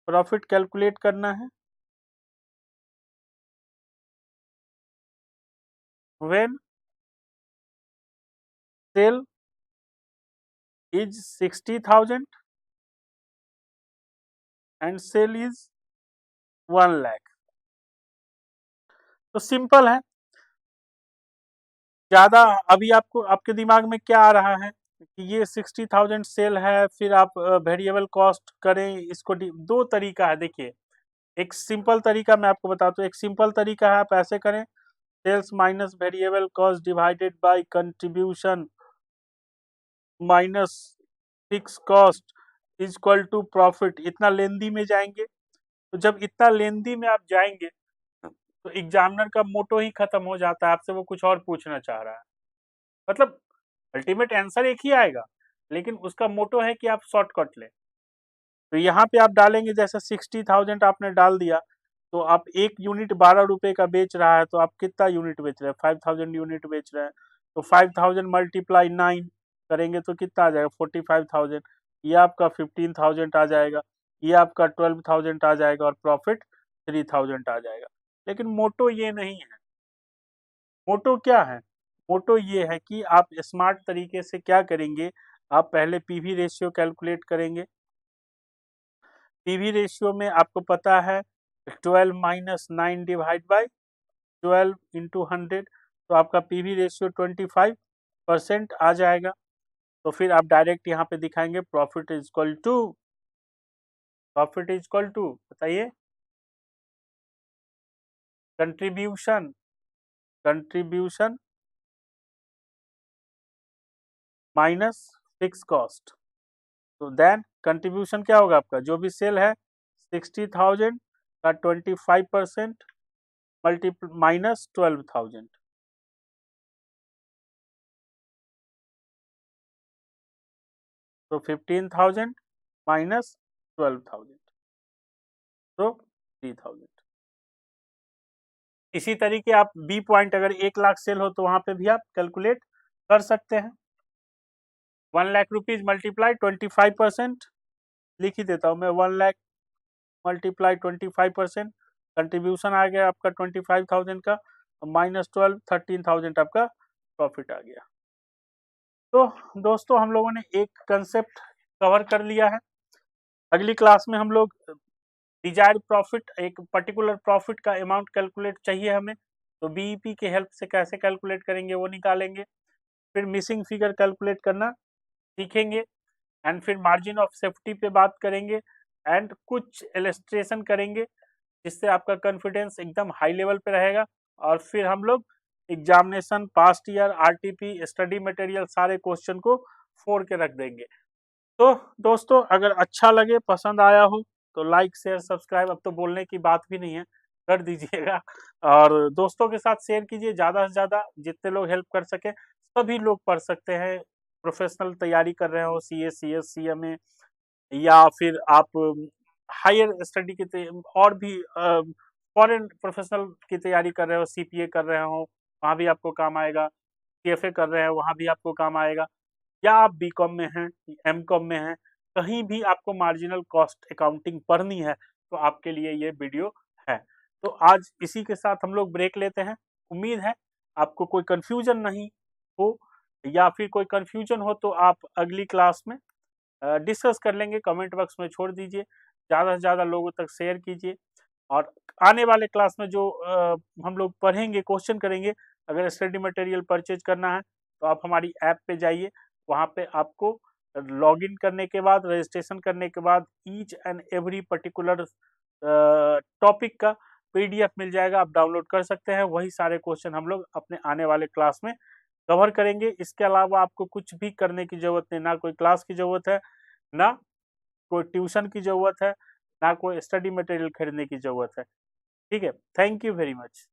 प्रॉफिट कैलकुलेट करना है when sale is 60,000 and sale is 1 lakh. तो सिंपल है, ज्यादा अभी आपको आपके दिमाग में क्या आ रहा है कि ये 60,000 सेल है, फिर आप वेरिएबल कॉस्ट करें इसको। 2 तरीका है, देखिए एक सिंपल तरीका मैं आपको बताता हूँ। एक सिंपल तरीका है, आप ऐसे करें, sales minus variable cost divided by contribution minus fix cost is equal to profit. इतना लेंदी में जाएंगे, तो जब इतना लेंदी में आप जाएंगे तो एग्जामिनर का मोटो ही खत्म हो जाता है, आपसे वो कुछ और पूछना चाह रहा है। मतलब अल्टीमेट आंसर एक ही आएगा, लेकिन उसका मोटो है कि आप शॉर्टकट लें। तो यहाँ पे आप डालेंगे, जैसे 60,000 आपने डाल दिया, तो आप एक यूनिट 12 रुपए का बेच रहा है, तो आप कितना यूनिट बेच रहे हैं? 5,000 यूनिट बेच रहे हैं। तो 5,000 मल्टीप्लाई 9 करेंगे तो कितना आ जाएगा? 45,000। ये आपका 15,000 आ जाएगा, ये आपका 12,000 आ जाएगा, और प्रॉफिट 3,000 आ जाएगा। लेकिन मोटो ये नहीं है। मोटो क्या है? मोटो ये है कि आप स्मार्ट तरीके से क्या करेंगे, आप पहले पीवी रेशियो कैलकुलेट करेंगे। पीवी रेशियो में आपको पता है 12 माइनस 9 डिवाइड बाई 12 इंटू 100, तो आपका पीवी रेशियो 25% आ जाएगा। तो फिर आप डायरेक्ट यहाँ पे दिखाएंगे profit is equal to, profit is equal to, बताइए, contribution, contribution minus fix cost. तो देन कंट्रीब्यूशन क्या होगा आपका? जो भी सेल है 60,000 का 25% मल्टीप्लाई माइनस 12,000, तो 15,000 माइनस 12,000, तो 3,000। इसी तरीके आप बी पॉइंट, अगर 1 लाख सेल हो तो वहां पे भी आप कैलकुलेट कर सकते हैं। 1 लाख रुपीज मल्टीप्लाई 25%, लिख ही देता हूँ मैं, 1 लाख मल्टीप्लाई 25%, कंट्रीब्यूशन आ गया आपका 25,000 का, -12 13,000 आपका प्रॉफिट आ गया। तो दोस्तों हम लोगों ने एक कंसेप्ट कवर कर लिया है। अगली क्लास में हम लोग डिजायर्ड प्रॉफिट, एक पर्टिकुलर प्रॉफिट का अमाउंट कैलकुलेट चाहिए हमें, तो बीईपी के हेल्प से कैसे कैलकुलेट करेंगे वो निकालेंगे। फिर मिसिंग फिगर कैलकुलेट करना सीखेंगे एंड फिर मार्जिन ऑफ सेफ्टी पे बात करेंगे एंड कुछ इलस्ट्रेशन करेंगे जिससे आपका कॉन्फिडेंस एकदम हाई लेवल पे रहेगा। और फिर हम लोग examination, past year, RTP, study material सारे क्वेश्चन को फोड़ के रख देंगे। तो दोस्तों अगर अच्छा लगे, पसंद आया हो तो लाइक शेयर सब्सक्राइब, अब तो बोलने की बात भी नहीं है, कर दीजिएगा। और दोस्तों के साथ शेयर कीजिए, ज़्यादा से ज़्यादा जितने लोग हेल्प कर सके सभी लोग पढ़ सकते हैं। प्रोफेशनल तैयारी कर रहे हो, सीए, सीएस, सीएमए, या फिर आप हायर स्टडी की और भी फॉरेन प्रोफेशनल की तैयारी कर रहे हो, सीपीए कर रहे हो, वहाँ भी आपको काम आएगा। सीएफए कर रहे हैं, वहाँ भी आपको काम आएगा। या आप बीकॉम में हैं, एमकॉम में हैं, कहीं भी आपको मार्जिनल कॉस्ट अकाउंटिंग पढ़नी है तो आपके लिए ये वीडियो है। तो आज इसी के साथ हम लोग ब्रेक लेते हैं। उम्मीद है आपको कोई कंफ्यूजन नहीं हो, या फिर कोई कंफ्यूजन हो तो आप अगली क्लास में डिस्कस कर लेंगे, कमेंट बॉक्स में छोड़ दीजिए, ज़्यादा से ज़्यादा लोगों तक शेयर कीजिए। और आने वाले क्लास में जो हम लोग पढ़ेंगे, क्वेश्चन करेंगे, अगर स्टडी मटेरियल परचेज करना है तो आप हमारी ऐप पे जाइए, वहाँ पे आपको लॉगिन करने के बाद, रजिस्ट्रेशन करने के बाद each and every particular topic का पीडीएफ मिल जाएगा, आप डाउनलोड कर सकते हैं। वही सारे क्वेश्चन हम लोग अपने आने वाले क्लास में कवर करेंगे। इसके अलावा आपको कुछ भी करने की जरूरत नहीं, ना कोई क्लास की जरूरत है, ना कोई ट्यूशन की जरूरत है, ना कोई स्टडी मटेरियल खरीदने की जरूरत है। ठीक है, थैंक यू वेरी मच।